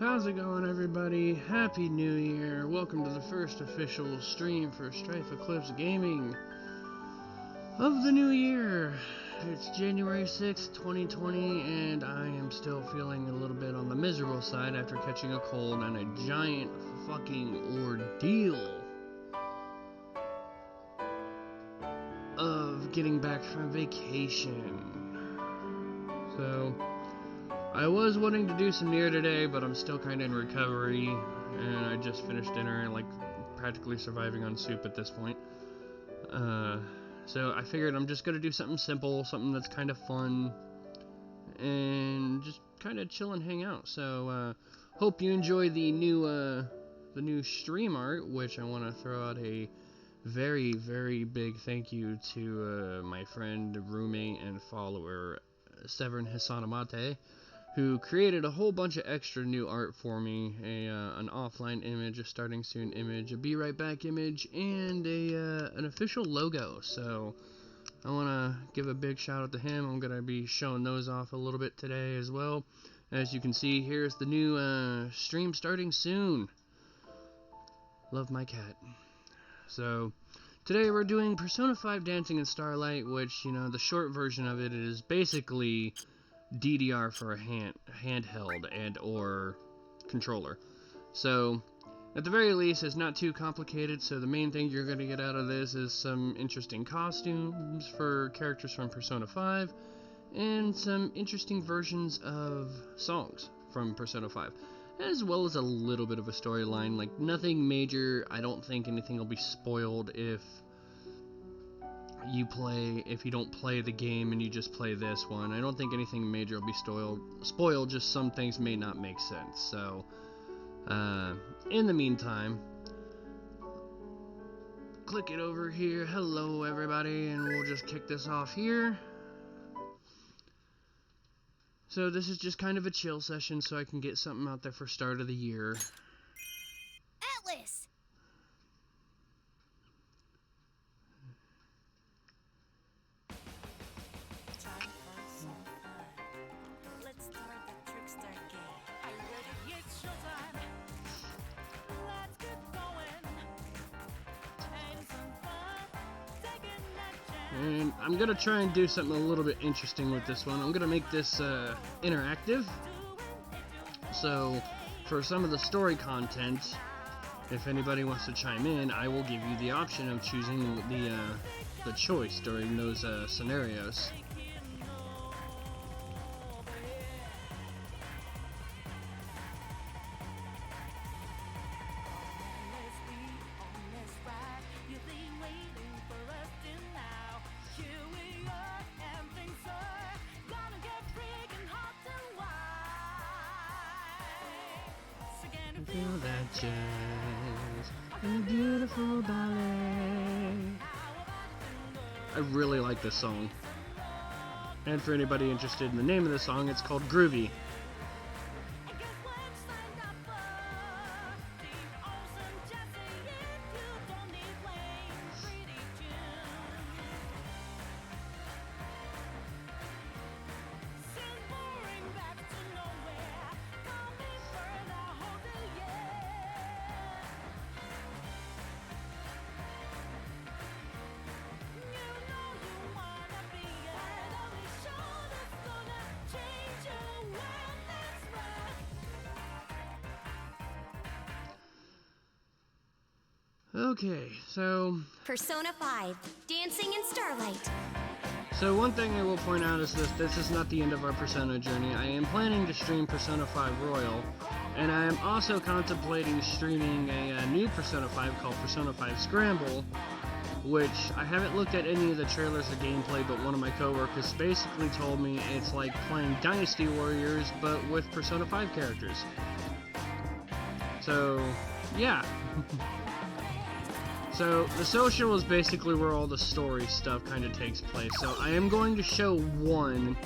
how's it going, everybody? Happy New Year! Welcome to the first official stream for Strife Eclipse Gaming of the new year. It's January 6th, 2020, and I am still feeling a little bit on the miserable side after catching a cold and a giant fucking ordeal of getting back from vacation. So I was wanting to do some Nier today, but I'm still kind of in recovery, and I just finished dinner and, like, practically surviving on soup at this point. So I figured I'm just gonna do something simple, something that's kind of fun, and just kind of chill and hang out. So, hope you enjoy the new stream art, which I want to throw out a very, very big thank you to my friend, roommate, and follower, Severin Hisanamate, who created a whole bunch of extra new art for me, an offline image, a starting soon image, a be right back image, and an official logo. So I want to give a big shout out to him. I'm going to be showing those off a little bit today as well. As you can see, here's the new stream starting soon. Love my cat. So today we're doing Persona 5 Dancing in Starlight, which, you know, the short version of it is basically DDR for a handheld and or controller. So at the very least, it's not too complicated. So the main thing you're going to get out of this is some interesting costumes for characters from Persona 5 and some interesting versions of songs from Persona 5, as well as a little bit of a storyline. Like, nothing major. I don't think anything will be spoiled if you don't play the game and you just play this one. I don't think anything major will be spoiled, just some things may not make sense. So, in the meantime, click it over here. Hello, everybody, and we'll just kick this off here. So this is just kind of a chill session so I can get something out there for start of the year. Atlas! And I'm going to try and do something a little bit interesting with this one. I'm going to make this interactive. So, for some of the story content, if anybody wants to chime in, I will give you the option of choosing the choice during those scenarios. Feel that jazz and a beautiful ballet. I really like this song. And for anybody interested in the name of the song, it's called Groovy. Okay, so Persona 5, Dancing in Starlight. So one thing I will point out is this is not the end of our Persona journey. I am planning to stream Persona 5 Royal, and I am also contemplating streaming a new Persona 5 called Persona 5 Scramble, which I haven't looked at any of the trailers or gameplay, but one of my coworkers basically told me it's like playing Dynasty Warriors, but with Persona 5 characters. So, yeah. So, the social is basically where all the story stuff kind of takes place. So, I am going to show one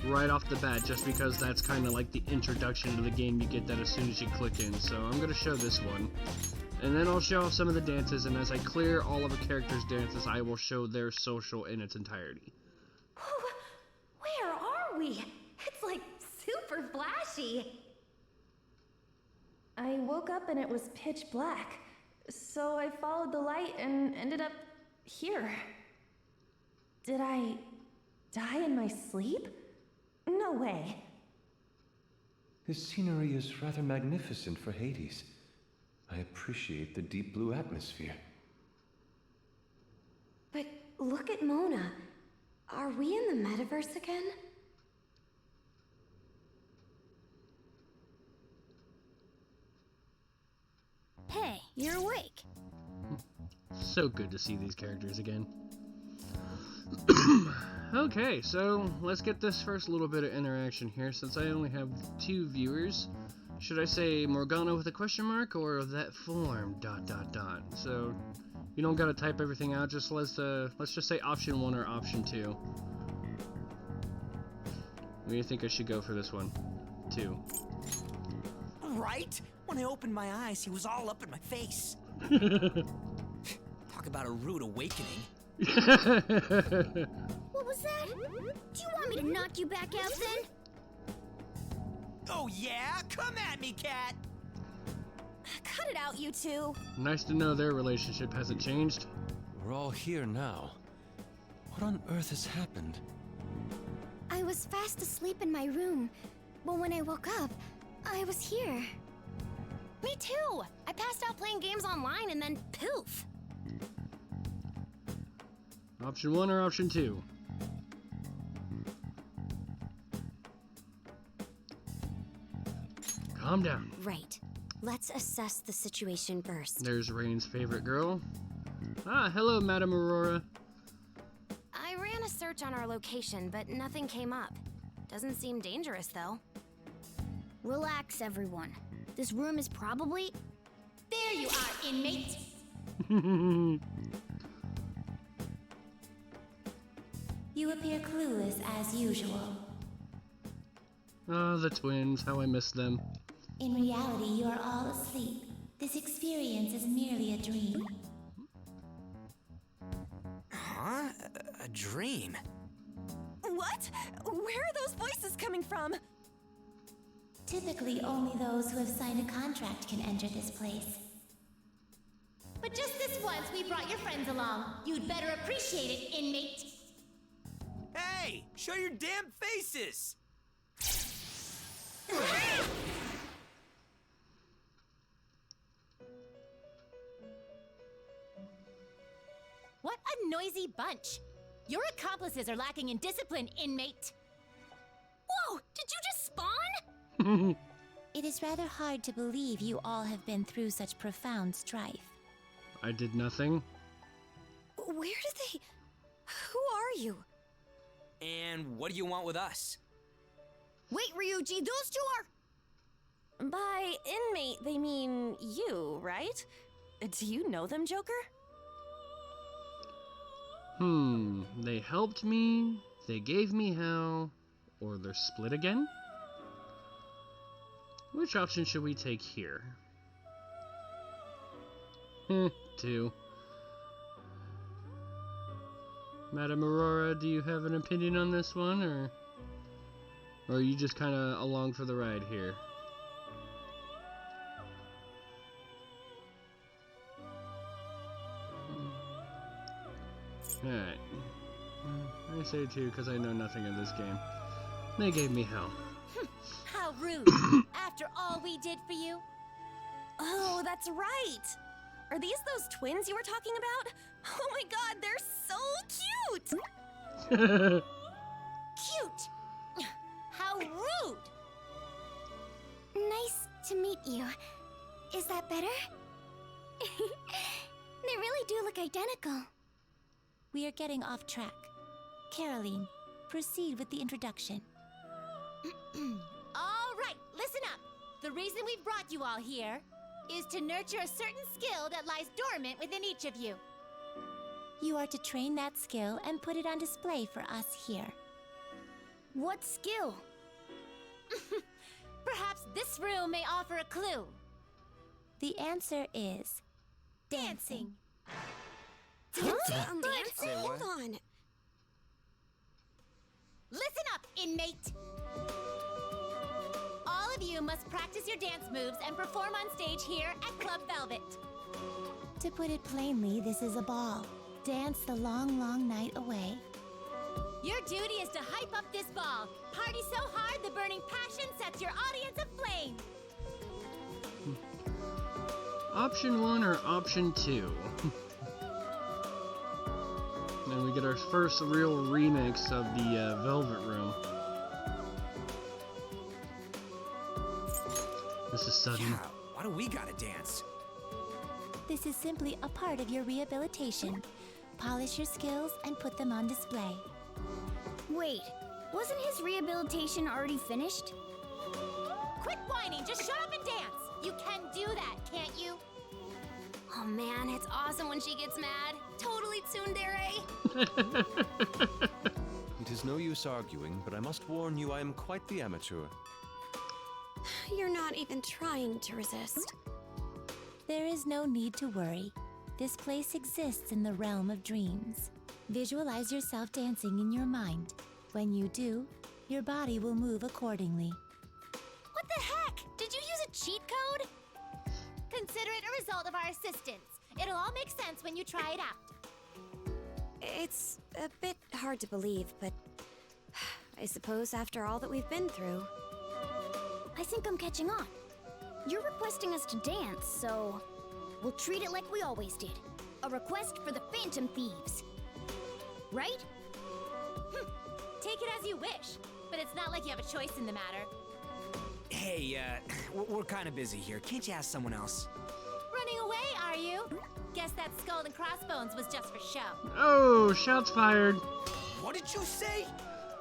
right off the bat, just because that's kind of like the introduction to the game. You get that as soon as you click in. So, I'm going to show this one. And then I'll show off some of the dances, and as I clear all of the characters' dances, I will show their social in its entirety. Where are we? It's like super flashy. I woke up and it was pitch black. So I followed the light and ended up here. Did I die in my sleep? No way. This scenery is rather magnificent for Hades. I appreciate the deep blue atmosphere. But look at Mona. Are we in the metaverse again? Hey, you're awake. So good to see these characters again. Okay, so let's get this first little bit of interaction here. Since I only have 2 viewers, should I say Morgana with a question mark or that form ... So you don't gotta type everything out. Just let's just say option 1 or option 2. What do you think I should go for this one? 2. Right? When I opened my eyes, he was all up in my face. Talk about a rude awakening. What was that? Do you want me to knock you back out then? Oh yeah? Come at me, cat! Cut it out, you two. Nice to know their relationship hasn't changed. We're all here now. What on earth has happened? I was fast asleep in my room, but when I woke up, I was here. Me too! I passed out playing games online and then poof! Option 1 or option 2? Calm down. Right. Let's assess the situation first. There's Rain's favorite girl. Ah, hello, Madam Aurora. I ran a search on our location, but nothing came up. Doesn't seem dangerous, though. Relax, everyone. This room is probably... There you are, inmate! You appear clueless as usual. Ah, the twins, how I miss them. In reality, you are all asleep. This experience is merely a dream. Huh? A dream? What? Where are those voices coming from? Typically, only those who have signed a contract can enter this place. But just this once, we brought your friends along. You'd better appreciate it, inmate. Hey! Show your damn faces! What a noisy bunch. Your accomplices are lacking in discipline, inmate. Whoa! Did you just spawn? It is rather hard to believe you all have been through such profound strife. I did nothing. Where did they... Who are you? And what do you want with us? Wait, Ryuji, those two are... By inmate, they mean you, right? Do you know them, Joker? They helped me, they gave me hell, or they're split again? Which option should we take here? 2. Madam Aurora, do you have an opinion on this one, or are you just kind of along for the ride here? Alright. I say 2 because I know nothing of this game. They gave me hell. How rude. After all we did for you. Oh, that's right! Are these those twins you were talking about? Oh my god, they're so cute! Cute. How rude. Nice to meet you. Is that better? They really do look identical. We are getting off track. Caroline, proceed with the introduction. All right, listen up. The reason we've brought you all here is to nurture a certain skill that lies dormant within each of you. You are to train that skill and put it on display for us here. What skill? Perhaps this room may offer a clue. The answer is... Dancing. Dancing? Say what? Hold on. Listen up, inmate. All of you must practice your dance moves and perform on stage here at Club Velvet. To put it plainly, this is a ball. Dance the long, long night away. Your duty is to hype up this ball. Party so hard the burning passion sets your audience aflame. Option 1 or option 2? And we get our first real remix of the Velvet Room. This is sudden. Yeah, why do we gotta dance? This is simply a part of your rehabilitation. Polish your skills and put them on display. Wait, wasn't his rehabilitation already finished? Quit whining, just shut up and dance. You can do that, can't you? Oh man, it's awesome when she gets mad. Totally tsundere. It is no use arguing, but I must warn you I am quite the amateur. You're not even trying to resist. There is no need to worry. This place exists in the realm of dreams. Visualize yourself dancing in your mind. When you do, your body will move accordingly. What the heck? Did you use a cheat code? Consider it a result of our assistance. It'll all make sense when you try it out. It's a bit hard to believe, but I suppose after all that we've been through. I think I'm catching on. You're requesting us to dance, so we'll treat it like we always did. A request for the Phantom Thieves. Right? Take it as you wish, but it's not like you have a choice in the matter. Hey, we're kind of busy here. Can't you ask someone else? Running away, are you? Guess that skull and crossbones was just for show. Oh, shots fired. What did you say?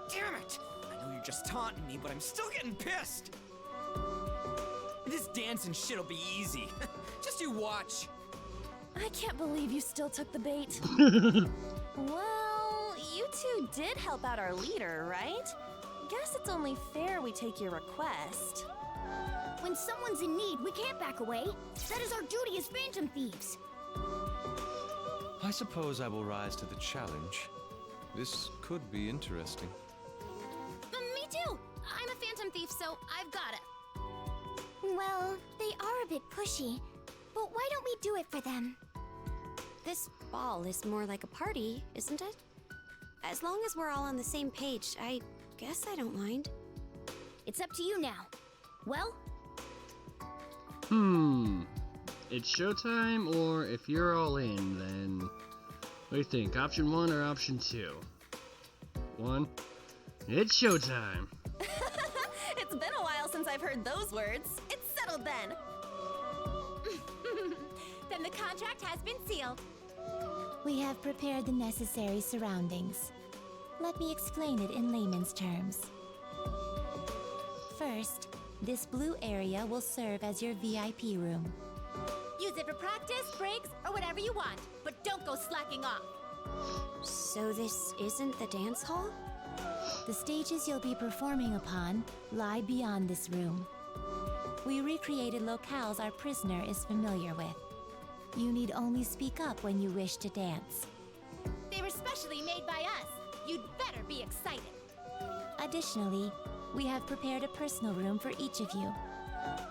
Damn it! I know you're just taunting me, but I'm still getting pissed. This dancing shit'll be easy. Just you watch. I can't believe you still took the bait. Well, you two did help out our leader, right? Guess it's only fair we take your request. When someone's in need, we can't back away. That is our duty as Phantom Thieves. I suppose I will rise to the challenge. This could be interesting. Me too. I'm a Phantom Thief, so I've got it. Well, they are a bit pushy, but why don't we do it for them? This ball is more like a party, isn't it? As long as we're all on the same page, I guess I don't mind. It's up to you now. Well? It's showtime, or if you're all in, then what do you think? Option 1 or option 2? 1. It's showtime. It's been a while since I've heard those words. It's settled then. Then the contract has been sealed. We have prepared the necessary surroundings. Let me explain it in layman's terms. First, this blue area will serve as your VIP room. Use it for practice, breaks, or whatever you want, but don't go slacking off. So this isn't the dance hall? The stages you'll be performing upon lie beyond this room. We recreated locales our prisoner is familiar with. You need only speak up when you wish to dance. They were specially made by us. You'd better be excited. Additionally, we have prepared a personal room for each of you.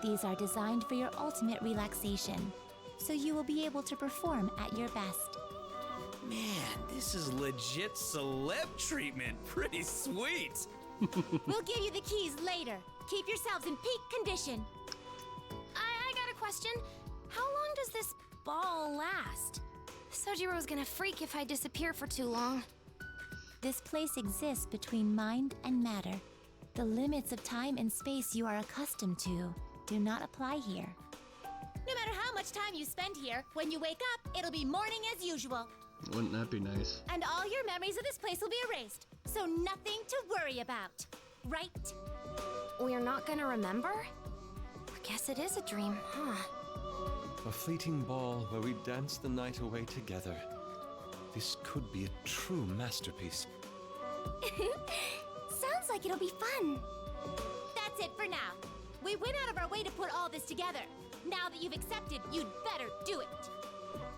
These are designed for your ultimate relaxation, so you will be able to perform at your best. Man, this is legit celeb treatment. Pretty sweet. We'll give you the keys later. Keep yourselves in peak condition. I got a question. How long does this ball last? Sojiro's gonna freak if I disappear for too long. This place exists between mind and matter. The limits of time and space you are accustomed to do not apply here. No matter how much time you spend here, when you wake up, it'll be morning as usual. Wouldn't that be nice? And all your memories of this place will be erased, so nothing to worry about. Right? We're not gonna remember? I guess it is a dream, huh? A fleeting ball where we dance the night away together. This could be a true masterpiece. Sounds like it'll be fun. That's it for now. We went out of our way to put all this together. Now that you've accepted, you'd better do it.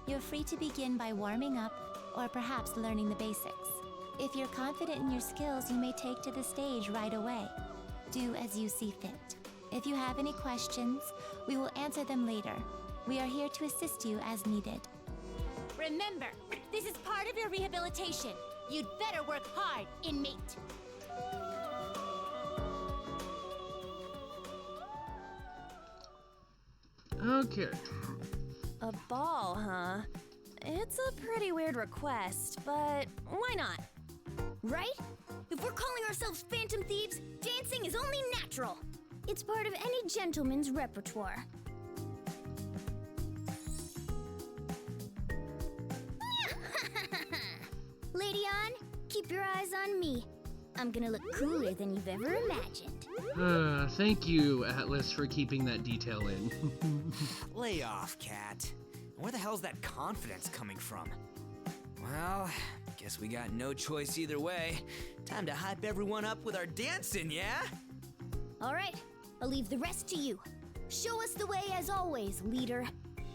You're free to begin by warming up, or perhaps learning the basics. If you're confident in your skills, you may take to the stage right away. Do as you see fit. If you have any questions, we will answer them later. We are here to assist you as needed. Remember, this is part of your rehabilitation. You'd better work hard, inmate. Okay. A ball, huh? It's a pretty weird request, but why not? Right? If we're calling ourselves Phantom Thieves, dancing is only natural. It's part of any gentleman's repertoire. Lady On, keep your eyes on me. I'm gonna look cooler than you've ever imagined. Thank you, Atlas, for keeping that detail in. Lay off, Cat. Where the hell's that confidence coming from? Well, guess we got no choice either way. Time to hype everyone up with our dancing, yeah? All right, I'll leave the rest to you. Show us the way as always, leader.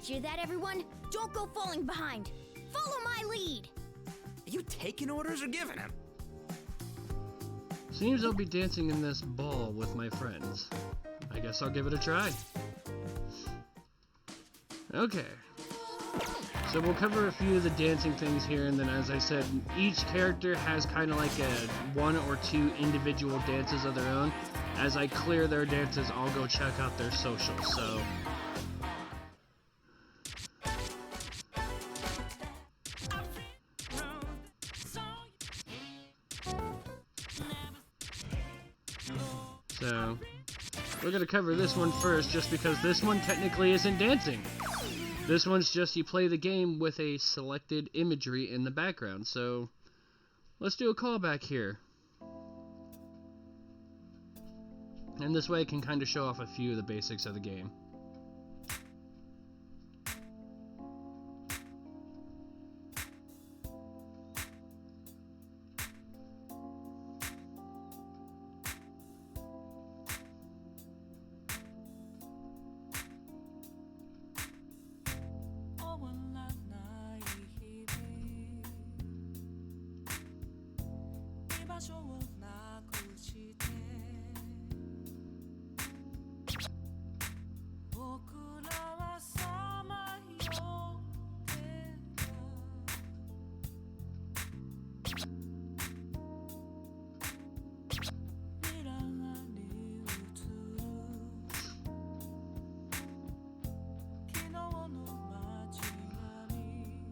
Hear that, everyone? Don't go falling behind. Follow my lead. Are you taking orders or giving them? Seems I'll be dancing in this ball with my friends. I guess I'll give it a try. Okay. So we'll cover a few of the dancing things here, and then as I said, each character has kind of like one or two individual dances of their own. As I clear their dances, I'll go check out their socials, so... So, we're going to cover this one first, just because this one technically isn't dancing. This one's just you play the game with a selected imagery in the background, so let's do a callback here. And this way I can kind of show off a few of the basics of the game.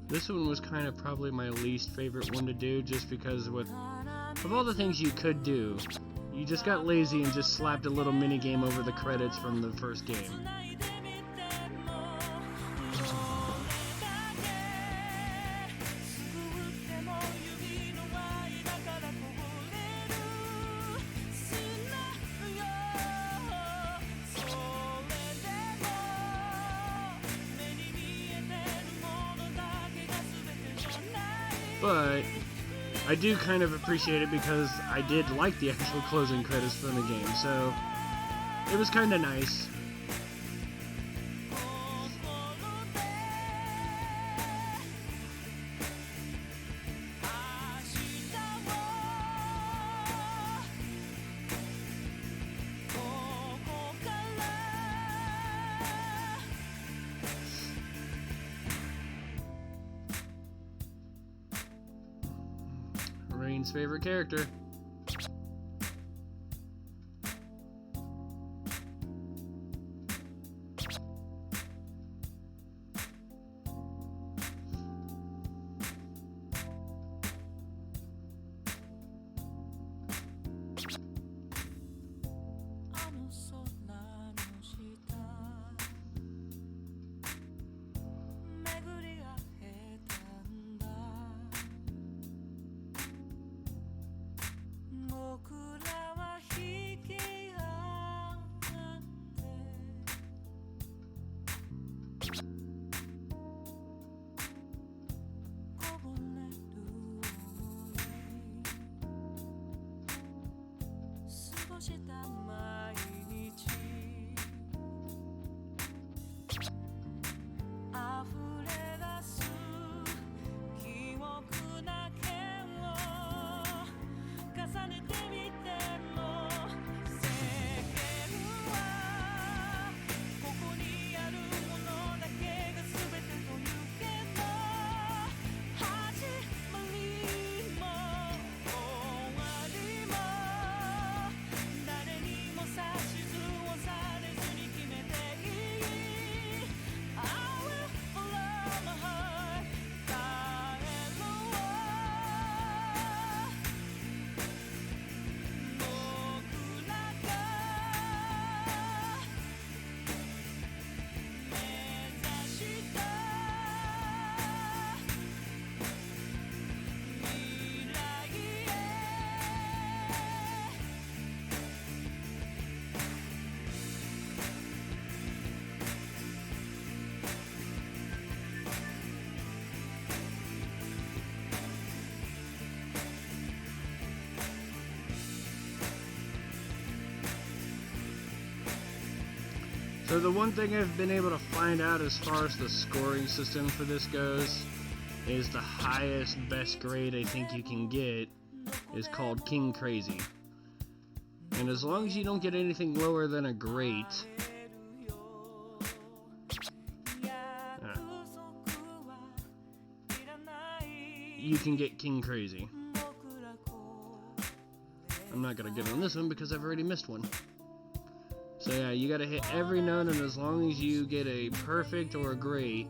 This one was kind of probably my least favorite one to do, just because of all the things you could do, you just got lazy and just slapped a little mini game over the credits from the first game. But I do kind of appreciate it because I did like the actual closing credits from the game, so it was kind of nice. Rain's favorite character. So the one thing I've been able to find out as far as the scoring system for this goes is the highest best grade I think you can get is called King Crazy. And as long as you don't get anything lower than a great, you can get King Crazy. I'm not gonna get on this one because I've already missed one. So yeah, you gotta hit every note, and as long as you get a perfect or a great,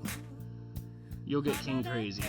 you'll get King Crazy.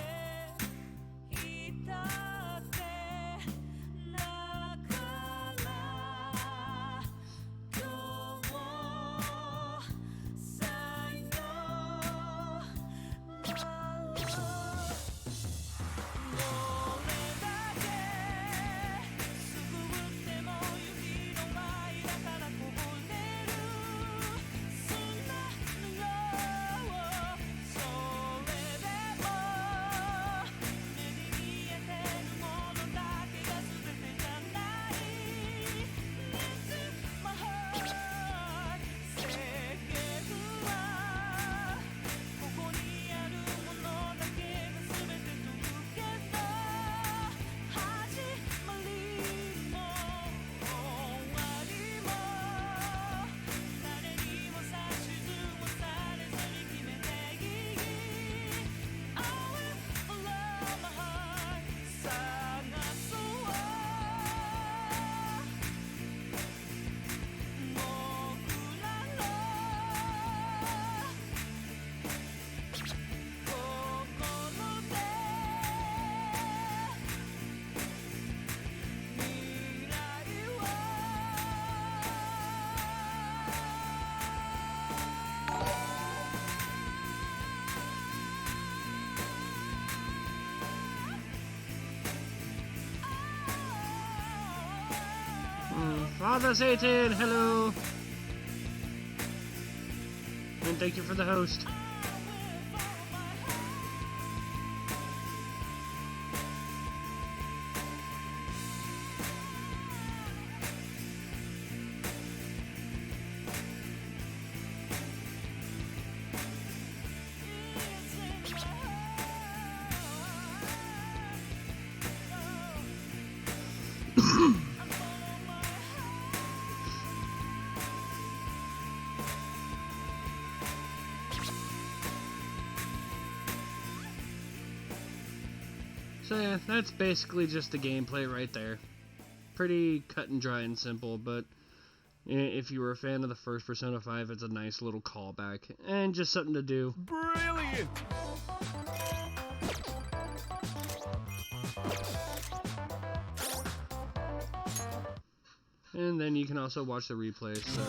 Father Satan, hello! And thank you for the host. So yeah, that's basically just the gameplay right there. Pretty cut and dry and simple, but if you were a fan of the first Persona 5, it's a nice little callback, and just something to do. Brilliant! And then you can also watch the replay, so...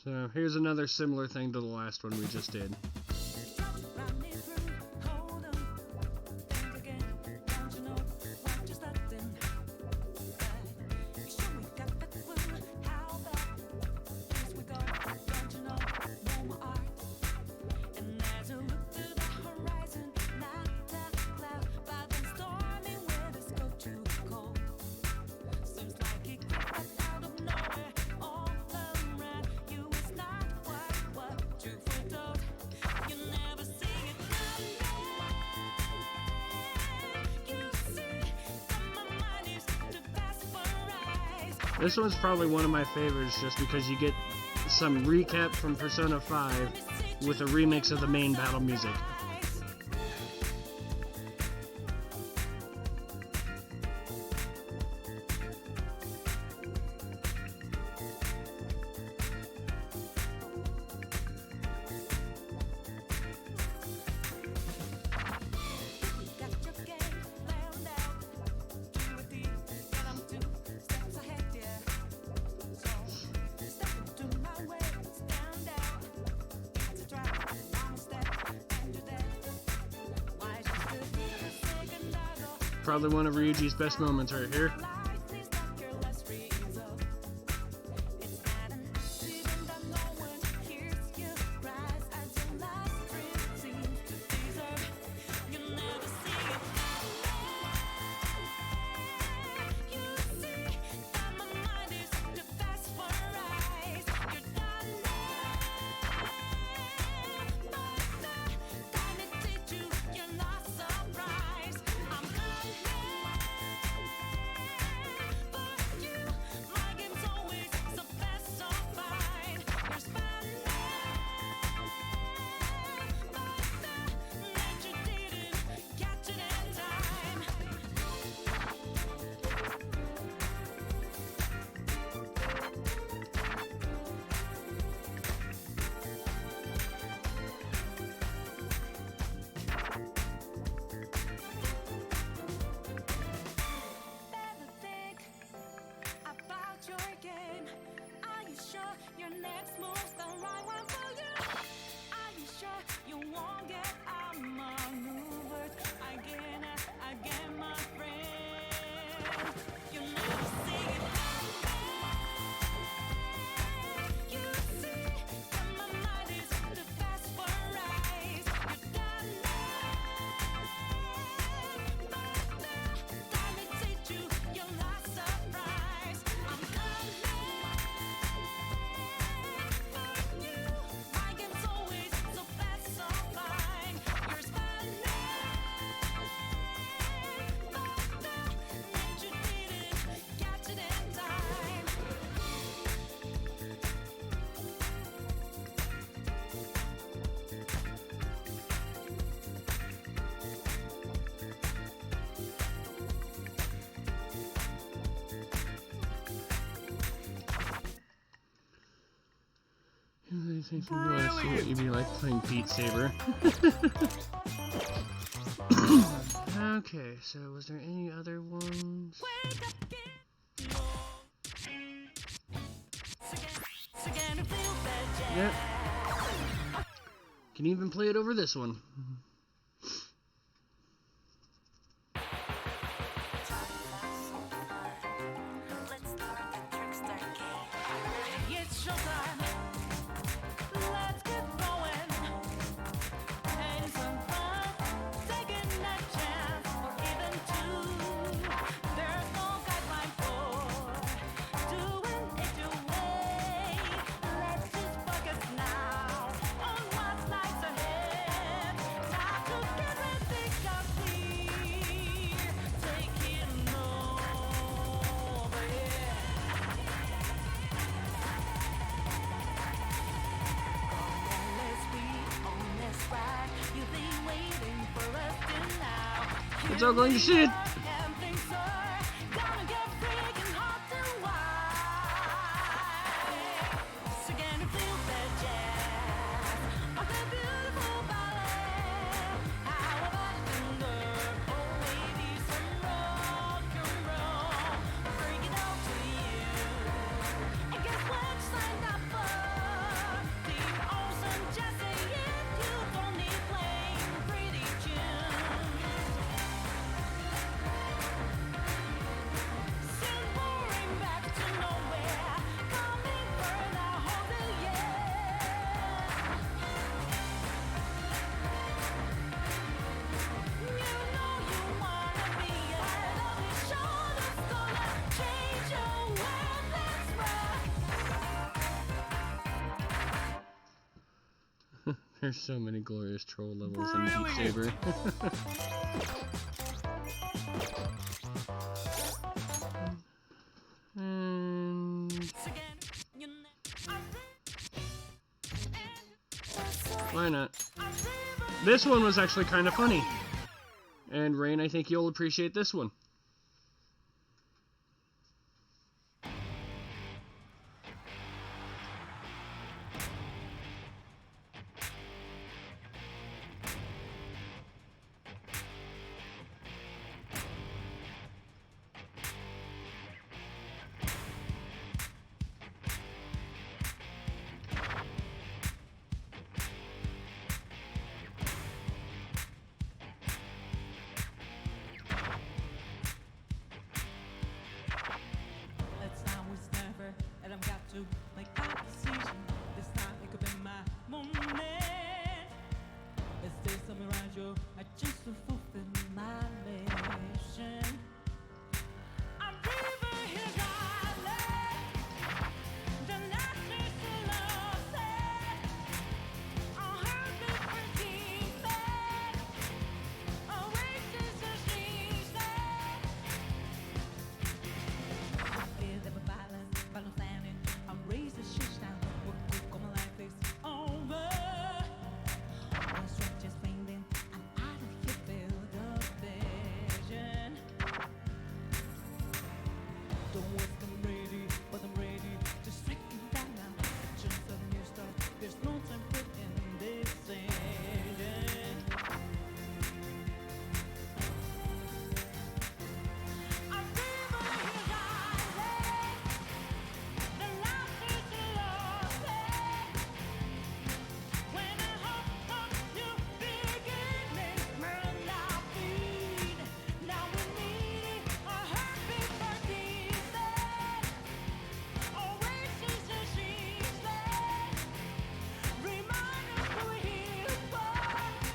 So here's another similar thing to the last one we just did. This one's probably one of my favorites just because you get some recap from Persona 5 with a remix of the main battle music. Probably one of Ryuji's best moments right here. See what you'd be like playing Beat Saber. Okay, so was there any other ones? Yep. Can even play it over this one. It's all going to shit. There's so many glorious troll levels in Beat Saber. And why not? This one was actually kind of funny. And Rain, I think you'll appreciate this one. pleasure, I just to fulfill my mission. I'm dreaming here, darling. The last is to love it. I'll hurt me for demon. Oasis of Jesus. I feel the violence, but I'm standing. I'll raise the shit down. We'll cook on my life is over. One stretch is fading, and I don't feel the vision. Don't waste, I'm ready, but I'm ready to strike it down now. Just a new start, there's no time for indecision. I'm dreaming here, darling. The last is to love it. When I hope for new beginnings, burn our feet. Now we need a heartbeat for decent. Oasis of Jesus. Remind us who we're here for.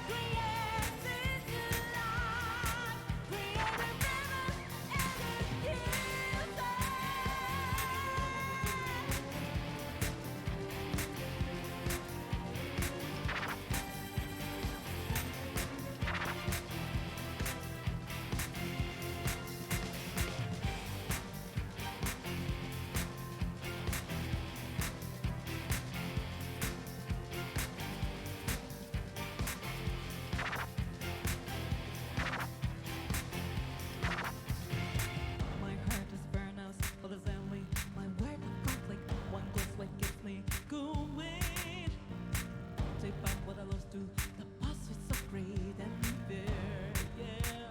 Creating new life. Creating rivers and my heart is burn out for the family. My word of conflict, one goes what gets me going. Take back what I lost to the past is so great and fair, yeah.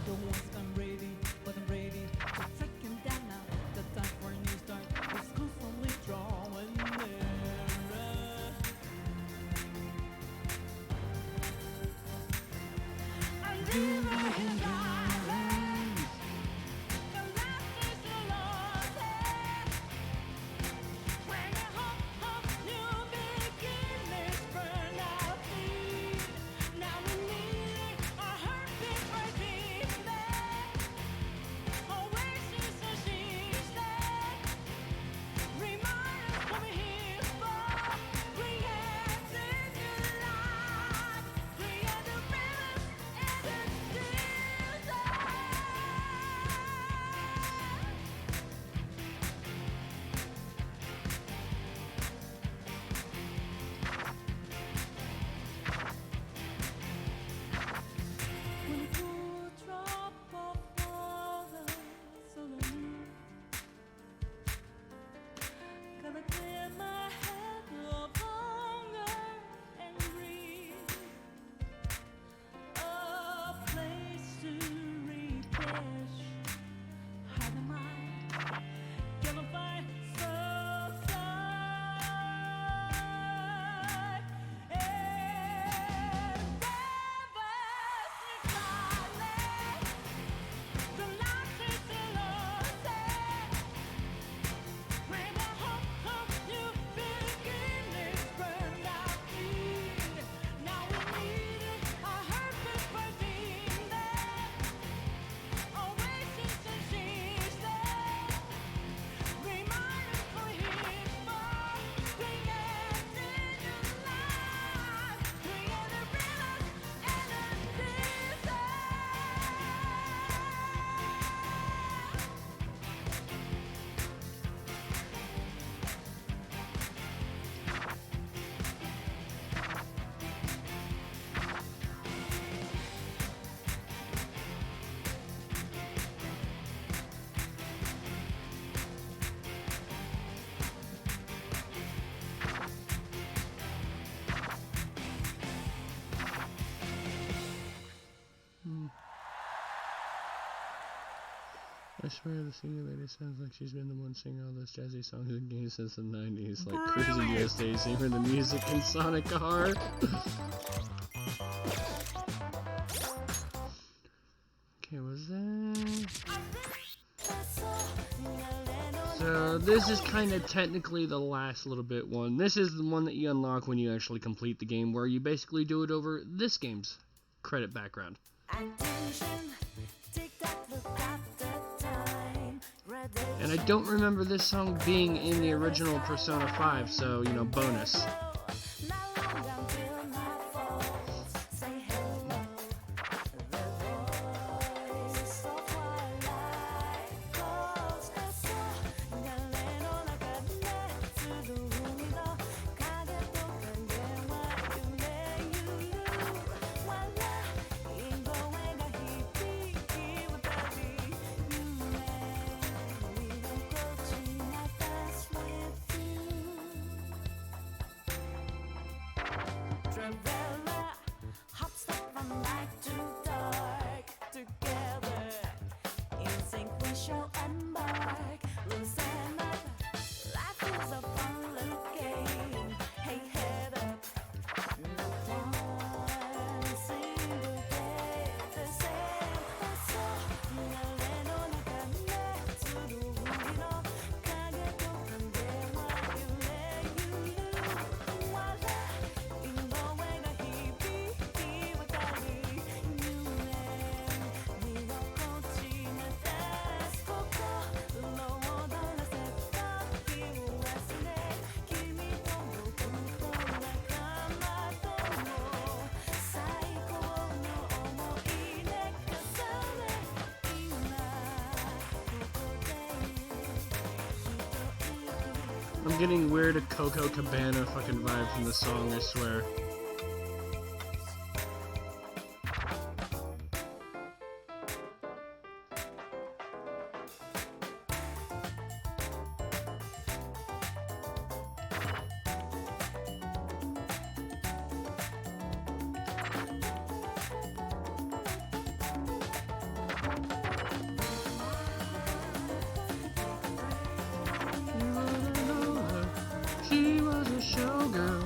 Don't want I'm ready, but I'm ready to take him down now. The time for a new start is constantly drawing nearer. I'm dreaming here, darling. The last is to love it. When I hope of new beginnings, burn our feet. Now we need a heartbeat for demon. Oasis of Jesus. Remind us what we're here for. Creating new life. Create the rivers and the desert. When a cool drop of water suddenly gonna clear my head of hunger and greed. A place to refresh heart and mind. Gonna find subside and rivers darling. The last is to lose it. When I hope of new beginnings, burn our feet. Now we need a heartbeat for demon. Oasis of Jesus. Remind us who we're here for. Creating new life. Create the rivers and the desert. I swear the singing lady sounds like she's been the one singing all those jazzy songs in games since the 90s, like Cruising USA, singing the music in Sonic Heart. Okay, was that? So this is kind of technically the last little bit one. This is the one that you unlock when you actually complete the game, where you basically do it over this game's credit background. And I don't remember this song being in the original Persona 5, so, you know, bonus. I'm getting weird Coco Cabana fucking vibe from the song, I swear. She was a showgirl.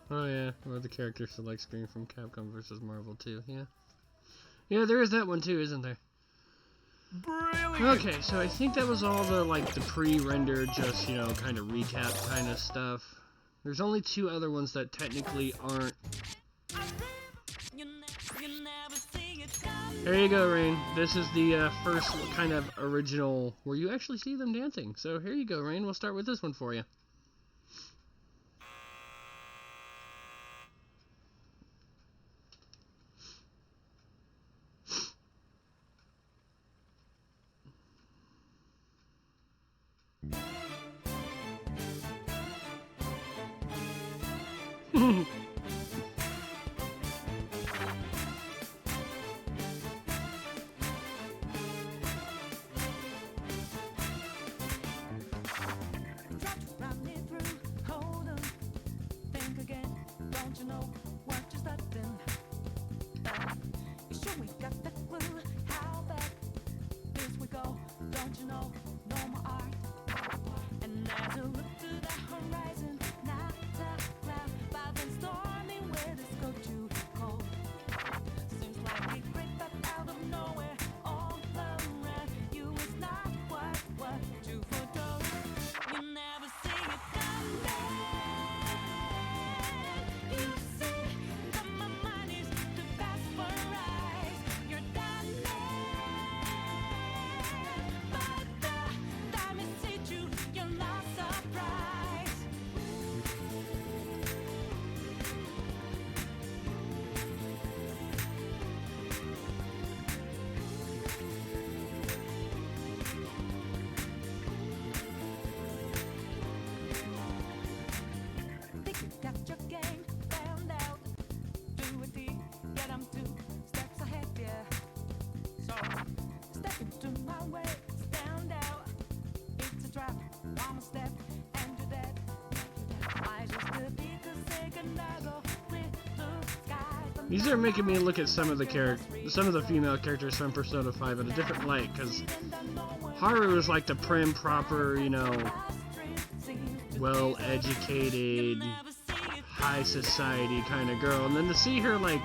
Oh yeah, or the character select screen from Capcom vs. Marvel 2, yeah. Yeah, there is that one too, isn't there? Brilliant! Okay, so I think that was all the, like, the pre-rendered, just, you know, kind of recap kind of stuff. There's only two other ones that technically aren't. There you go, Rain. This is the first kind of original where you actually see them dancing. So here you go, Rain. We'll start with this one for you. Hold on, think again. Don't you know what These are making me look at some of the female characters from Persona 5 in a different light, because Haru is like the prim, proper, you know, well-educated, high society kind of girl, and then to see her like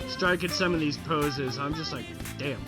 strike at some of these poses, I'm just like, damn.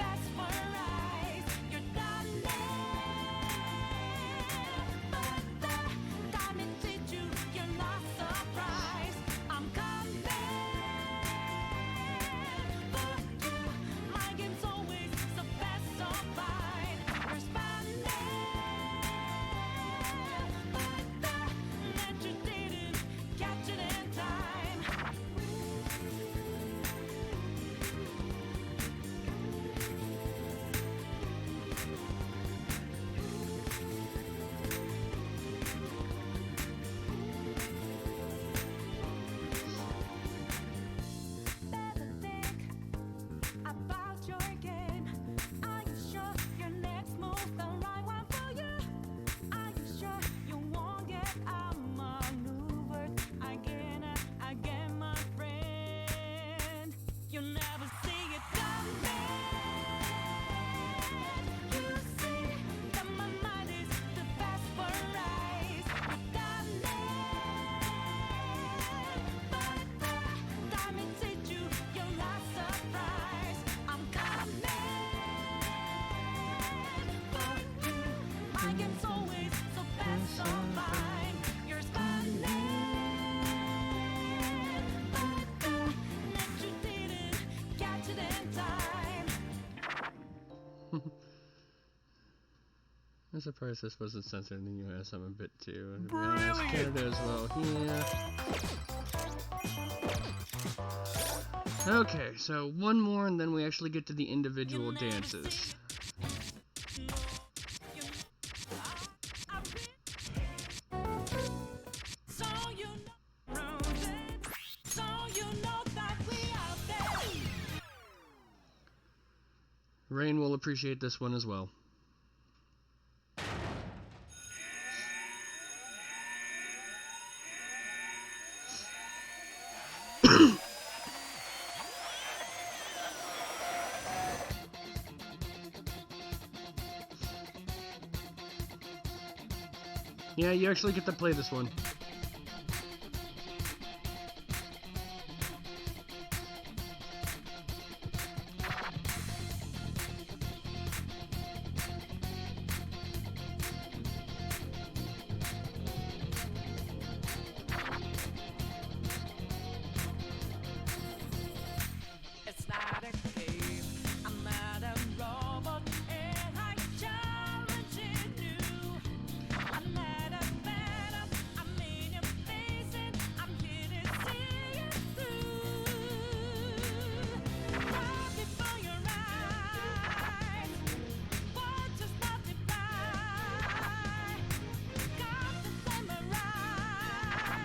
I'm surprised this wasn't censored in the US. I'm a bit too. Canada as well. Yeah. Okay, so one more and then we actually get to the individual dances. Rain will appreciate this one as well. Yeah, you actually get to play this one.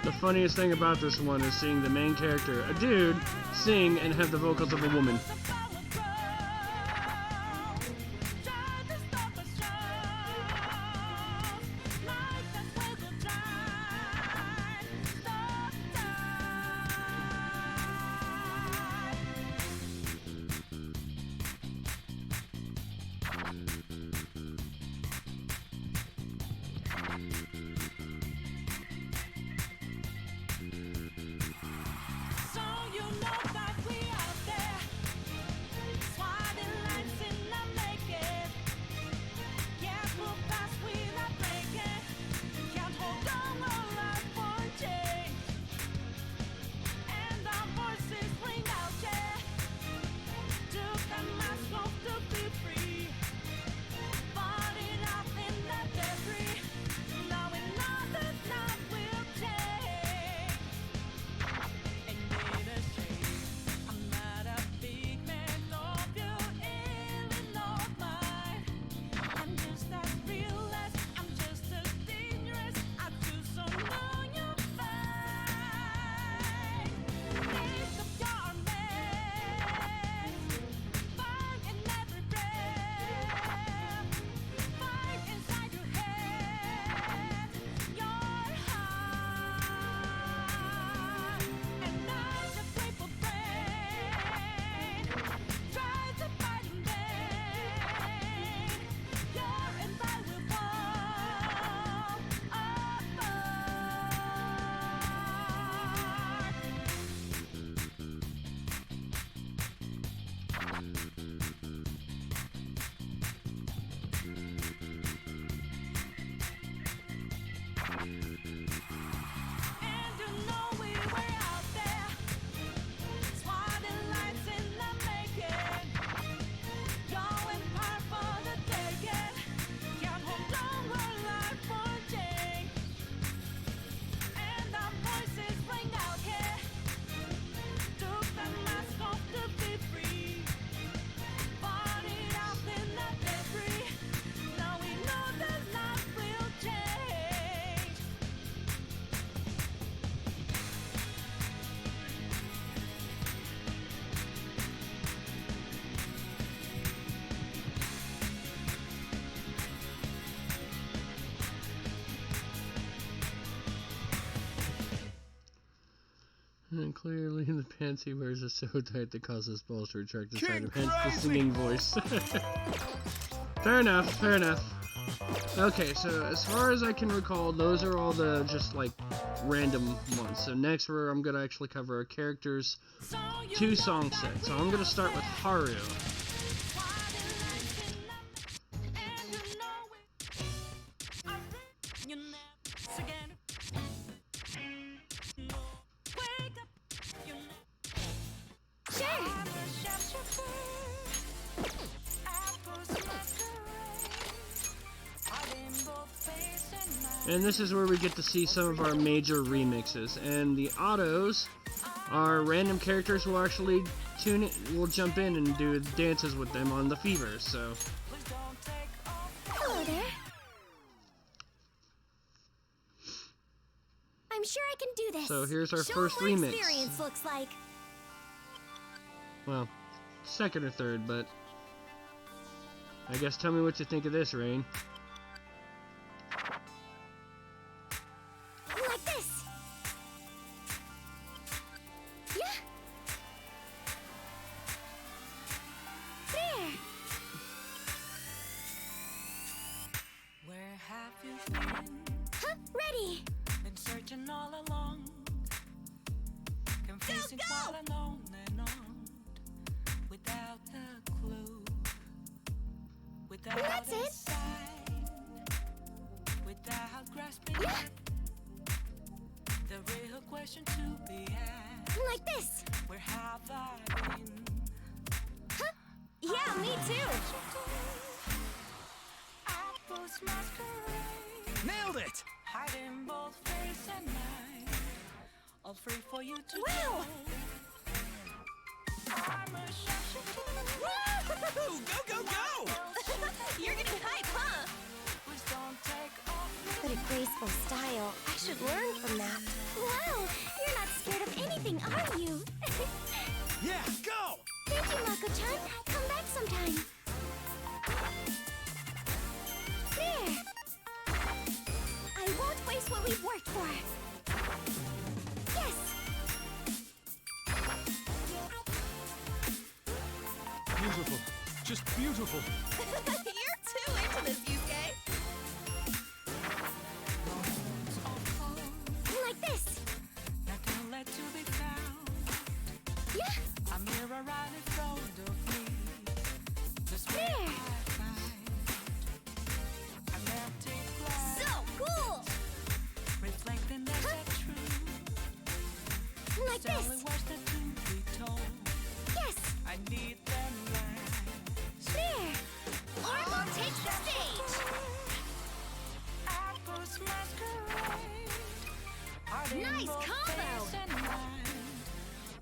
The funniest thing about this one is seeing the main character, a dude, sing and have the vocals of a woman. And clearly the pants he wears are so tight that causes balls to retract inside him, hence the singing voice. Fair enough, fair enough. Okay, so as far as I can recall, those are all the just like random ones. So next I'm gonna actually cover a character's 2 song sets. So I'm gonna start with Haru. And this is where we get to see some of our major remixes. And the autos are random characters who will actually will jump in and do dances with them on the Fevers. So Hello there. I'm sure I can do this. So here's our Show first what remix. Experience looks like. Well, second or third, but I guess tell me what you think of this, Rain. Like this. Yeah. There. Where have you been? Huh? Ready. Been searching all along. Confusing Go, go! what alone and on. Without a clue. Without That's a it. sign. Without grasping Yeah. the real question to be asked. Like this. Where have I been? Huh? Yeah, me too. Apples masquerade. Nailed it! Hiding both face and mind. All free for you to Wow. I'm a shapeshifter. Ooh, go, go, go! You're getting hype, huh? Please don't take off. What a graceful style. I should learn from that. Wow, you're not scared of anything, are you? Yeah, go! Thank you, Mako-chan. Come back sometime. There. I won't waste what we've worked for. Yes. Beautiful. Just beautiful. You're too into this, Yusuke. Like this. Nothing left to be found. Yeah. A mirror right in front of me. Just where There. I find an empty glass. So cool. Reflecting that truth. Like Tell this. it was the to be told. Yes. I need them lines. There. Oracle takes the stage. Apples masquerade. Hiding Nice both combo. face and mind.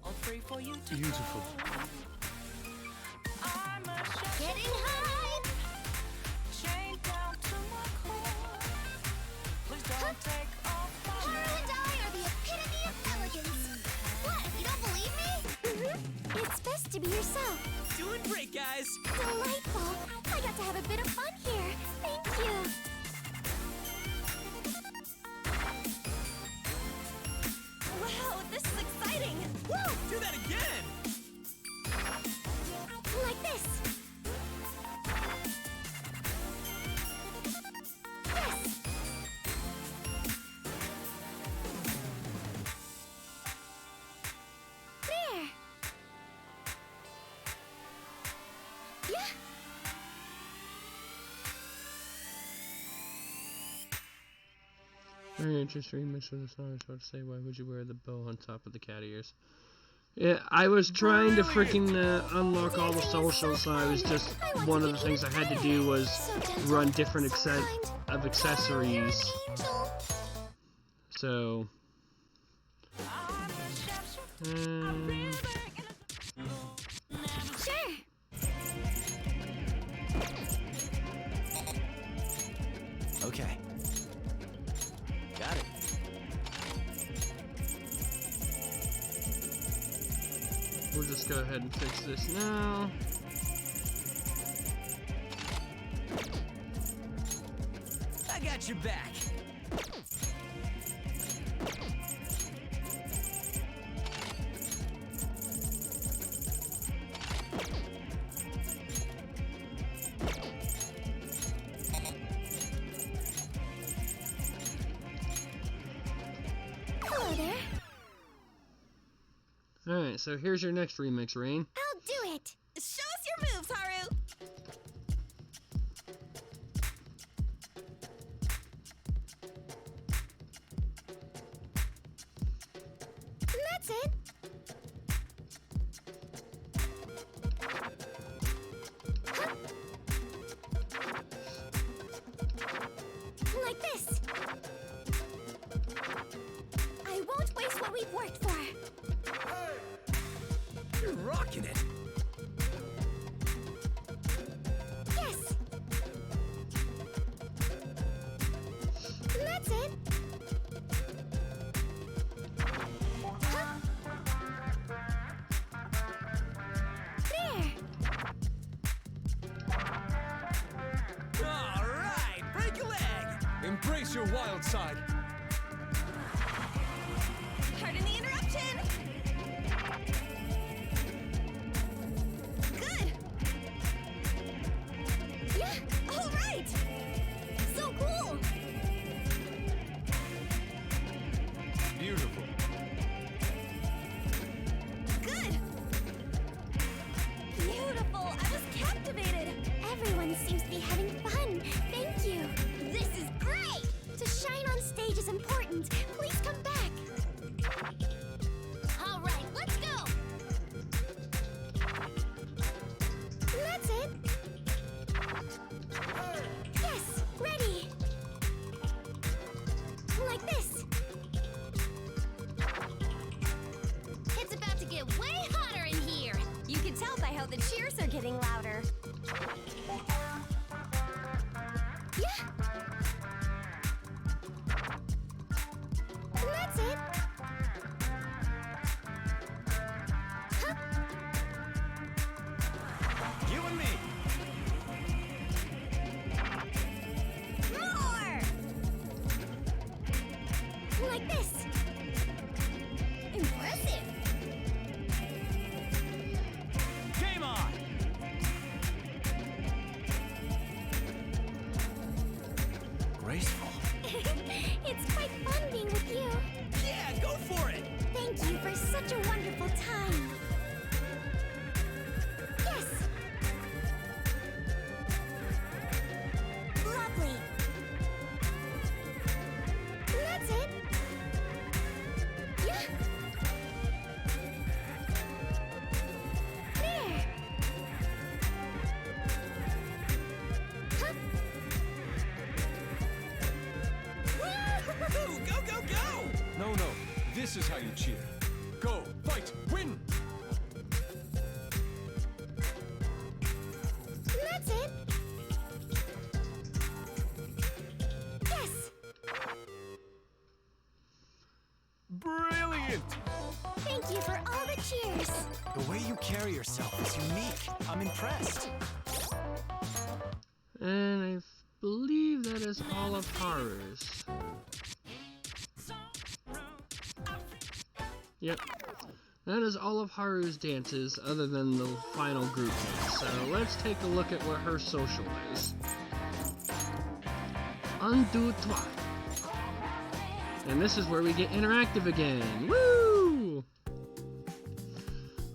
All free for you to Beautiful. go. I'm a Getting high. chained down to my core. Please don't take off my Haru and I are the epitome of elegance. What, you don't believe me? It's best to be yourself. Doing great, guys! Delightful. I got to have a bit of fun here. Thank you. Wow, this is exciting. Woo! Do that again! Like this. Yes. There. Yeah. Very interesting remix of the song. I was about to say, why would you wear the bow on top of the cat ears? Yeah, I was trying to freaking unlock all the socials, so I was just, one of the things I had to do was run different of accessories. So, Sure. Okay. Got it. we'll just go ahead and fix this now. I got your back. there. Alright, so here's your next remix, Rain. I'll do it. Show us your moves, Haru! That's it. Huh? Like this. I won't waste what we've worked for. You're rocking it. Yes. That's it. Huh? There. All right, break a leg. Embrace your wild side. Pardon the interruption! Good! Yeah. All right! So cool. Beautiful. Good. Beautiful. I was captivated. Everyone seems to be having fun. Thank you. This is great. To shine on stage is important. Please come back. All right, let's go. That's it. Yes, ready. Like this. It's about to get way hotter in here. You can tell by how the cheers are getting louder. Yeah. That's it. Huh? You and me. More! Like this. Impressive. Game on. Graceful. It's quite fun being with you. Yeah, go for it. Thank you for such a wonderful time. Yes. Lovely. That's it. Yeah. There. Huh? Woo, go, go, go! No, no. This is how you cheer. Go, fight, win! That's it. Yes. Brilliant! Thank you for all the cheers. The way you carry yourself is unique. I'm impressed. And I believe that is all of Haru's. Yep. That is all of Haru's dances, other than the final group dance. So let's take a look at what her social is. Un, deux, trois. And this is where we get interactive again. Woo!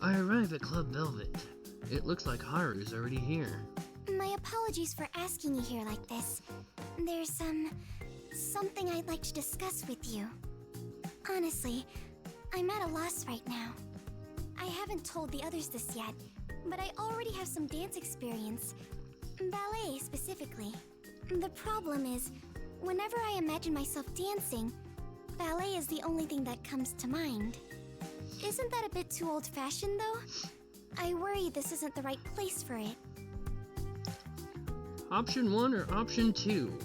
I arrive at Club Velvet. It looks like Haru's already here. My apologies for asking you here like this. There's something I'd like to discuss with you. Honestly, I'm at a loss right now. I haven't told the others this yet, but I already have some dance experience. Ballet, specifically. The problem is, whenever I imagine myself dancing, ballet is the only thing that comes to mind. Isn't that a bit too old-fashioned, though? I worry this isn't the right place for it. Option 1 or option 2?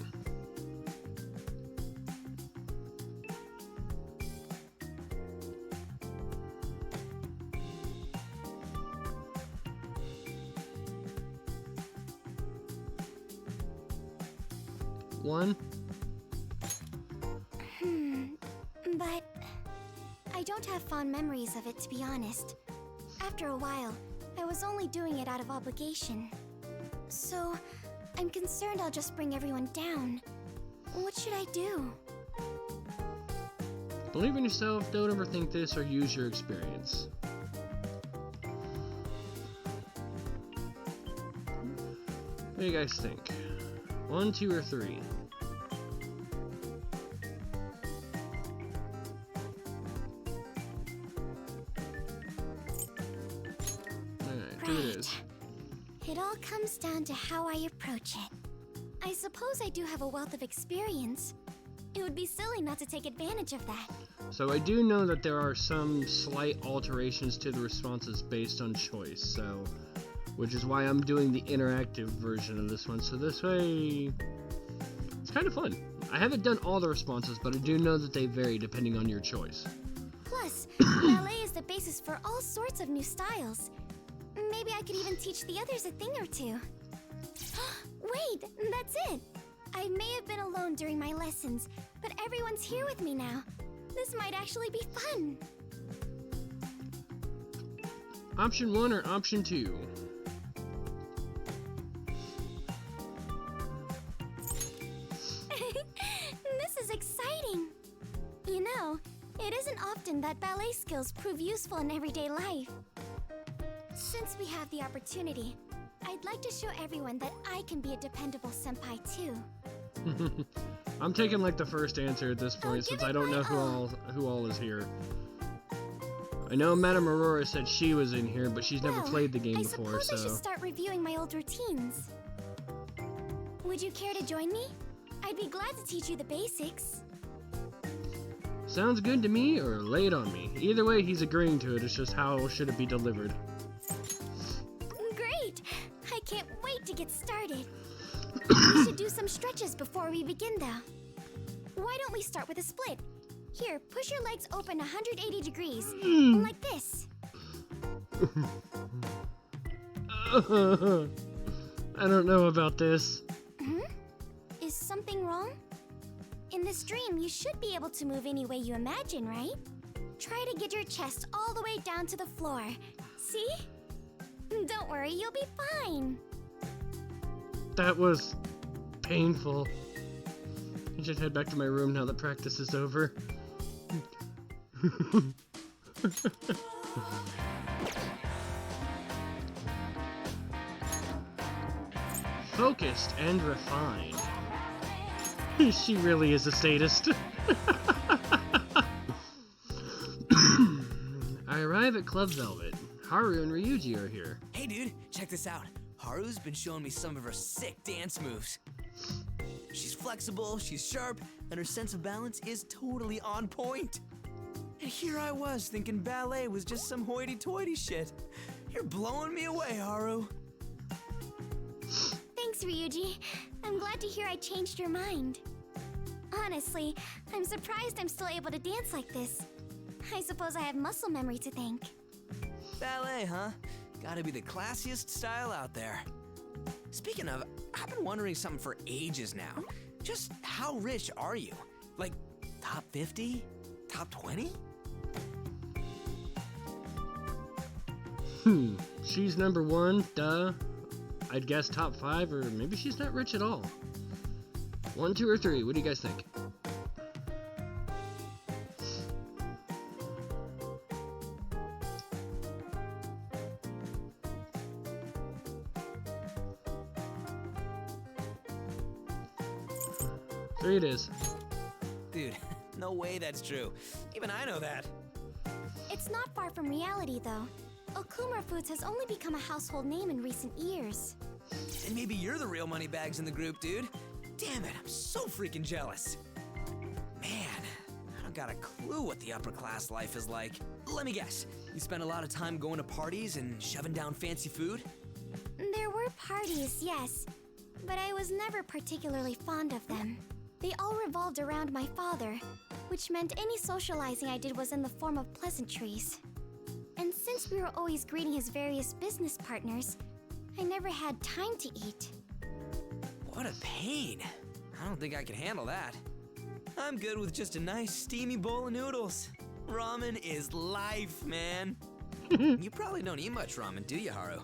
One. But I don't have fond memories of it, to be honest. After a while, I was only doing it out of obligation. So, I'm concerned I'll just bring everyone down. What should I do? Believe in yourself, don't overthink this, or use your experience. What do you guys think? 1, 2, or 3? Alright, 2 it is. It all comes down to how I approach it. I suppose I do have a wealth of experience. It would be silly not to take advantage of that. So I do know that there are some slight alterations to the responses based on choice, so which is why I'm doing the interactive version of this one. So this way, it's kind of fun. I haven't done all the responses, but I do know that they vary depending on your choice. Plus, ballet is the basis for all sorts of new styles. Maybe I could even teach the others a thing or two. Wait, that's it! I may have been alone during my lessons, but everyone's here with me now. This might actually be fun. Option 1 or option 2? This is exciting. You know, it isn't often that ballet skills prove useful in everyday life. Since we have the opportunity, I'd like to show everyone that I can be a dependable senpai too. I'm taking like the first answer at this point since I don't know who all is here. I know Madame Aurora said she was in here, but she's never played the game before, I suppose I so... should start reviewing my old routines. Would you care to join me? I'd be glad to teach you the basics. Sounds good to me, or lay it on me. Either way, he's agreeing to it. It's just how should it be delivered. Great! I can't wait to get started. We should do some stretches before we begin, though. Why don't we start with a split? Here, push your legs open 180 degrees, like this. I don't know about this. Is something wrong? In this dream, you should be able to move any way you imagine, right? Try to get your chest all the way down to the floor. See? Don't worry, you'll be fine. That was painful. I should head back to my room now that practice is over. Focused and refined. She really is a sadist. I arrive at Club Velvet. Haru and Ryuji are here. Hey dude, check this out. Haru's been showing me some of her sick dance moves. She's flexible, she's sharp, and her sense of balance is totally on point. And here I was thinking ballet was just some hoity-toity shit. You're blowing me away, Haru. Thanks, Ryuji. I'm glad to hear I changed your mind. Honestly, I'm surprised I'm still able to dance like this. I suppose I have muscle memory to thank. Ballet, huh? Gotta be the classiest style out there. Speaking of, I've been wondering something for ages now. Just how rich are you? Like, top 50? Top 20? She's number 1, duh. I'd guess top 5, or maybe she's not rich at all. 1, 2, or 3, what do you guys think? Three it is. Dude, no way that's true. Even I know that. It's not far from reality, though. Okumura Foods has only become a household name in recent years. And maybe you're the real moneybags in the group, dude. Damn it, I'm so freaking jealous. Man, I don't got a clue what the upper class life is like. Let me guess, you spend a lot of time going to parties and shoving down fancy food? There were parties, yes, but I was never particularly fond of them. They all revolved around my father, which meant any socializing I did was in the form of pleasantries. And since we were always greeting his various business partners, I never had time to eat. What a pain. I don't think I can handle that. I'm good with just a nice steamy bowl of noodles. Ramen is life, man. You probably don't eat much ramen, do you, Haru?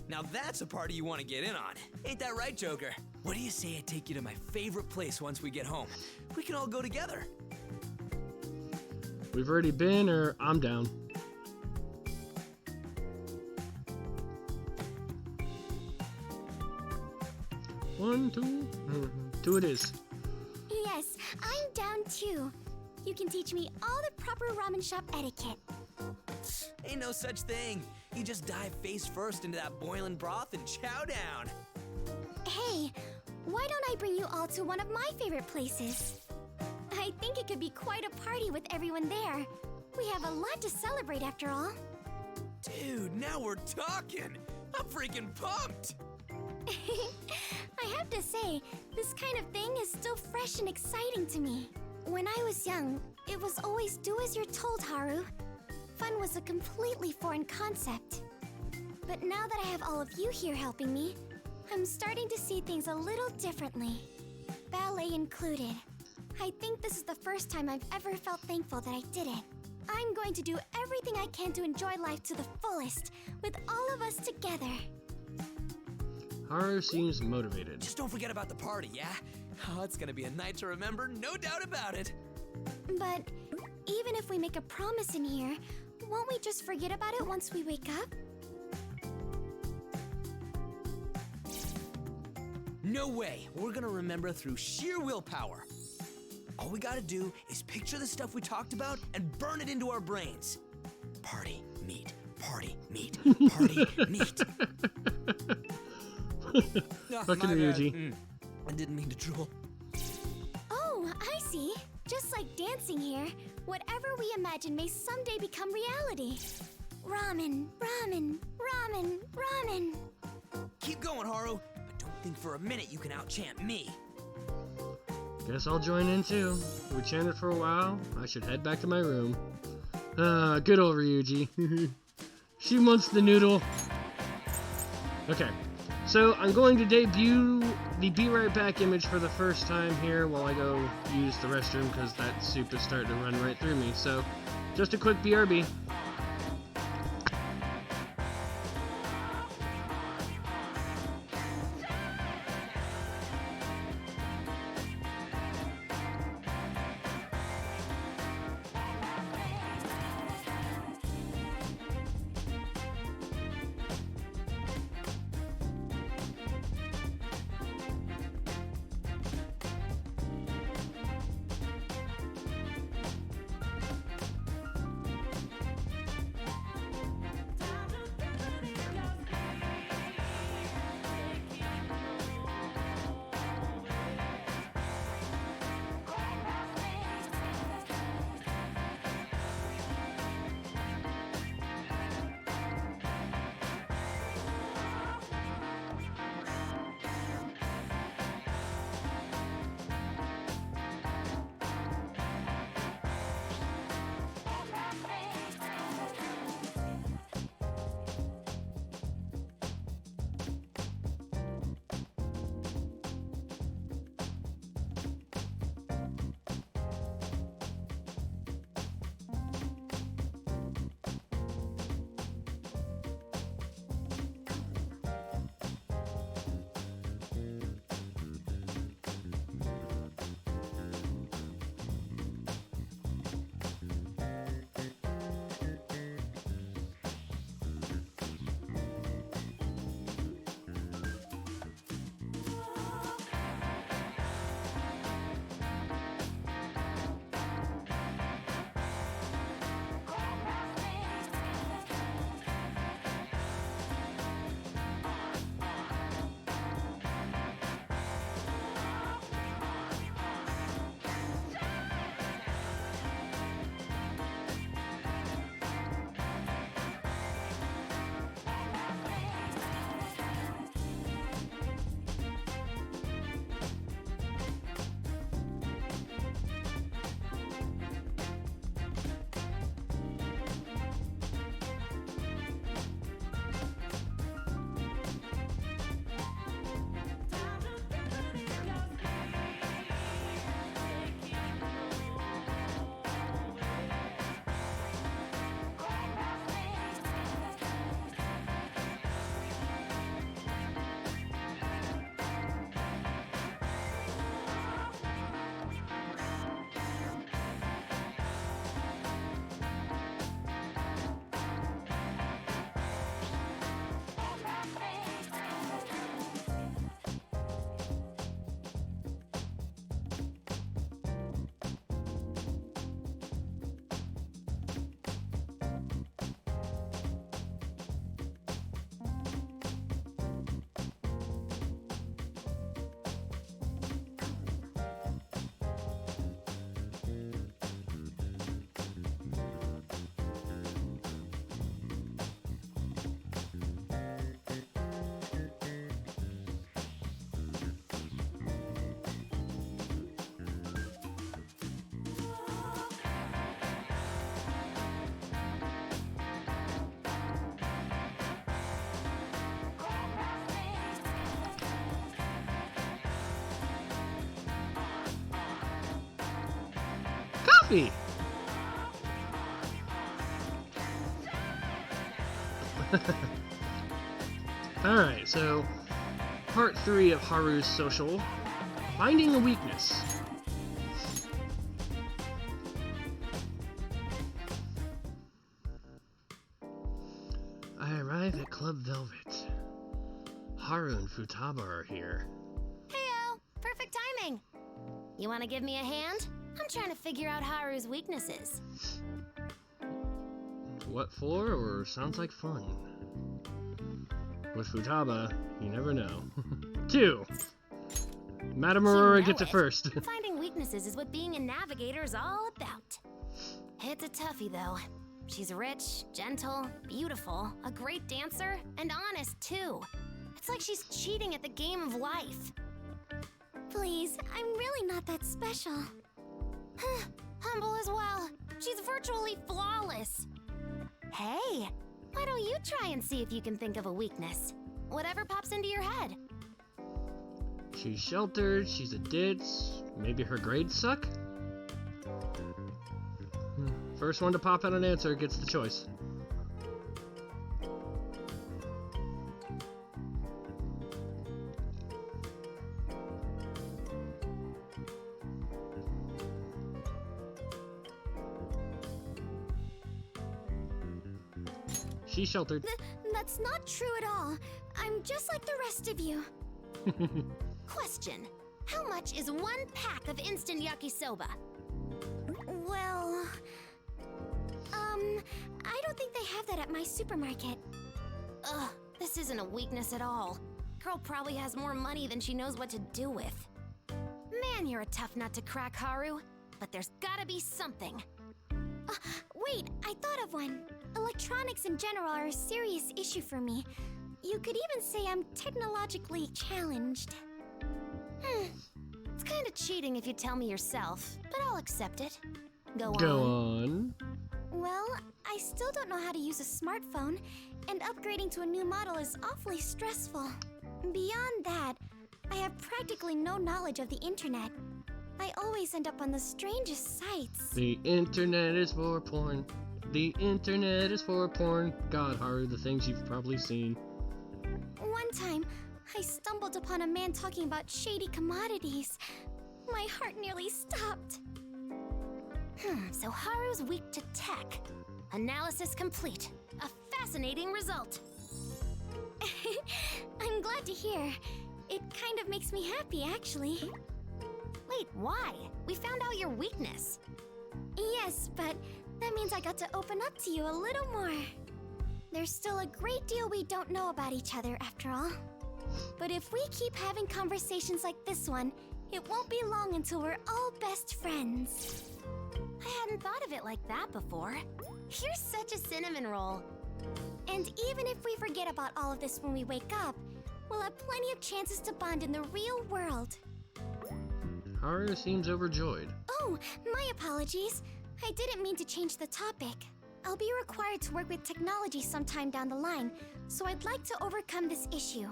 Now that's a party you want to get in on. Ain't that right, Joker? What do you say I take you to my favorite place once we get home? We can all go together. We've already been, or I'm down. One, two. Two it is. Yes, I'm down too. You can teach me all the proper ramen shop etiquette. Ain't no such thing. You just dive face first into that boiling broth and chow down. Hey, why don't I bring you all to one of my favorite places? I think it could be quite a party with everyone there. We have a lot to celebrate after all. Dude, now we're talking. I'm freaking pumped. I have to say, this kind of thing is still fresh and exciting to me. When I was young, it was always do as you're told, Haru. Fun was a completely foreign concept. But now that I have all of you here helping me, I'm starting to see things a little differently. Ballet included. I think this is the first time I've ever felt thankful that I did it. I'm going to do everything I can to enjoy life to the fullest, with all of us together. Haru seems motivated. Just don't forget about the party, yeah? Oh, it's gonna be a night to remember, no doubt about it. But even if we make a promise in here, won't we just forget about it once we wake up? No way. We're gonna remember through sheer willpower. All we gotta do is picture the stuff we talked about and burn it into our brains. Party, meet, party, meet, party, meet. Fucking Ryuji. I didn't mean to drool. Oh, I see. Just like dancing here, whatever we imagine may someday become reality. Ramen, ramen, ramen, ramen. Keep going, Haru, but don't think for a minute you can out-chant me. Guess I'll join in too. We chanted for a while. I should head back to my room. Good old Ryuji. She wants the noodle. Okay, so I'm going to debut the Be Right Back image for the first time here while I go use the restroom because that soup is starting to run right through me. So, just a quick BRB. coffee. Alright, so part 3 of Haru's social, finding a weakness. I arrive at Club Velvet. Haru and Futaba are here. Heyo! Perfect timing! You want to give me a hand? I'm trying to figure out Haru's weaknesses. What for, or sounds like fun? With Futaba, you never know. 2. Madame Aurora gets it first. Finding weaknesses is what being a navigator is all about. It's a toughie, though. She's rich, gentle, beautiful, a great dancer, and honest, too. It's like she's cheating at the game of life. Please, I'm really not that special. Humble as well. She's virtually flawless. Hey, why don't you try and see if you can think of a weakness? Whatever pops into your head. She's sheltered, she's a ditz, maybe her grades suck? First one to pop out an answer gets the choice. She's sheltered. That's not true at all. I'm just like the rest of you. Question. How much is 1 pack of instant yakisoba? Well, I don't think they have that at my supermarket. Ugh, this isn't a weakness at all. Girl probably has more money than she knows what to do with. Man, you're a tough nut to crack, Haru. But there's gotta be something. Wait, I thought of one. Electronics in general are a serious issue for me. You could even say I'm technologically challenged. It's kinda cheating if you tell me yourself, but I'll accept it. Go on. Well, I still don't know how to use a smartphone, and upgrading to a new model is awfully stressful. Beyond that, I have practically no knowledge of the internet. I always end up on the strangest sites. The internet is for porn. The internet is for porn. God, Haru, the things you've probably seen. One time, I stumbled upon a man talking about shady commodities. My heart nearly stopped. So Haru's weak to tech. Analysis complete. A fascinating result. I'm glad to hear. It kind of makes me happy, actually. Wait, why? We found out your weakness. Yes, but that means I got to open up to you a little more. There's still a great deal we don't know about each other, after all. But if we keep having conversations like this one, it won't be long until we're all best friends. I hadn't thought of it like that before. You're such a cinnamon roll. And even if we forget about all of this when we wake up, we'll have plenty of chances to bond in the real world. Haru seems overjoyed. Oh, my apologies. I didn't mean to change the topic. I'll be required to work with technology sometime down the line, so I'd like to overcome this issue.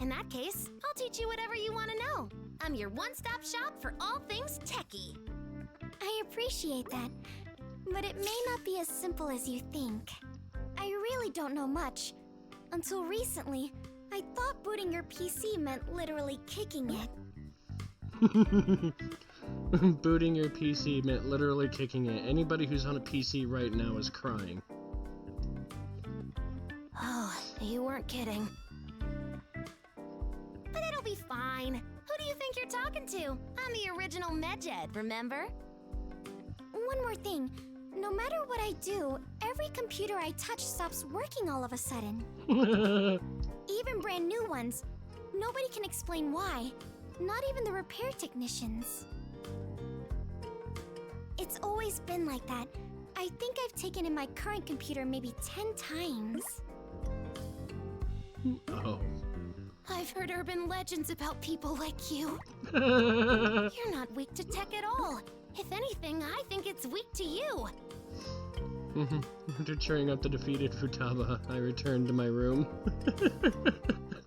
In that case, I'll teach you whatever you want to know. I'm your one-stop shop for all things techie. I appreciate that, but it may not be as simple as you think. I really don't know much. Until recently, I thought booting your PC meant literally kicking it. Booting your PC meant literally kicking it. Anybody who's on a PC right now is crying. Oh, you weren't kidding. But it'll be fine. Who do you think you're talking to? I'm the original Medjed, remember? One more thing. No matter what I do, every computer I touch stops working all of a sudden. Even brand new ones. Nobody can explain why. Not even the repair technicians. It's always been like that. I think I've taken in my current computer maybe 10 times. Oh. I've heard urban legends about people like you. You're not weak to tech at all. If anything, I think it's weak to you. After cheering up the defeated Futaba, I returned to my room.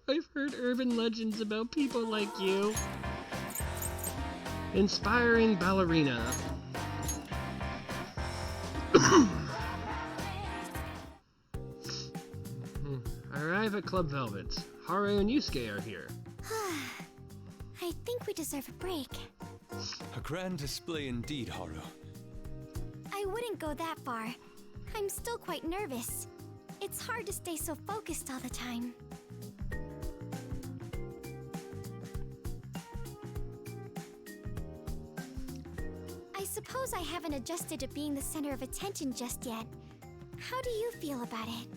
I've heard urban legends about people like you. Inspiring ballerina. Arrive at Club Velvet. Haru and Yusuke are here. I think we deserve a break. A grand display indeed, Haru. I wouldn't go that far. I'm still quite nervous. It's hard to stay so focused all the time. I suppose I haven't adjusted to being the center of attention just yet. How do you feel about it?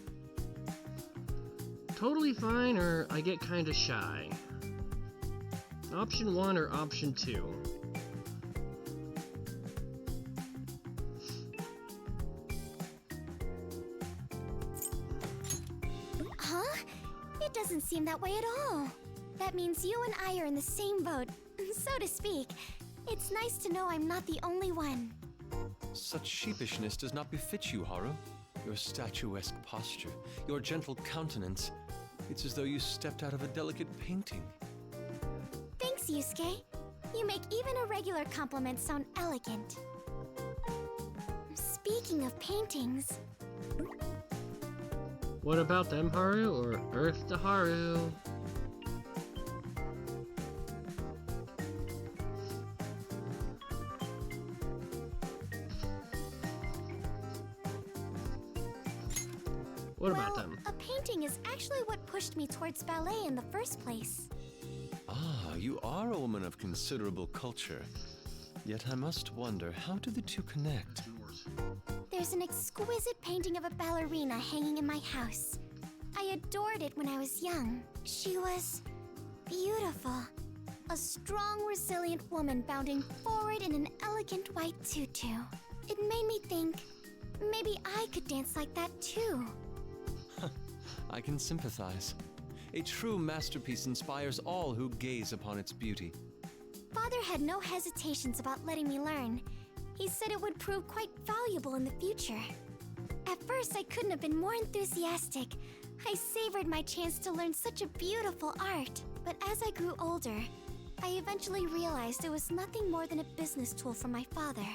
Totally fine, or I get kinda shy. Option 1 or option 2? Huh? It doesn't seem that way at all. That means you and I are in the same boat, so to speak. It's nice to know I'm not the only one. Such sheepishness does not befit you, Haru. Your statuesque posture, your gentle countenance. It's as though you stepped out of a delicate painting. Thanks, Yusuke. You make even a regular compliment sound elegant. Speaking of paintings... What about them, Haru, or Earth to Haru? What about them? A painting is actually what pushed me towards ballet in the first place. Ah, you are a woman of considerable culture. Yet I must wonder, how do the two connect? There's an exquisite painting of a ballerina hanging in my house. I adored it when I was young. She was beautiful. A strong, resilient woman bounding forward in an elegant white tutu. It made me think, maybe I could dance like that too. I can sympathize. A true masterpiece inspires all who gaze upon its beauty. Father had no hesitations about letting me learn. He said it would prove quite valuable in the future. At first, I couldn't have been more enthusiastic. I savored my chance to learn such a beautiful art. But as I grew older, I eventually realized it was nothing more than a business tool for my father.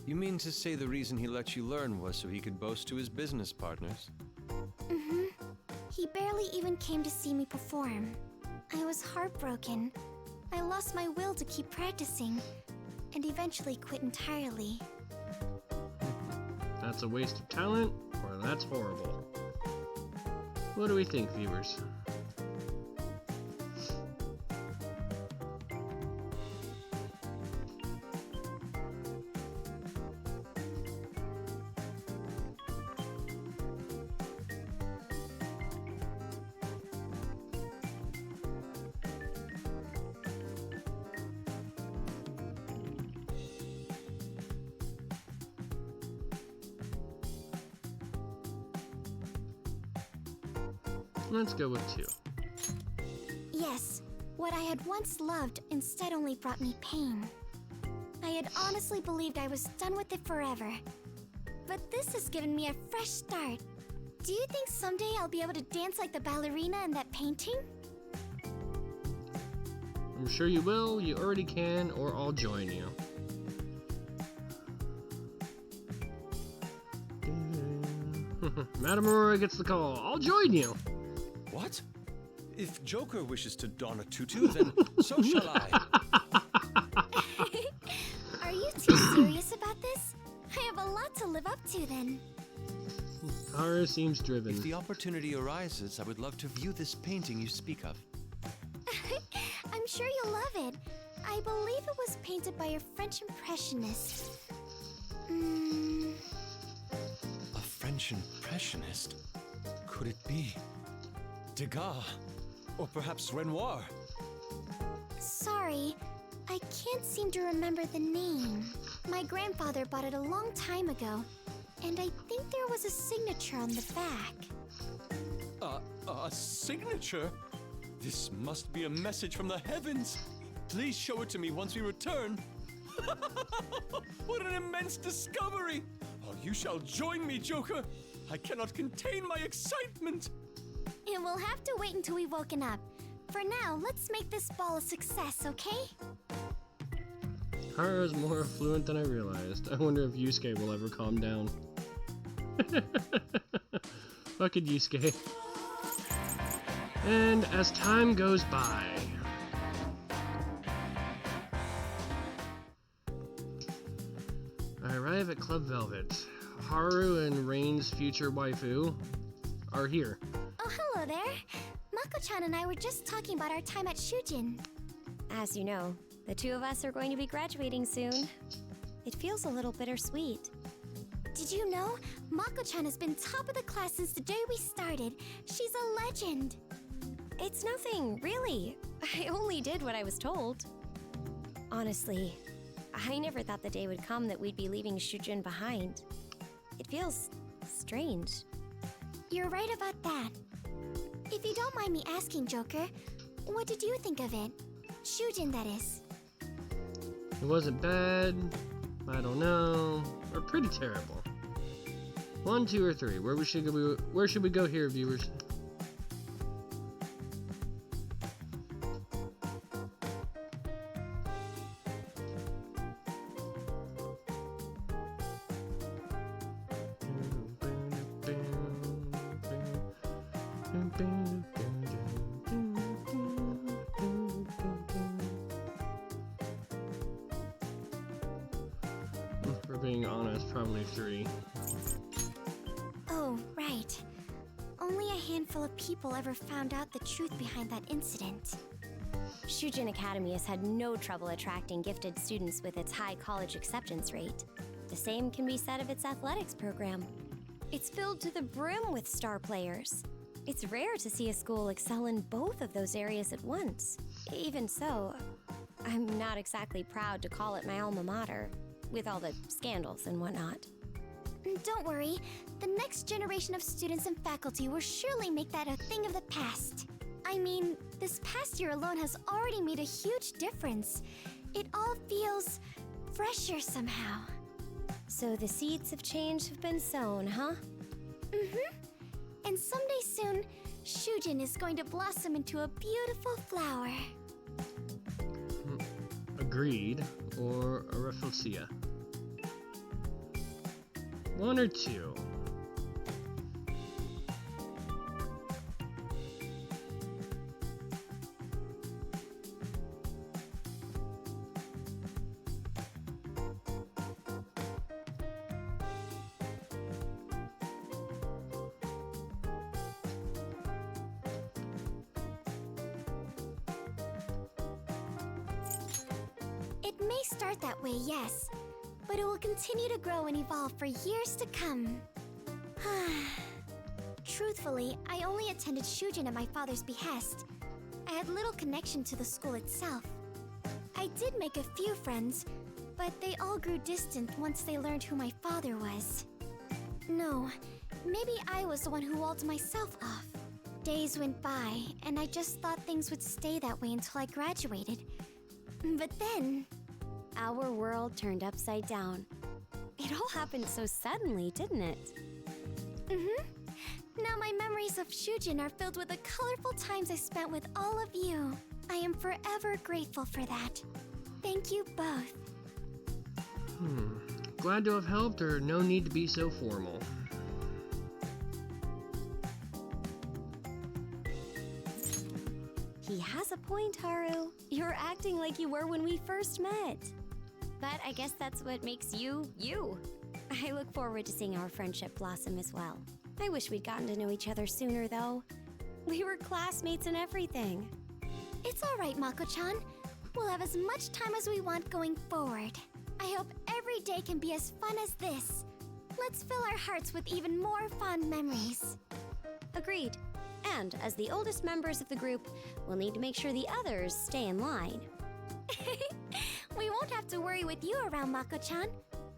You mean to say the reason he let you learn was so he could boast to his business partners? Mm-hmm. He barely even came to see me perform. I was heartbroken. I lost my will to keep practicing, and eventually quit entirely. That's a waste of talent, or that's horrible. What do we think, viewers? Let's go with 2. Yes, what I had once loved instead only brought me pain. I had honestly believed I was done with it forever. But this has given me a fresh start. Do you think someday I'll be able to dance like the ballerina in that painting? I'm sure you will, you already can, or I'll join you. Madame Aurora gets the call. I'll join you. What? If Joker wishes to don a tutu, then so shall I. Are you too serious about this? I have a lot to live up to then. Haru seems driven. If the opportunity arises, I would love to view this painting you speak of. I'm sure you'll love it. I believe it was painted by a French Impressionist. A French Impressionist? Could it be Degas? Or perhaps Renoir? Sorry, I can't seem to remember the name. My grandfather bought it a long time ago, and I think there was a signature on the back. A signature? This must be a message from the heavens. Please show it to me once we return. What an immense discovery! Oh, you shall join me, Joker. I cannot contain my excitement. It will have to wait until we've woken up. For now, let's make this ball a success, okay? Haru is more fluent than I realized. I wonder if Yusuke will ever calm down. Fucking Yusuke. And as time goes by, I arrive at Club Velvet. Haru and Rain's future waifu are here. Oh, hello there. Mako-chan and I were just talking about our time at Shujin. As you know, the two of us are going to be graduating soon. It feels a little bittersweet. Did you know? Mako-chan has been top of the class since the day we started. She's a legend. It's nothing, really. I only did what I was told. Honestly, I never thought the day would come that we'd be leaving Shujin behind. It feels strange. You're right about that. If you don't mind me asking, Joker, what did you think of it? Shujin, that is. It wasn't bad, I don't know, or pretty terrible. 1, 2, or 3. Where should we go here, viewers? For being honest, probably 3. Oh, right. Only a handful of people ever found out the truth behind that incident. Shujin Academy has had no trouble attracting gifted students with its high college acceptance rate. The same can be said of its athletics program. It's filled to the brim with star players. It's rare to see a school excel in both of those areas at once. Even so, I'm not exactly proud to call it my alma mater, with all the scandals and whatnot. Don't worry, the next generation of students and faculty will surely make that a thing of the past. I mean, this past year alone has already made a huge difference. It all feels fresher somehow. So the seeds of change have been sown, huh? Mm-hmm. And someday soon, Shujin is going to blossom into a beautiful flower. Agreed, or a Rafflesia. 1 or 2. It may start that way, yes, but it will continue to grow and evolve for years to come. Truthfully, I only attended Shujin at my father's behest. I had little connection to the school itself. I did make a few friends, but they all grew distant once they learned who my father was. No, maybe I was the one who walled myself off. Days went by, and I just thought things would stay that way until I graduated. But then, Our world turned upside down. It all happened so suddenly, didn't it? now my memories of Shujin are filled with the colorful times I spent with all of you. I am forever grateful for that. Thank you both. Glad to have helped, or no need to be so formal. He has a point, Haru. You're acting like you were when we first met. But I guess that's what makes you, you. I look forward to seeing our friendship blossom as well. I wish we'd gotten to know each other sooner, though. We were classmates and everything. It's all right, Mako-chan. We'll have as much time as we want going forward. I hope every day can be as fun as this. Let's fill our hearts with even more fond memories. Agreed. And as the oldest members of the group, we'll need to make sure the others stay in line. We won't have to worry with you around, Mako-chan.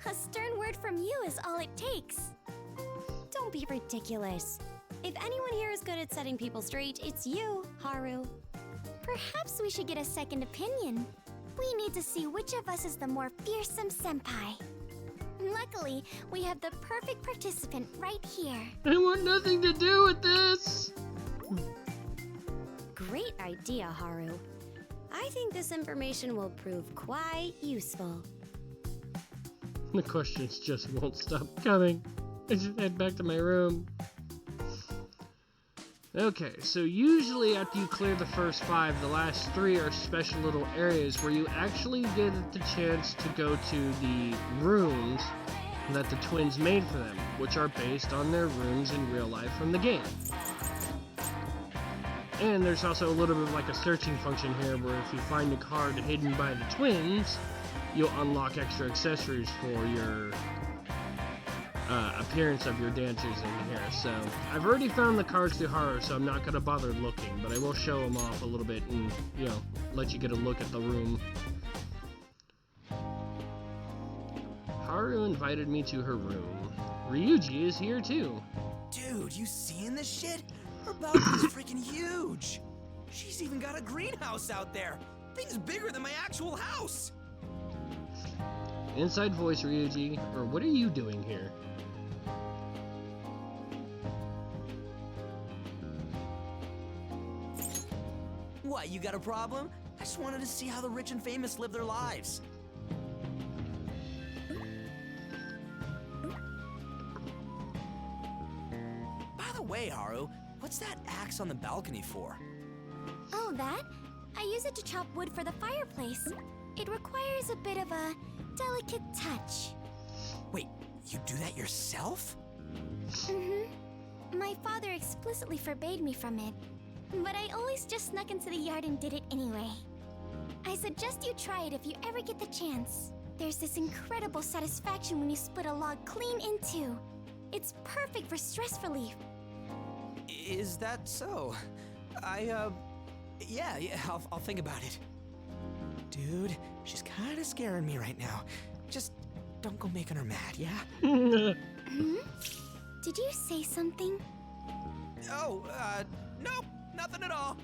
A stern word from you is all it takes. Don't be ridiculous. If anyone here is good at setting people straight, it's you, Haru. Perhaps we should get a second opinion. We need to see which of us is the more fearsome senpai. Luckily, we have the perfect participant right here. I want nothing to do with this! Great idea, Haru. I think this information will prove quite useful. The questions just won't stop coming. I just head back to my room. Okay, so usually after you clear the first 5, the last 3 are special little areas where you actually get the chance to go to the rooms that the twins made for them, which are based on their rooms in real life from the game. And there's also a little bit of like a searching function here where if you find a card hidden by the twins, you'll unlock extra accessories for your appearance of your dancers in here. So I've already found the cards through Haru, so I'm not going to bother looking, but I will show them off a little bit and, you know, let you get a look at the room. Haru invited me to her room. Ryuji is here too. Dude, you seeing this shit? Her balcony's freaking huge. She's even got a greenhouse out there. Thing's bigger than my actual house. Inside voice, Ryuji, or what are you doing here? What, you got a problem? I just wanted to see how the rich and famous live their lives. By the way, Haru, what's that axe on the balcony for? Oh, that? I use it to chop wood for the fireplace. It requires a bit of a delicate touch. Wait, you do that yourself? Mm-hmm. My father explicitly forbade me from it, but I always just snuck into the yard and did it anyway. I suggest you try it if you ever get the chance. There's this incredible satisfaction when you split a log clean in two. It's perfect for stress relief. Is that so? Yeah, I'll think about it. Dude, she's kind of scaring me right now. Just don't go making her mad, yeah? Did you say something? Oh, nope, nothing at all.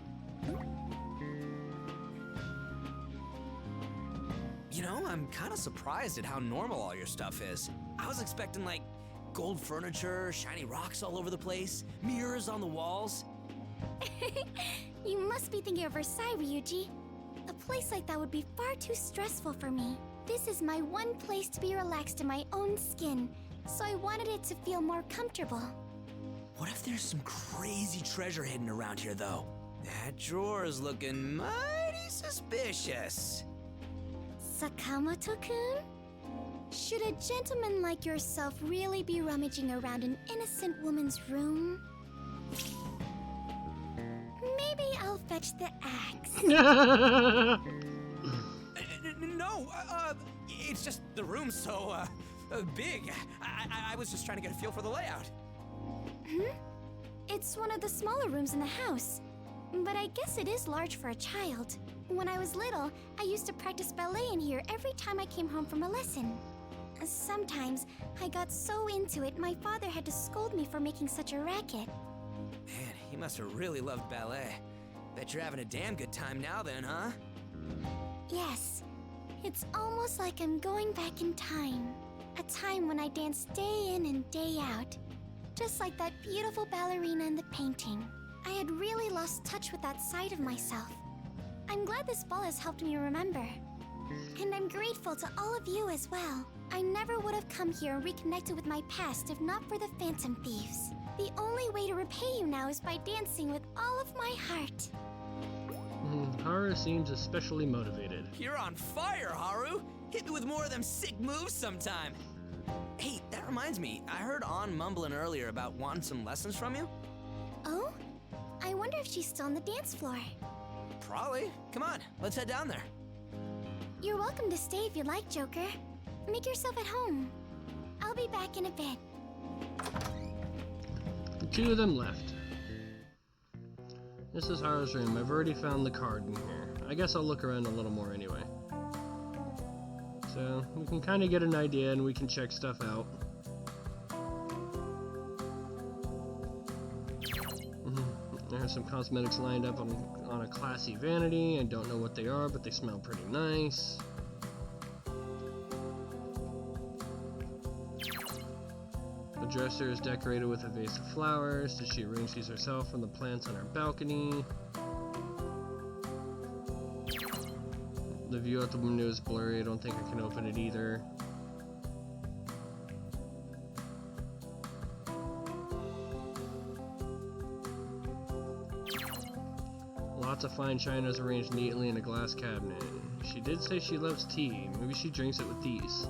You know, I'm kind of surprised at how normal all your stuff is. I was expecting, like, gold furniture, shiny rocks all over the place, mirrors on the walls. You must be thinking of Versailles, Ryuji. A place like that would be far too stressful for me. This is my one place to be relaxed in my own skin, so I wanted it to feel more comfortable. What if there's some crazy treasure hidden around here, though? That drawer is looking mighty suspicious. Sakamoto-kun? Should a gentleman like yourself really be rummaging around an innocent woman's room? Maybe I'll fetch the axe. No, it's just the room's so, big. I was just trying to get a feel for the layout. It's one of the smaller rooms in the house, but I guess it is large for a child. When I was little, I used to practice ballet in here every time I came home from a lesson. Sometimes, I got so into it, my father had to scold me for making such a racket. Man, he must have really loved ballet. Bet you're having a damn good time now then, huh? Yes. It's almost like I'm going back in time. A time when I danced day in and day out. Just like that beautiful ballerina in the painting. I had really lost touch with that side of myself. I'm glad this ball has helped me remember. And I'm grateful to all of you as well. I never would have come here and reconnected with my past if not for the Phantom Thieves. The only way to repay you now is by dancing with all of my heart. Haru seems especially motivated. You're on fire, Haru! Hit me with more of them sick moves sometime. Hey, that reminds me, I heard Ann mumbling earlier about wanting some lessons from you. Oh? I wonder if she's still on the dance floor. Probably. Come on, let's head down there. You're welcome to stay if you like, Joker. Make yourself at home. I'll be back in a bit. The two of them left. This is Haru's room. I've already found the card in here. I guess I'll look around a little more anyway. So, we can kind of get an idea and we can check stuff out. There's some cosmetics lined up on a classy vanity. I don't know what they are, but they smell pretty nice. The dresser is decorated with a vase of flowers. Did she arrange these herself from the plants on her balcony? The view out the window is blurry. I don't think I can open it either. Lots of fine chinas arranged neatly in a glass cabinet. She did say she loves tea. Maybe she drinks it with these.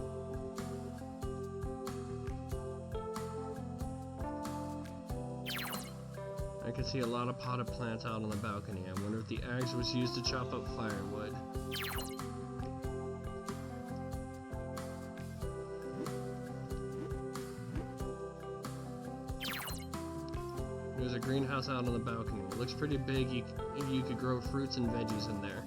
I can see a lot of potted plants out on the balcony. I wonder if the axe was used to chop up firewood. There's a greenhouse out on the balcony. It looks pretty big. You could grow fruits and veggies in there.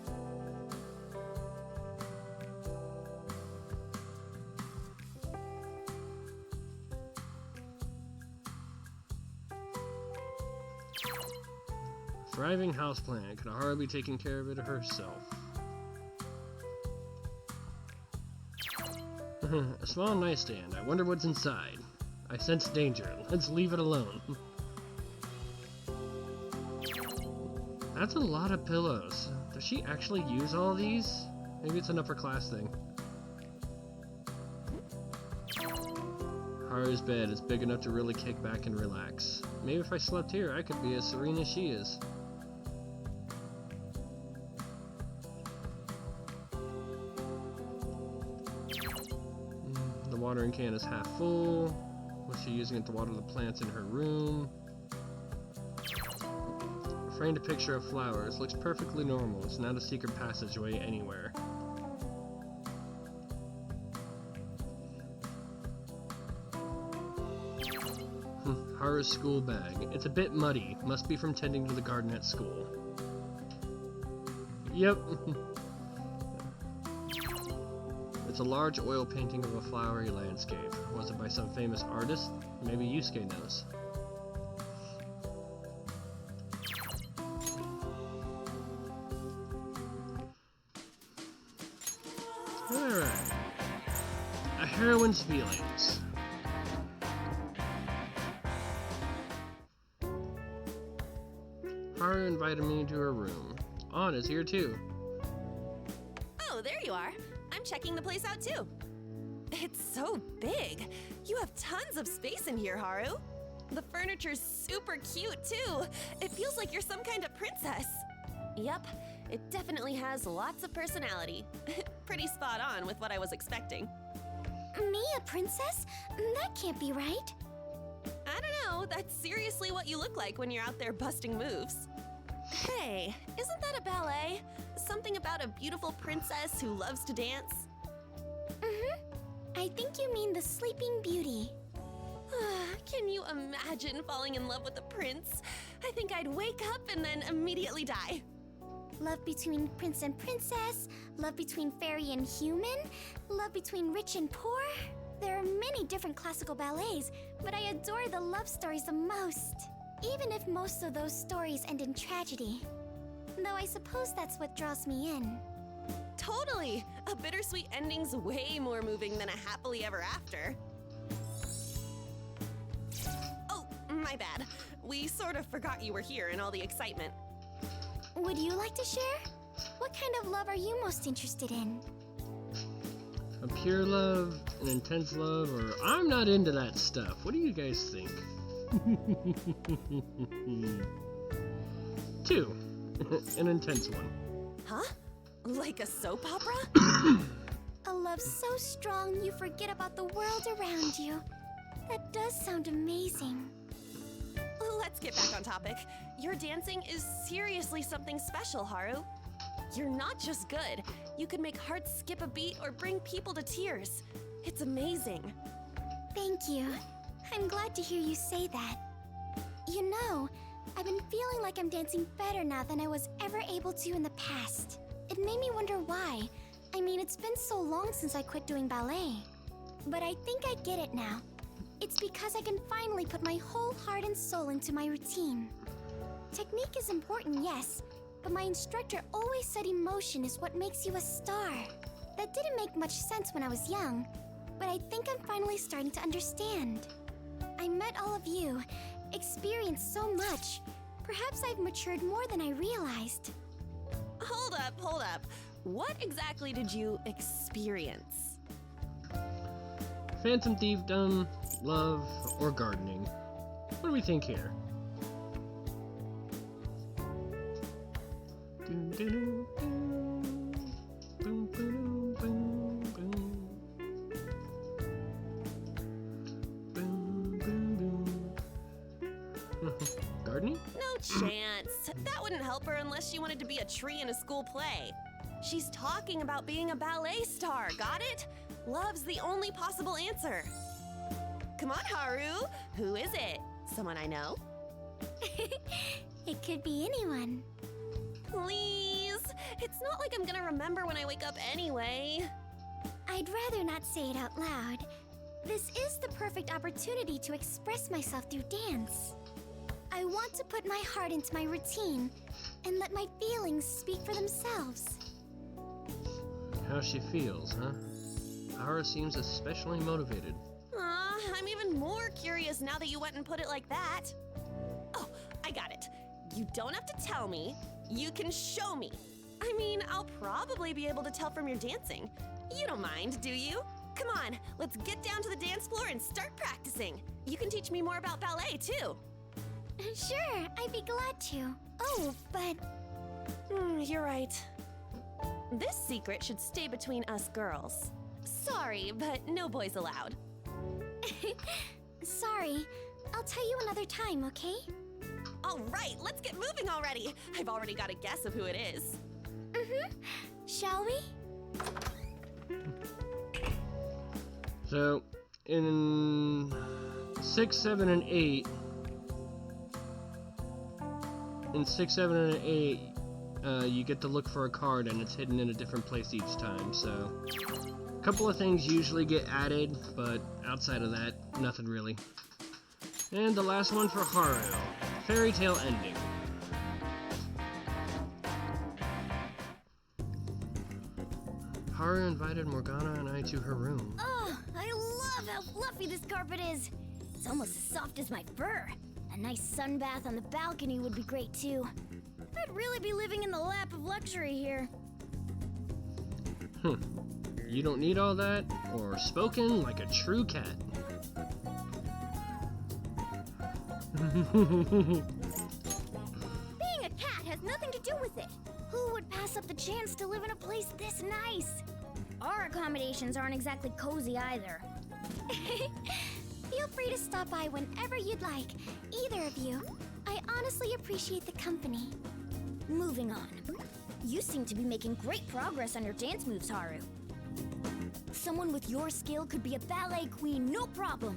Thriving houseplant. Could Haru be taking care of it herself? A small nightstand. I wonder what's inside. I sense danger. Let's leave it alone. That's a lot of pillows. Does she actually use all these? Maybe it's an upper class thing. Haru's bed is big enough to really kick back and relax. Maybe if I slept here, I could be as serene as she is. The watering can is half full. Was she using it to water the plants in her room? Framed a picture of flowers. Looks perfectly normal. It's not a secret passageway anywhere. Haru's school bag. It's a bit muddy. Must be from tending to the garden at school. Yep. It's a large oil painting of a flowery landscape. Was it by some famous artist? Maybe Yusuke knows. Alright. A heroine's feelings. Haru invited me into her room. Anna's here too. Oh, there you are. I'm checking the place out too. It's so big. You have tons of space in here, Haru. The furniture's super cute too. It feels like you're some kind of princess. Yep, it definitely has lots of personality. Pretty spot on with what I was expecting. Me, a princess? That can't be right. I don't know, that's seriously what you look like when you're out there busting moves. Hey, isn't that a ballet? Something about a beautiful princess who loves to dance? I think you mean the Sleeping Beauty. Can you imagine falling in love with a prince? I think I'd wake up and then immediately die. Love between prince and princess, love between fairy and human, love between rich and poor. There are many different classical ballets, but I adore the love stories the most. Even if most of those stories end in tragedy. Though I suppose that's what draws me in. Totally! A bittersweet ending's way more moving than a happily ever after. Oh, my bad. We sort of forgot you were here in all the excitement. Would you like to share? What kind of love are you most interested in? A pure love, an intense love, or I'm not into that stuff. What do you guys think? 2. An intense one. Huh? Like a soap opera? A love so strong you forget about the world around you. That does sound amazing. Let's get back on topic. Your dancing is seriously something special, Haru. You're not just good. You can make hearts skip a beat or bring people to tears. It's amazing. Thank you. I'm glad to hear you say that. You know, I've been feeling like I'm dancing better now than I was ever able to in the past. It made me wonder why. I mean, it's been so long since I quit doing ballet. But I think I get it now. It's because I can finally put my whole heart and soul into my routine. Technique is important, yes, but my instructor always said emotion is what makes you a star. That didn't make much sense when I was young, but I think I'm finally starting to understand. I met all of you, experienced so much. Perhaps I've matured more than I realized. Hold up. What exactly did you experience? Phantom thiefdom, love, or gardening? What do we think here? Gardening? No chance. That wouldn't help her unless she wanted to be a tree in a school play. She's talking about being a ballet star, got it? Love's the only possible answer. Come on, Haru. Who is it? Someone I know? It could be anyone. Please. It's not like I'm gonna remember when I wake up anyway. I'd rather not say it out loud. This is the perfect opportunity to express myself through dance. I want to put my heart into my routine and let my feelings speak for themselves. How she feels, huh? Haru seems especially motivated. I'm even more curious now that you went and put it like that. Oh, I got it. You don't have to tell me. You can show me. I mean, I'll probably be able to tell from your dancing. You don't mind, do you? Come on, let's get down to the dance floor and start practicing. You can teach me more about ballet, too. Sure, I'd be glad to. Oh, but... You're right. This secret should stay between us girls. Sorry, but no boys allowed. Sorry. I'll tell you another time, okay? All right, let's get moving already. I've already got a guess of who it is. Shall we? So, in 6, 7, and 8... In 6, 7, and 8, you get to look for a card and it's hidden in a different place each time, so... A couple of things usually get added, but outside of that, nothing really. And the last one for Haru, fairy tale ending. Haru invited Morgana and I to her room. Oh, I love how fluffy this carpet is. It's almost as soft as my fur. A nice sun bath on the balcony would be great too. I'd really be living in the lap of luxury here. You don't need all that, or spoken like a true cat. Being a cat has nothing to do with it. Who would pass up the chance to live in a place this nice? Our accommodations aren't exactly cozy either. Feel free to stop by whenever you'd like, either of you. I honestly appreciate the company. Moving on. You seem to be making great progress on your dance moves, Haru. Someone with your skill could be a ballet queen, no problem.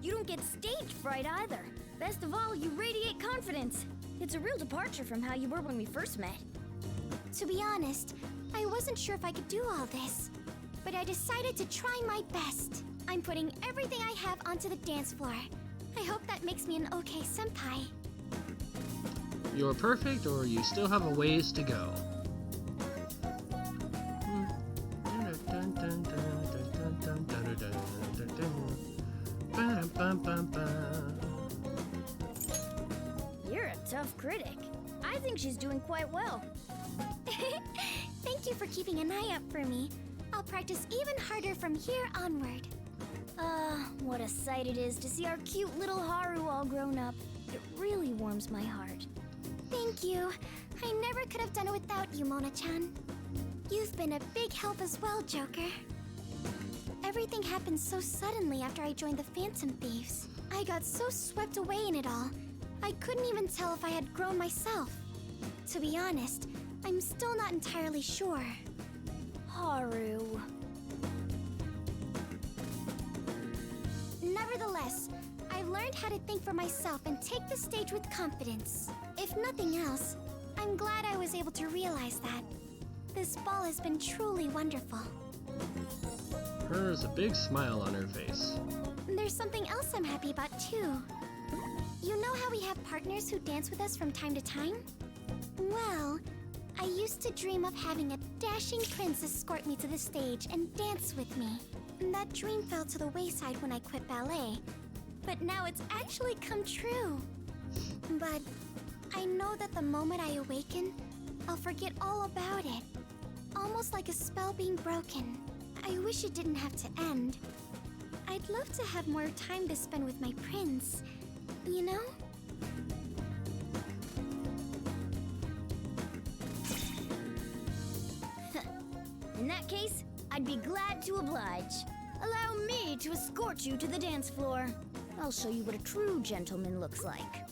You don't get stage fright either. Best of all, you radiate confidence. It's a real departure from how you were when we first met. To be honest, I wasn't sure if I could do all this, but I decided to try my best. I'm putting everything I have onto the dance floor. I hope that makes me an okay senpai. You're perfect, or you still have a ways to go. You're a tough critic. I think she's doing quite well. Thank you for keeping an eye out for me. I'll practice even harder from here onward. What a sight it is to see our cute little Haru all grown up. It really warms my heart. Thank you. I never could have done it without you, Mona-chan. You've been a big help as well, Joker. Everything happened so suddenly after I joined the Phantom Thieves. I got so swept away in it all, I couldn't even tell if I had grown myself. To be honest, I'm still not entirely sure. Haru. Nevertheless, I've learned how to think for myself and take the stage with confidence. If nothing else, I'm glad I was able to realize that. This ball has been truly wonderful. There's a big smile on her face. There's something else I'm happy about too. You know how we have partners who dance with us from time to time? Well, I used to dream of having a dashing prince escort me to the stage and dance with me. That dream fell to the wayside when I quit ballet, but now it's actually come true. But I know that the moment I awaken, I'll forget all about it. almost like a spell being broken. I wish it didn't have to end. I'd love to have more time to spend with my prince, you know? In that case, I'd be glad to oblige. Allow me to escort you to the dance floor. I'll show you what a true gentleman looks like.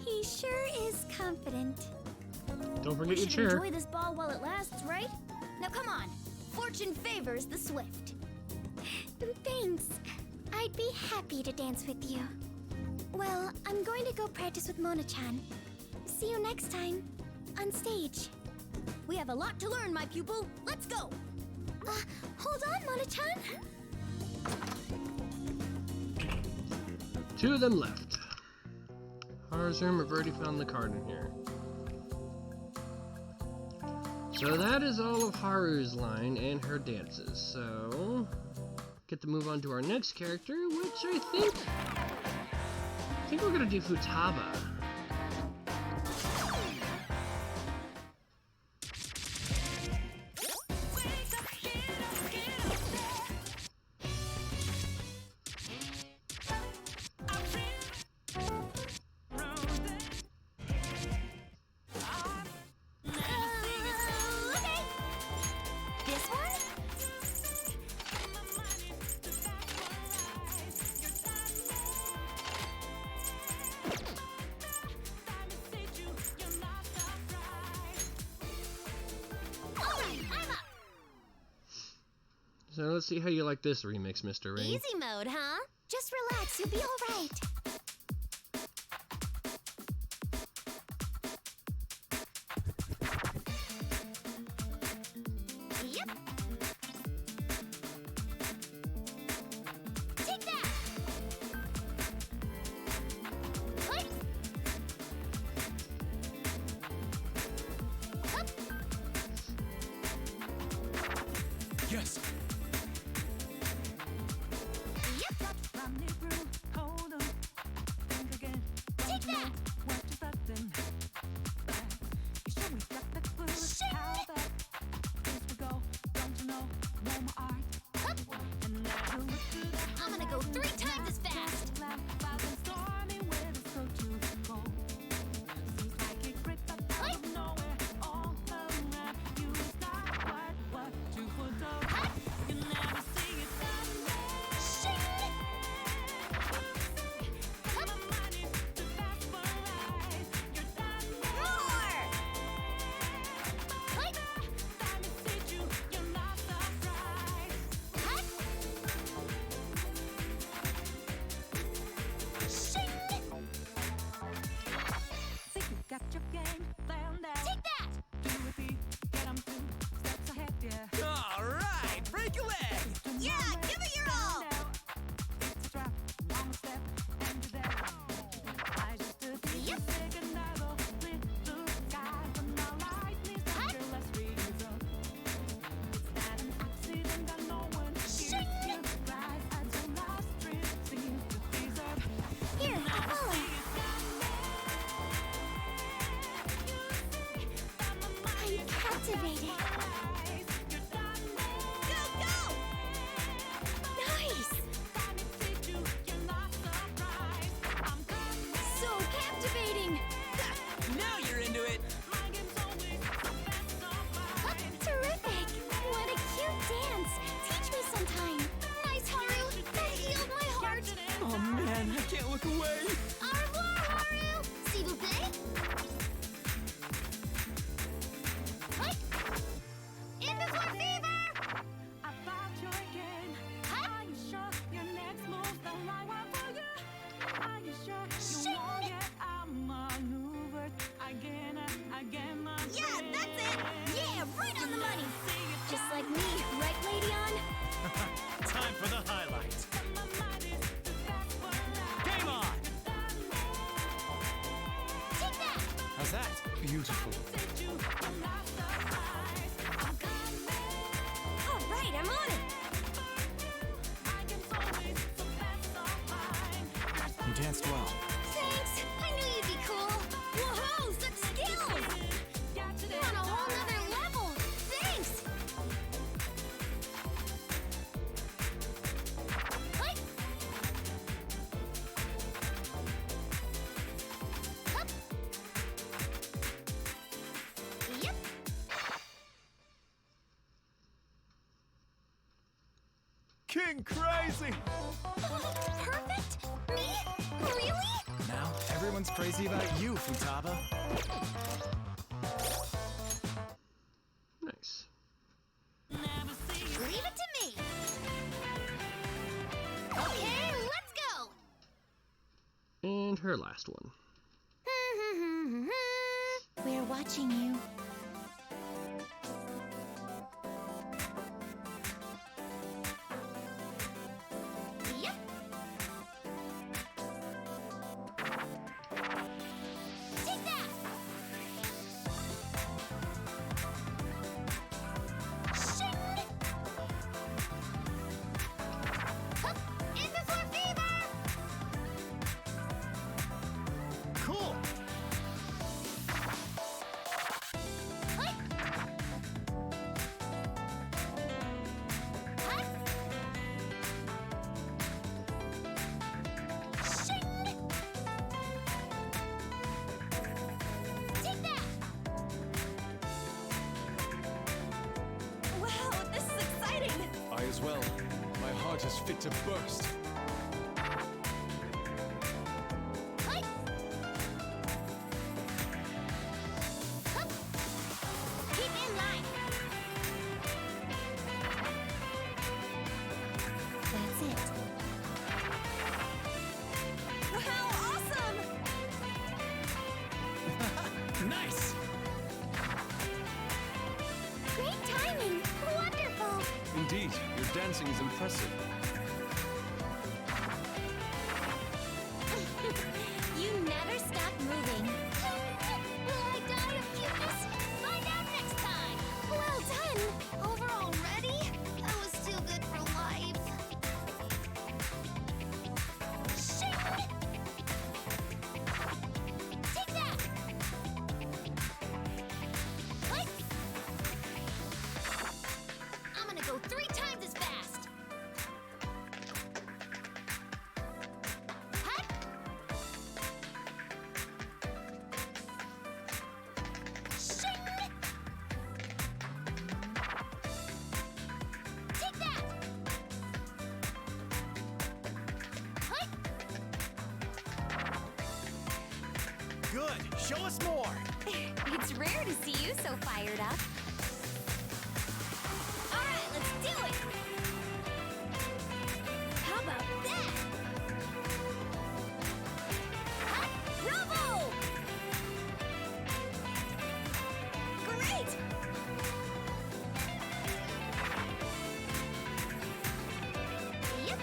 He sure is confident. Don't We forget your should chair. enjoy this ball while it lasts, right? Now come on. Fortune favors the swift. Thanks. I'd be happy to dance with you. Well, I'm going to go practice with Mona-chan. See you next time on stage. We have a lot to learn, my pupil. Let's go. Hold on, Mona-chan. Two of them left. Haru's room, I've already found the card in here. So that is all of Haru's line and her dances. So get to move on to our next character, which I think we're gonna do Futaba. So let's see how you like this remix, Mr. Ring. Easy mode, huh? Just relax, you'll be all right. Yep. Take that. What? Up. Yes! Take that. I'm gonna go 3 times as fast. Alright, break a leg! Yeah, give it your all. Yep. Here, follow. I'm captivated. Go, go. Nice. So captivating. Now you're into it! Terrific. What a cute dance. Teach me sometime. Nice, Haru. That healed my heart. Oh man, I can't look away! Au revoir, Haru. S'il vous plaît. What? In before fever. Yeah, that's it. Yeah, right on the money. Just like me, right, Lady On? Time for the highlights. Game on! Take that. How's that? Beautiful. All right, I'm on it. You danced well. Thanks. I knew you'd be cool. Whoa, such skills. You're on a whole nother king crazy! Perfect? Me? Really? Now everyone's crazy about you, Futaba. Nice. Leave it to me. Okay, let's go. And her last one. We're watching you. Yep. Take that. Shing. Hup, in before fever. Cool! Hi. Hi. Shing. Take that. Wow, this is exciting. I as well. My heart is fit to burst. Hi. Hup. Keep in line. That's it. Wow, awesome. Nice! Great timing. Wonderful. Indeed, your dancing is impressive. You never stop moving. Will I die of cuteness? Find out next time. Well done. Over already? That was too good for life. Shing! Take that! What? I'm gonna go 3 times as fast. Hut! Shing! Take that! Hut! Good! Show us more! It's rare to see you so fired up. All right, let's do it. How about that? Hot Bravo! Great! Yep.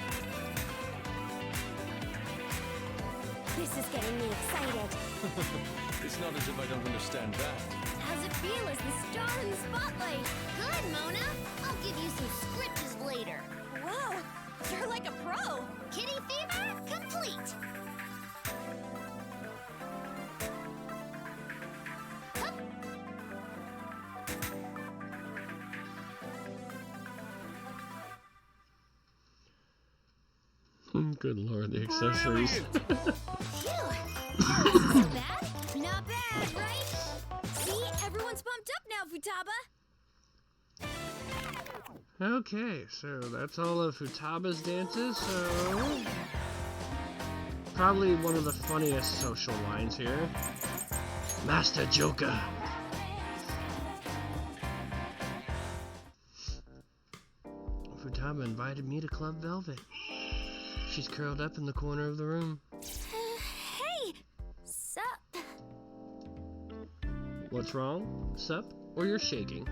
This is getting me excited. It's not as if I don't understand that. How's it feel as the star in the spotlight? Good, Mona. I'll give you some scritches later. Whoa, you're like a pro. Kitty fever complete. Hup. Good lord, the accessories. Phew. Wasn't so bad. Not bad, right? See, everyone's pumped up now, Futaba. Okay, so that's all of Futaba's dances, so... Probably one of the funniest social lines here. Master Joker! Futaba invited me to Club Velvet. She's curled up in the corner of the room. Hey, sup? What's wrong? Sup? Or you're shaking?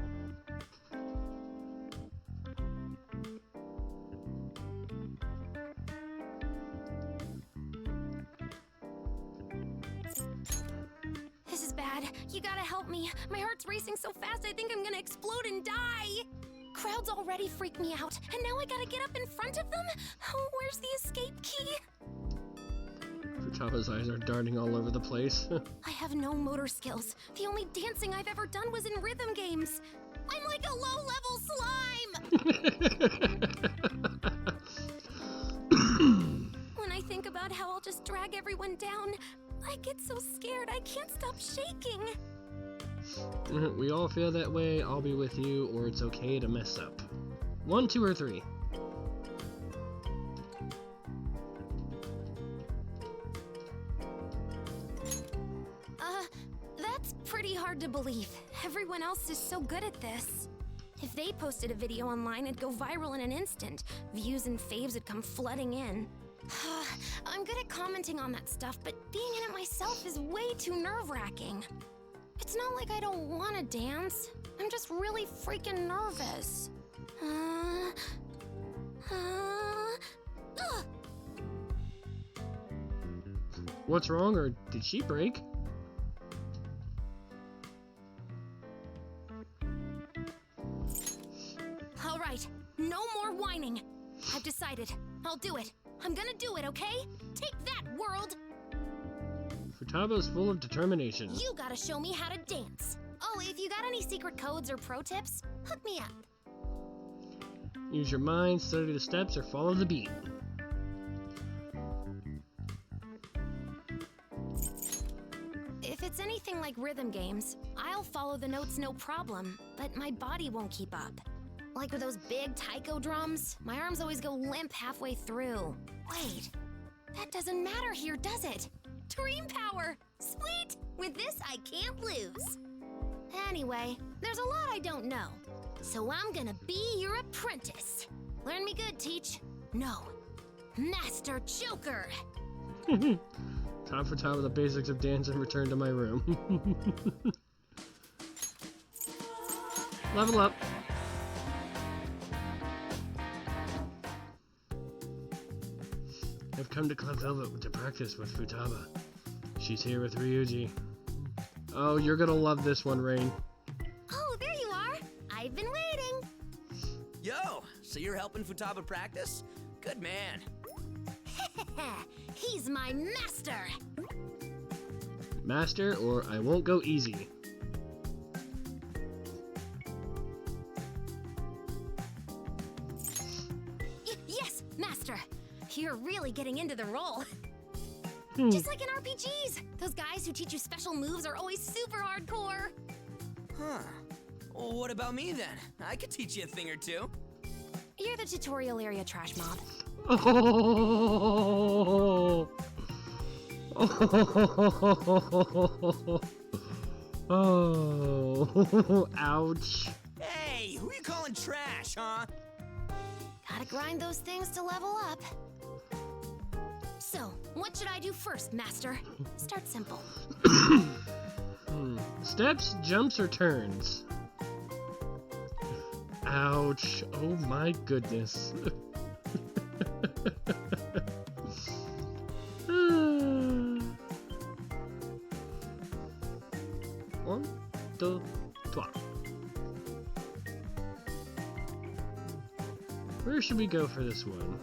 This is bad. You gotta help me. My heart's racing so fast I think I'm gonna explode and die. Crowds already freak me out, and now I gotta get up in front of them? Oh, where's the escape key? Futaba's eyes are darting all over the place. I have no motor skills. The only dancing I've ever done was in rhythm games. I'm like a low-level slime! When I think about how I'll just drag everyone down, I get so scared I can't stop shaking. We all feel that way. I'll be with you, or it's okay to mess up. 1, 2, or 3. It's pretty hard to believe. Everyone else is so good at this. If they posted a video online, it'd go viral in an instant. Views and faves would come flooding in. I'm good at commenting on that stuff, but being in it myself is way too nerve-wracking. It's not like I don't want to dance. I'm just really freaking nervous. What's wrong, or did she break? All right, no more whining. I've decided. I'll do it. I'm gonna do it, okay? Take that, world! Futaba's full of determination. You gotta show me how to dance. Oh, if you got any secret codes or pro tips, hook me up. Use your mind, study the steps, or follow the beat. If it's anything like rhythm games, I'll follow the notes no problem, but my body won't keep up. Like with those big taiko drums, my arms always go limp halfway through. Wait, that doesn't matter here, does it? Dream power! Sweet! With this, I can't lose. Anyway, there's a lot I don't know, so I'm gonna be your apprentice. Learn me good, Teach. No, Master Joker! Time for the basics of dance and return to my room. Level up. I've come to Club Velvet to practice with Futaba. She's here with Ryuji. Oh, you're gonna love this one, Rain. Oh, there you are! I've been waiting! Yo, so you're helping Futaba practice? Good man. He's my master! Master, or I won't go easy. Yes, master! You're really getting into the role. Hmm. Just like in RPGs! Those guys who teach you special moves are always super hardcore! Huh. Well, what about me then? I could teach you a thing or two. You're the tutorial area trash mob. Oh. Oh. Ouch. Hey, who you calling trash, huh? Gotta grind those things to level up. So, what should I do first, master? Start simple. Steps, jumps, or turns? Ouch. Oh my goodness. One, two, three. Where should we go for this one?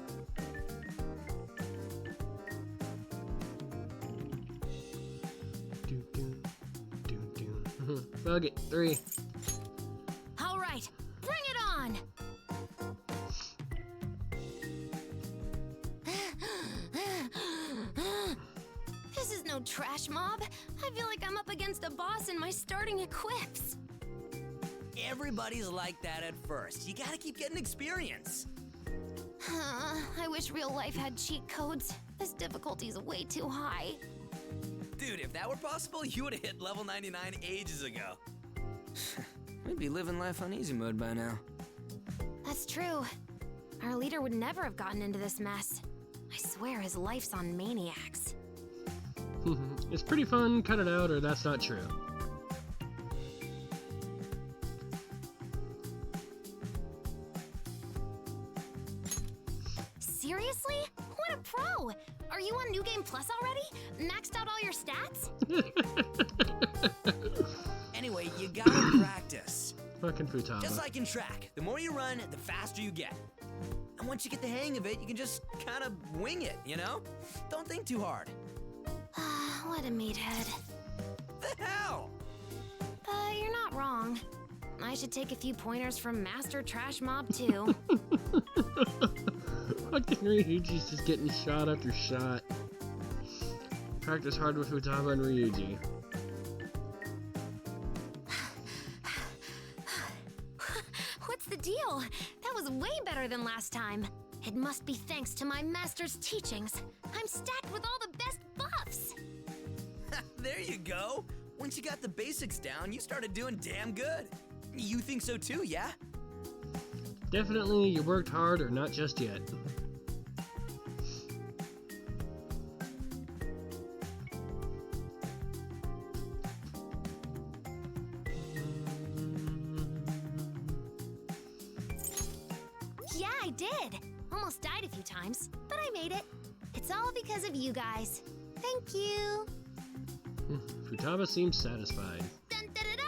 Bug it. 3. All right, bring it on! This is no trash mob. I feel like I'm up against a boss in my starting equips. Everybody's like that at first. You gotta keep getting experience. I wish real life had cheat codes. This difficulty's way too high. Dude, if that were possible, you would've hit level 99 ages ago. We'd be living life on easy mode by now. That's true. Our leader would never have gotten into this mess. I swear his life's on maniacs. It's pretty fun, cut it out, or that's not true. Seriously? What a pro! Are you on New Game Plus already? Maxed out all your stats? Anyway, you gotta practice. Fucking Futaba. Just like in track, the more you run, the faster you get. And once you get the hang of it, you can just kind of wing it, you know? Don't think too hard. What a meathead. The hell? But you're not wrong. I should take a few pointers from Master Trash Mob too. Fucking Ryuji's just getting shot after shot. Practice hard with Futaba and Ryuji. What's the deal? That was way better than last time. It must be thanks to my master's teachings. I'm stacked with all the best buffs. There you go. Once you got the basics down, you started doing damn good. You think so too, yeah? Definitely, you worked hard, or not just yet. Yeah, I did. Almost died a few times, but I made it. It's all because of you guys. Thank you. Futaba seems satisfied. Dun da da da!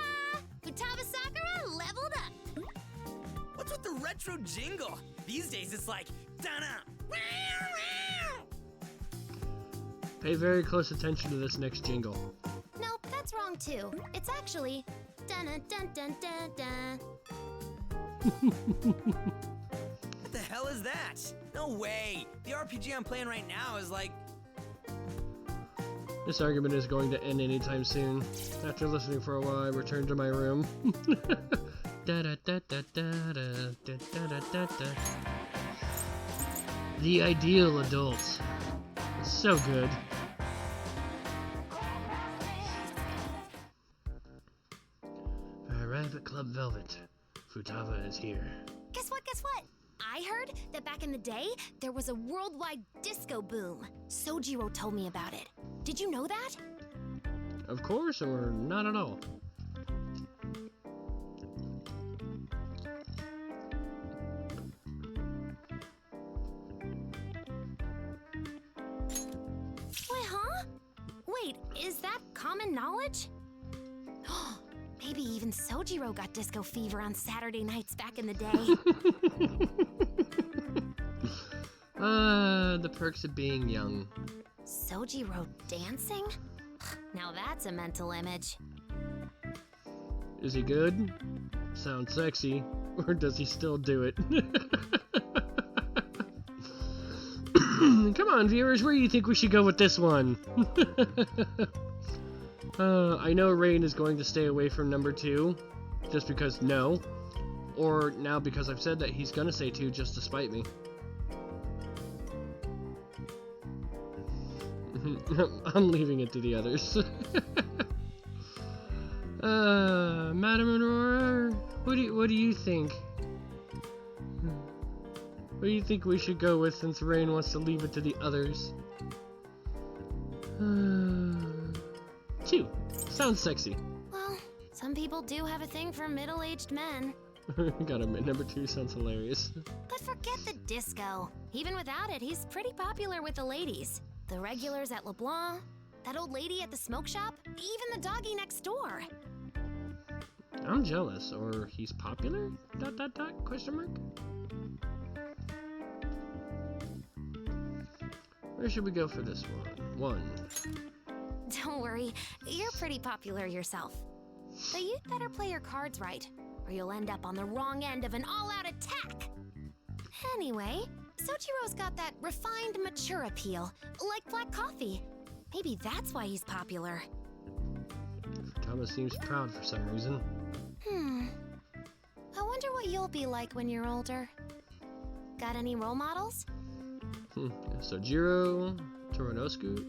Futaba Sakura leveled up. What's with the retro jingle? These days it's like, dun-na. Pay very close attention to this next jingle. Nope, that's wrong too. It's actually dun dun dun dun dun. What the hell is that? No way. The RPG I'm playing right now is like... This argument is going to end anytime soon. After listening for a while, I return to my room. The ideal adult. So good. I arrive at Club Velvet. Futaba is here. Guess what? Guess what? I heard that back in the day, there was a worldwide disco boom. Sojiro told me about it. Did you know that? Of course, or not at all. Wait, huh? Wait, is that common knowledge? Maybe even Sojiro got disco fever on Saturday nights back in the day. The perks of being young. Sojiro dancing? Now that's a mental image. Is he good? Sounds sexy. Or does he still do it? Come on, viewers, where do you think we should go with this one? I know Rain is going to stay away from number 2, just because no. Or now because I've said that he's gonna say 2 just to spite me. I'm leaving it to the others. Madam Aurora, what do you think? What do you think we should go with since Rain wants to leave it to the others? 2. Sounds sexy. Well, some people do have a thing for middle-aged men. Gotta admit, number 2 sounds hilarious. But forget the disco. Even without it, he's pretty popular with the ladies. The regulars at LeBlanc, that old lady at the smoke shop, even the doggy next door. I'm jealous, or he's popular? ... Question mark? Where should we go for this one? 1. Don't worry, you're pretty popular yourself. But you'd better play your cards right, or you'll end up on the wrong end of an all-out attack. Anyway, Sojiro's got that refined, mature appeal, like black coffee. Maybe that's why he's popular. Thomas seems proud for some reason. I wonder what you'll be like when you're older. Got any role models? Sojiro, Toranosuke,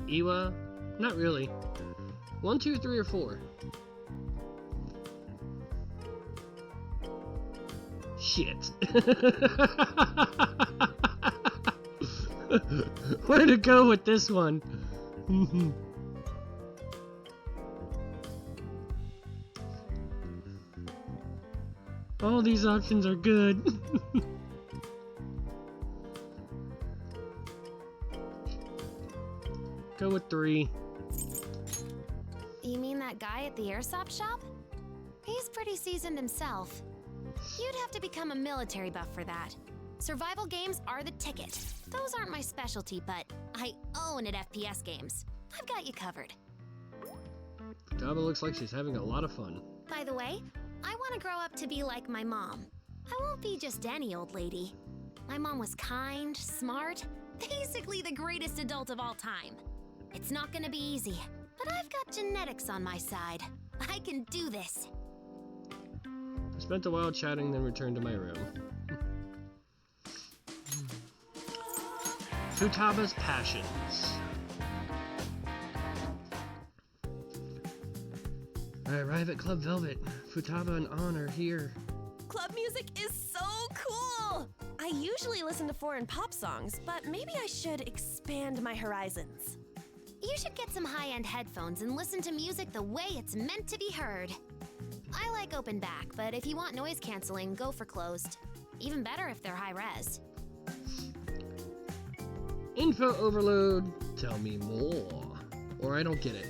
Iwa. Not really. 1, 2, 3, or 4. Shit. Where to go with this one? All these options are good. Go with 3. You mean that guy at the airsoft shop? He's pretty seasoned himself. You'd have to become a military buff for that. Survival games are the ticket. Those aren't my specialty, but I own at FPS games. I've got you covered. Futaba looks like she's having a lot of fun. By the way, I want to grow up to be like my mom. I won't be just any old lady. My mom was kind, smart, basically the greatest adult of all time. It's not gonna be easy, but I've got genetics on my side. I can do this. I spent a while chatting, then returned to my room. Futaba's passions. I arrive at Club Velvet. Futaba and An are here. Club music is so cool! I usually listen to foreign pop songs, but maybe I should expand my horizons. You should get some high-end headphones and listen to music the way it's meant to be heard. I like open back, but if you want noise canceling, go for closed. Even better if they're high res. Info overload. Tell me more. Or I don't get it.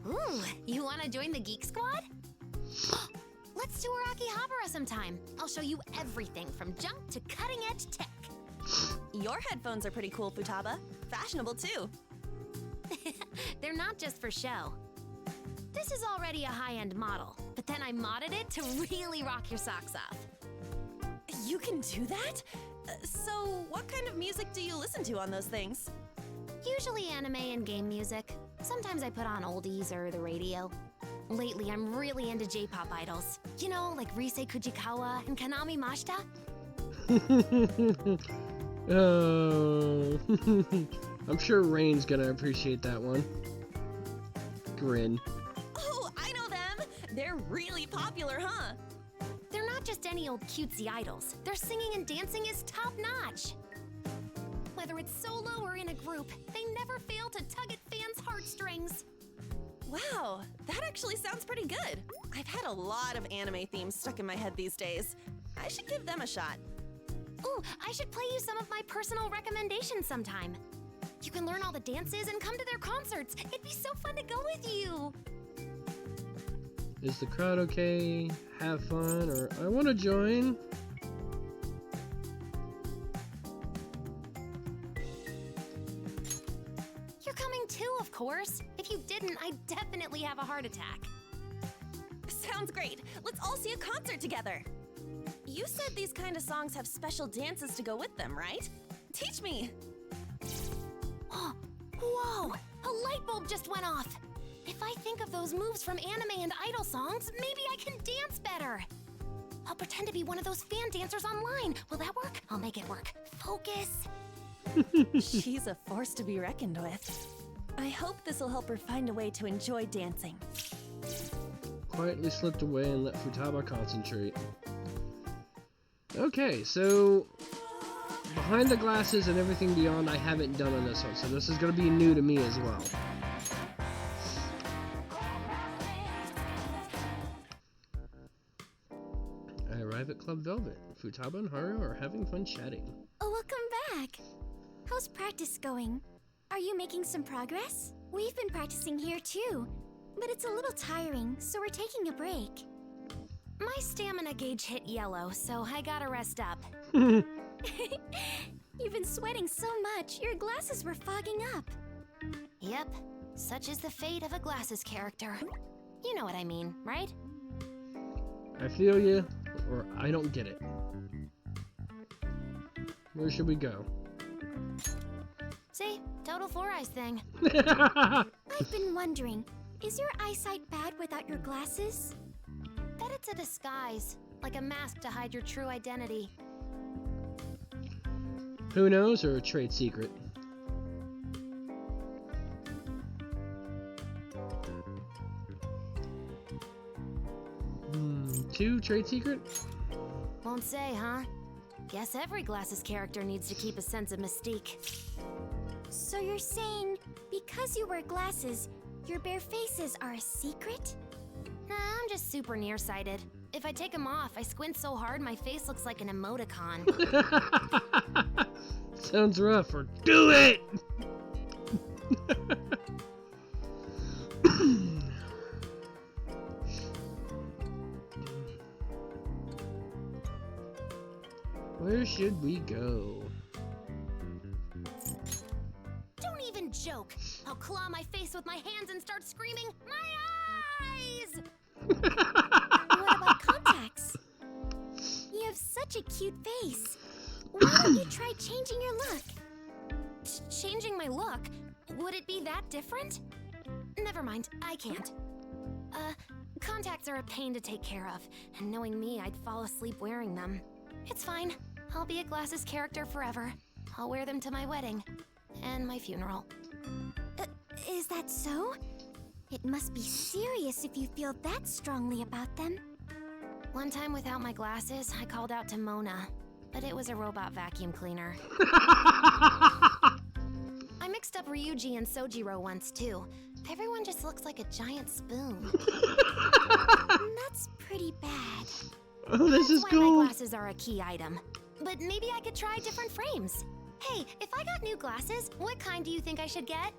Ooh, you want to join the Geek Squad? Let's do Rocky Habara sometime. I'll show you everything from junk to cutting-edge tech. Your headphones are pretty cool, Futaba. Fashionable, too. They're not just for show. This is already a high-end model, but then I modded it to really rock your socks off. You can do that? So, what kind of music do you listen to on those things? Usually anime and game music. Sometimes I put on oldies or the radio. Lately, I'm really into J-pop idols. You know, like Rise Kujikawa and Kanami Mashita. Oh. I'm sure Rain's gonna appreciate that one. Grin. Oh, I know them! They're really popular, huh? They're not just any old cutesy idols. Their singing and dancing is top-notch. Whether it's solo or in a group, they never fail to tug at fans' heartstrings. Wow, that actually sounds pretty good. I've had a lot of anime themes stuck in my head these days. I should give them a shot. Ooh, I should play you some of my personal recommendations sometime. You can learn all the dances and come to their concerts. It'd be so fun to go with you. Is the crowd okay? Have fun? Or I want to join? You're coming too, of course. If you didn't, I'd definitely have a heart attack. Sounds great. Let's all see a concert together. You said these kind of songs have special dances to go with them, right? Teach me. Oh, whoa! A light bulb just went off. If I think of those moves from anime and idol songs, maybe I can dance better. I'll pretend to be one of those fan dancers online. Will that work? I'll make it work. Focus. She's a force to be reckoned with. I hope this will help her find a way to enjoy dancing. Quietly slipped away and let Futaba concentrate. Okay, so behind the glasses and everything beyond I haven't done on this one, so this is going to be new to me as well. I arrive at Club Velvet. Futaba and Haru are having fun chatting. Oh, welcome back. How's practice going? Are you making some progress? We've been practicing here too, but it's a little tiring, so we're taking a break. My stamina gauge hit yellow, so I gotta rest up. You've been sweating so much, your glasses were fogging up. Yep, such is the fate of a glasses character. You know what I mean, right? I feel you, or I don't get it. Where should we go? See? Total Four Eyes thing. I've been wondering, is your eyesight bad without your glasses? Bet it's a disguise, like a mask to hide your true identity. Who knows, or a trade secret? Two trade secret? Won't say, huh? Guess every glasses character needs to keep a sense of mystique. So you're saying, because you wear glasses, your bare faces are a secret? Nah, I'm just super nearsighted. If I take them off, I squint so hard my face looks like an emoticon. Sounds rough, or do it! Where should we go? Don't even joke! I'll claw my face with my hands and start screaming, "My eyes!" What about contacts? You have such a cute face. Why don't you try changing your look? Changing my look? Would it be that different? Never mind, I can't. Contacts are a pain to take care of, and knowing me, I'd fall asleep wearing them. It's fine. I'll be a glasses character forever. I'll wear them to my wedding and my funeral. Is that so? It must be serious if you feel that strongly about them. One time without my glasses, I called out to Mona, but it was a robot vacuum cleaner. I mixed up Ryuji and Sojiro once too. Everyone just looks like a giant spoon. That's pretty bad. Oh, this is That's why my cool. glasses are a key item. But maybe I could try different frames. Hey, if I got new glasses, what kind do you think I should get?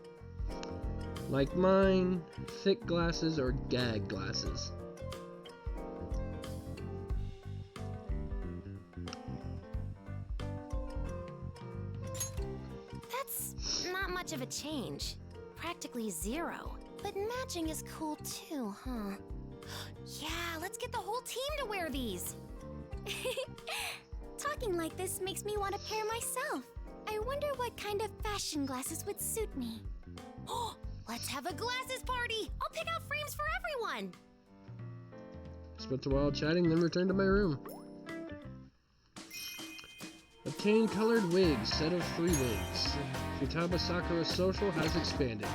Like mine, thick glasses or gag glasses. That's not much of a change. Practically zero. But matching is cool too, huh? Yeah, let's get the whole team to wear these. Talking like this makes me want a pair myself. I wonder what kind of fashion glasses would suit me. Oh, let's have a glasses party! I'll pick out frames for everyone! Spent a while chatting, then returned to my room. Obtain colored wigs, set of 3 wigs. Futaba Sakura's social has expanded.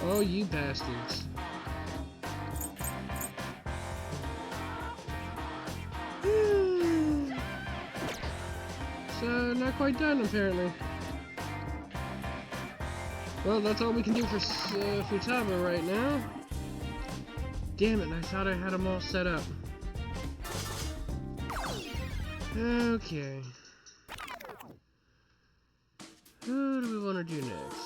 Oh, you bastards. So, not quite done, apparently. Well, that's all we can do for Futaba right now. Damn it, I thought I had them all set up. Okay. Who do we want to do next?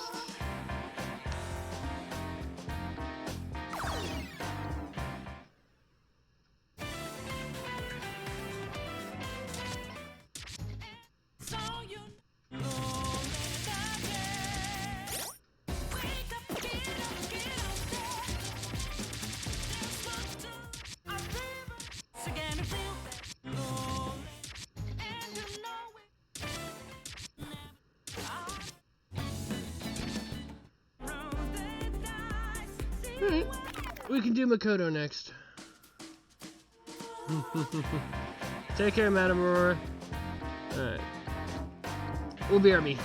Alright, we can do Makoto next. Take care, Madam Aurora. Alright. We'll BRB.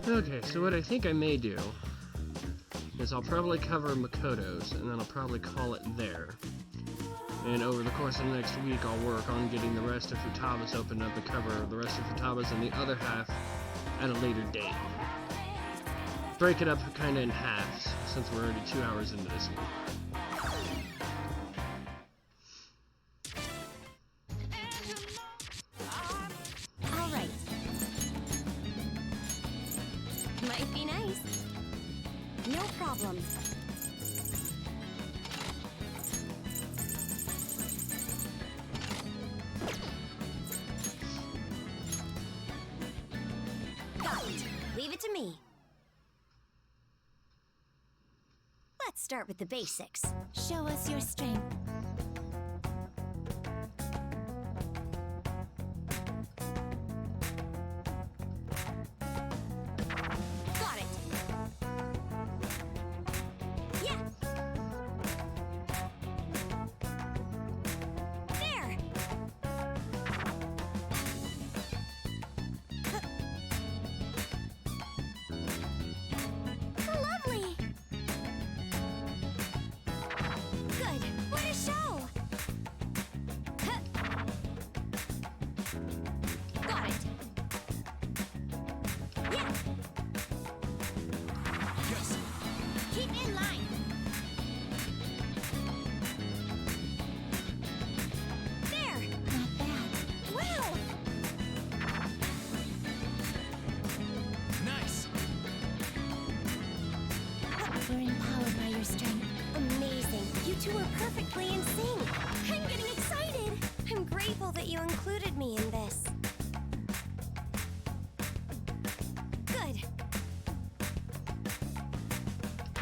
Okay, so what I think I may do is I'll probably cover Makoto's, and then I'll probably call it there. And over the course of the next week, I'll work on getting the rest of Futaba's opened up and cover the rest of Futaba's and the other half at a later date. Break it up kind of in halves, since we're already 2 hours into this one. All right. Might be nice. No problem. Got it. Leave it to me. Let's start with the basics. Show us your strength. Got it. Yeah. There. Lovely. Good. What a show. Got it. Yeah. Yes. Keep in line. There. Not bad. Well. Nice. We're empowered by your strength. Amazing. You two are perfectly in sync. I'm getting excited. I'm grateful that you included me in this. Good.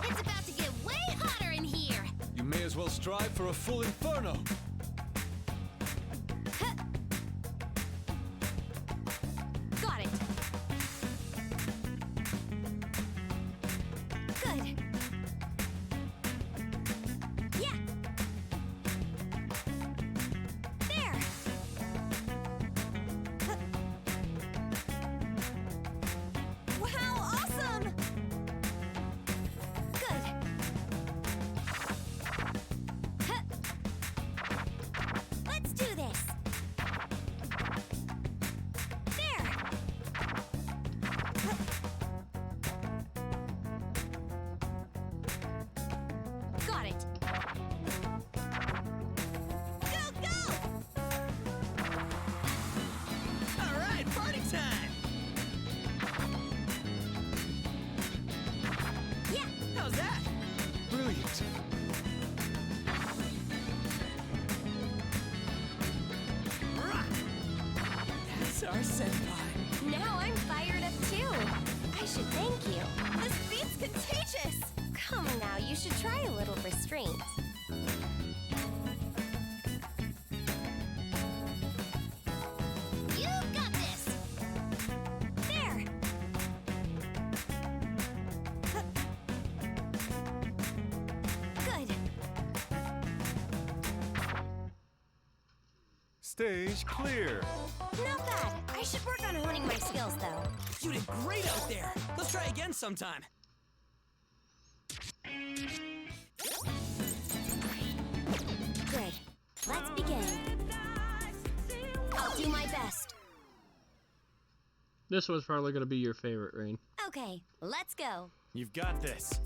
It's about to get way hotter in here. You may as well strive for a full inferno. Got it. Good. Yeah. There. Wow, awesome. Good. Let's do this. There. Got it. Go, go! All right, party time. Yeah. How's that? Brilliant. Rock. That's our senpai. Now I'm fired up too. I should thank you. This beat's contagious. Come now, you should try a little restraint. You got this. There. Good. Stage clear. Not bad. I should work on honing my skills though. You did great out there. Let's try again sometime. Good. Let's begin. I'll do my best. This one's probably going to be your favorite, Rain. Okay, let's go. You've got this.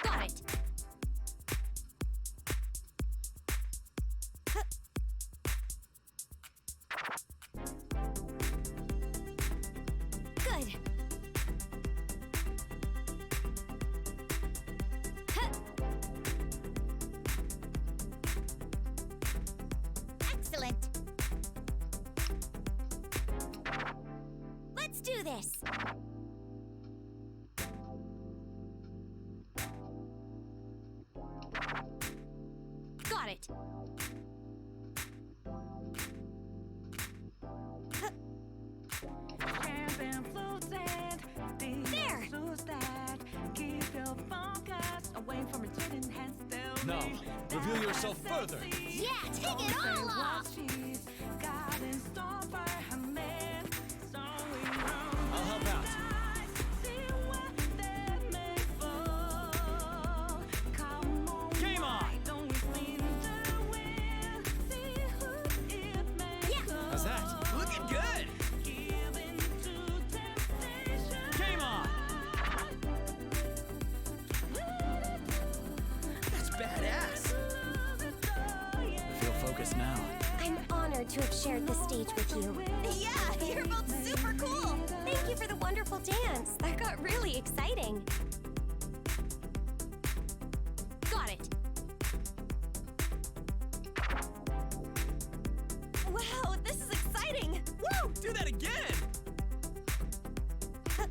Got it. Good. Excellent. Let's do this. Got it. There. Now, reveal yourself further. Yeah, take it all off! I'll help out. Game on! How's that? Looking good! Game on! That's badass! I feel focused now. I'm honored to have shared the stage with you. Yeah, you're both super cool. Thank you for the wonderful dance. That got really exciting. Got it. Wow, this is exciting. Woo! Do that again! Good.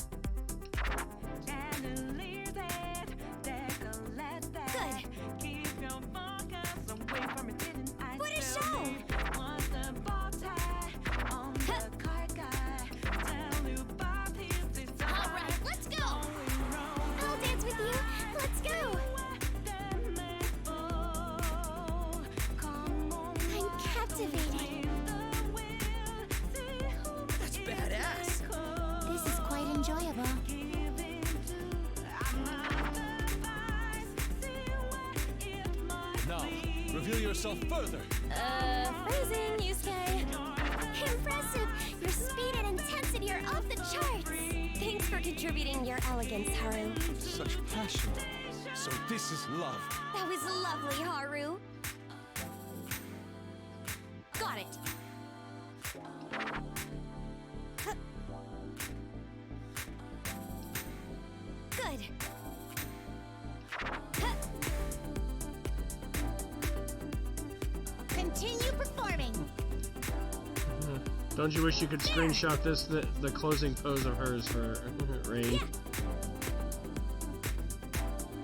What a show! All right, let's go! I'll dance with you. Let's go! I'm captivated. That's badass! This is quite enjoyable. Now, reveal yourself further. Phrasing, Yusuke. Impressive! Your speed and intensity are off the charts. Thanks for contributing your elegance, Haru. Such passion. So this is love. That was lovely, Haru. Got it. Good. Continue performing. Don't you wish you could screenshot this, the closing pose of hers for Rain? Yeah.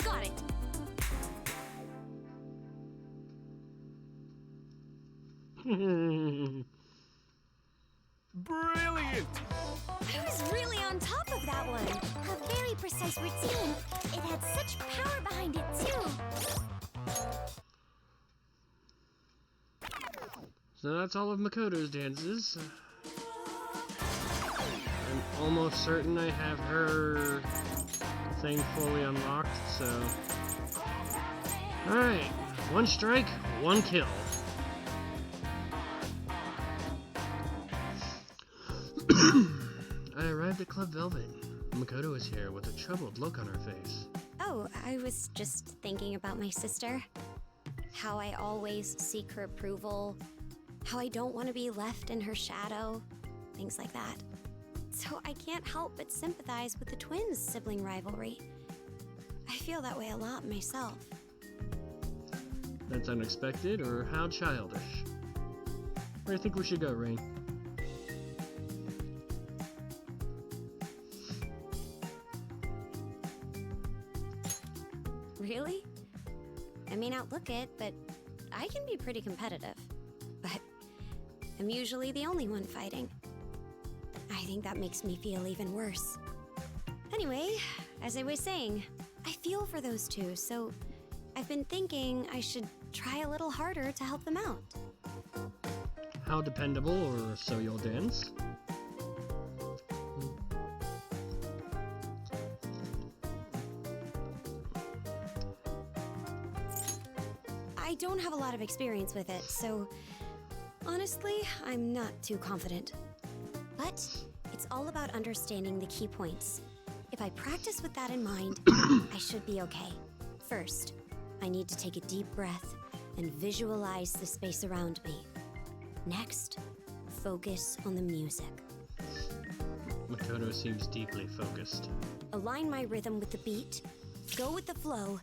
Got it. Brilliant! I was really on top of that one. A very precise routine. It had such power behind it, too. So that's all of Makoto's dances. I'm almost certain I have her thing fully unlocked, so... Alright, one strike, one kill. I arrived at Club Velvet. Makoto is here with a troubled look on her face. Oh, I was just thinking about my sister. How I always seek her approval. How I don't want to be left in her shadow. Things like that. So I can't help but sympathize with the twins' sibling rivalry. I feel that way a lot myself. That's unexpected, or how childish? Where do you think we should go, Rain? Really? I may not look it, but I can be pretty competitive. But I'm usually the only one fighting. I think that makes me feel even worse. Anyway, as I was saying, I feel for those two, so I've been thinking I should try a little harder to help them out. How dependable, or so you'll dance? I don't have a lot of experience with it, so honestly, I'm not too confident. But it's all about understanding the key points. If I practice with that in mind, I should be okay. First, I need to take a deep breath and visualize the space around me. Next, focus on the music. Makoto seems deeply focused. Align my rhythm with the beat, go with the flow,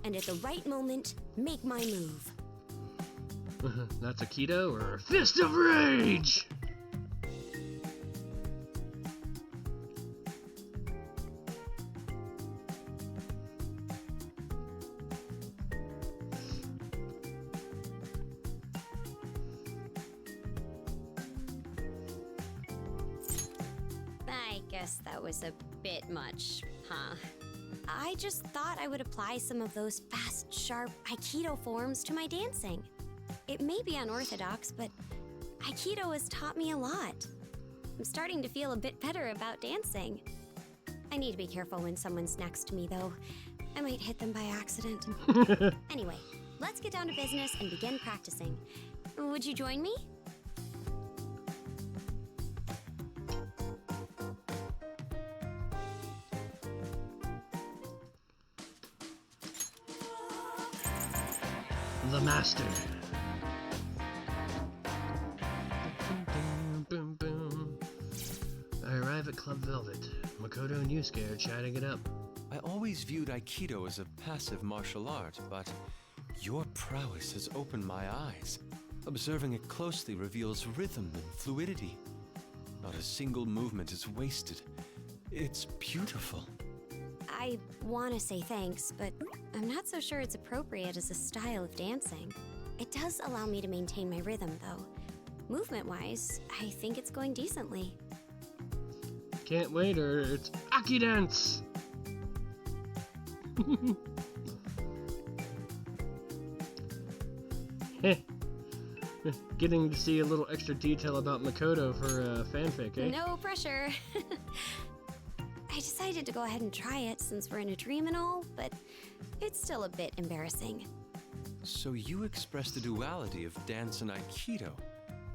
and at the right moment, make my move. That's a Aikido or Fist of Rage! I guess that was a bit much, huh? I just thought I would apply some of those fast, sharp Aikido forms to my dancing. It may be unorthodox, but Aikido has taught me a lot. I'm starting to feel a bit better about dancing. I need to be careful when someone's next to me, though. I might hit them by accident. Anyway, let's get down to business and begin practicing. Would you join me? The master. Boom, boom, boom. I arrive at Club Velvet. Makoto and Yusuke are chatting it up. I always viewed Aikido as a passive martial art, but your prowess has opened my eyes. Observing it closely reveals rhythm and fluidity. Not a single movement is wasted. It's beautiful. I want to say thanks, but I'm not so sure it's appropriate as a style of dancing. It does allow me to maintain my rhythm, though. Movement-wise, I think it's going decently. Can't wait, or it's Aki Dance! Getting to see a little extra detail about Makoto for fanfic, eh? No pressure. I decided to go ahead and try it since we're in a dream and all, but it's still a bit embarrassing. So you express the duality of dance and Aikido.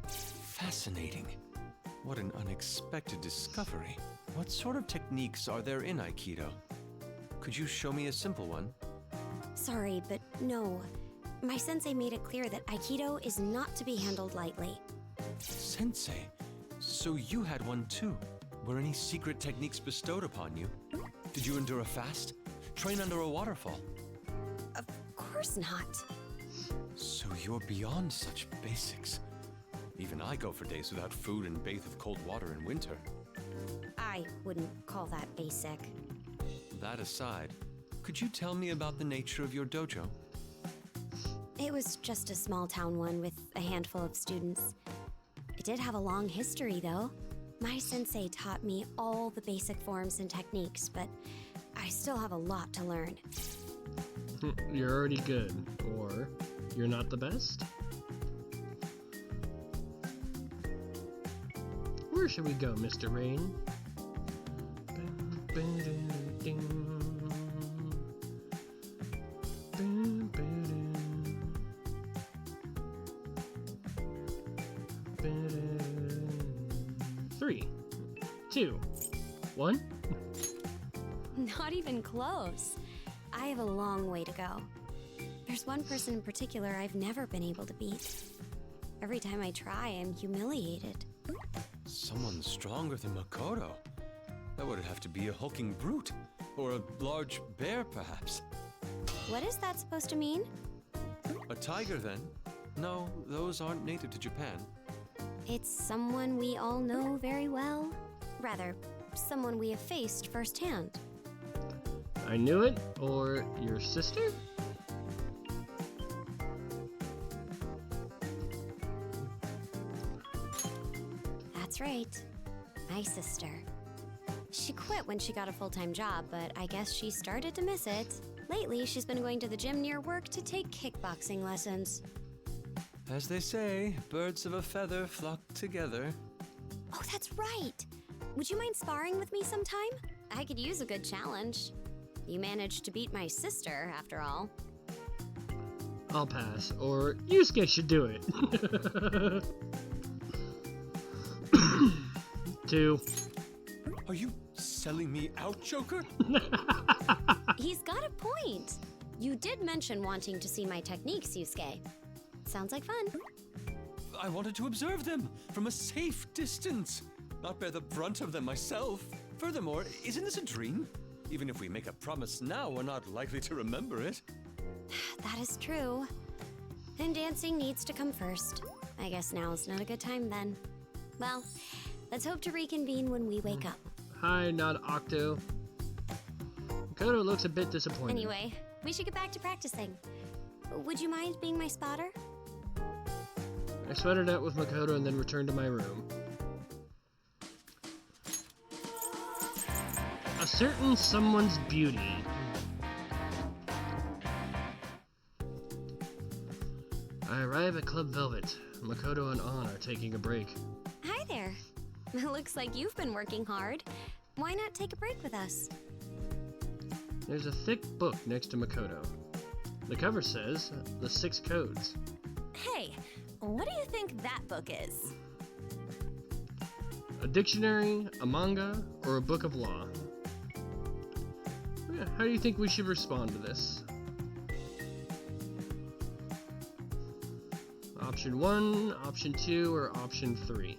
Fascinating. What an unexpected discovery. What sort of techniques are there in Aikido? Could you show me a simple one? Sorry, but no. My sensei made it clear that Aikido is not to be handled lightly. Sensei? So you had one too? Were any secret techniques bestowed upon you? Did you endure a fast? Train under a waterfall? Of course not. So you're beyond such basics. Even I go for days without food and bathe with cold water in winter. I wouldn't call that basic. That aside, could you tell me about the nature of your dojo? It was just a small town one with a handful of students. It did have a long history, though. My sensei taught me all the basic forms and techniques, but I still have a lot to learn. You're already good, or you're not the best? Where should we go, Mr. Rain? 3, 2, 1. Not even close. I have a long way to go. There's one person in particular I've never been able to beat. Every time I try, I'm humiliated. Someone stronger than Makoto? That would have to be a hulking brute, or a large bear, perhaps. What is that supposed to mean? A tiger, then? No, those aren't native to Japan. It's someone we all know very well. Rather, someone we have faced firsthand. I knew it, or your sister? That's right. My sister. She quit when she got a full-time job, but I guess she started to miss it. Lately, she's been going to the gym near work to take kickboxing lessons. As they say, birds of a feather flock together. Oh, that's right! Would you mind sparring with me sometime? I could use a good challenge. You managed to beat my sister, after all. I'll pass, or Yusuke should do it. 2. Are you selling me out, Joker? He's got a point. You did mention wanting to see my techniques, Yusuke. Sounds like fun. I wanted to observe them from a safe distance, not bear the brunt of them myself. Furthermore, isn't this a dream? Even if we make a promise now, we're not likely to remember it. That is true. And dancing needs to come first. I guess now is not a good time then. Well, let's hope to reconvene when we wake up. Hi, not Octo. Makoto looks a bit disappointed. Anyway, we should get back to practicing. Would you mind being my spotter? I sweated out with Makoto and then returned to my room. A certain someone's beauty 5 at Club Velvet. Makoto and An are taking a break. Hi there. Looks like you've been working hard. Why not take a break with us? There's a thick book next to Makoto. The cover says, The 6 Codes. Hey, what do you think that book is? A dictionary, a manga, or a book of law? Yeah, how do you think we should respond to this? Option 1, option 2, or option 3?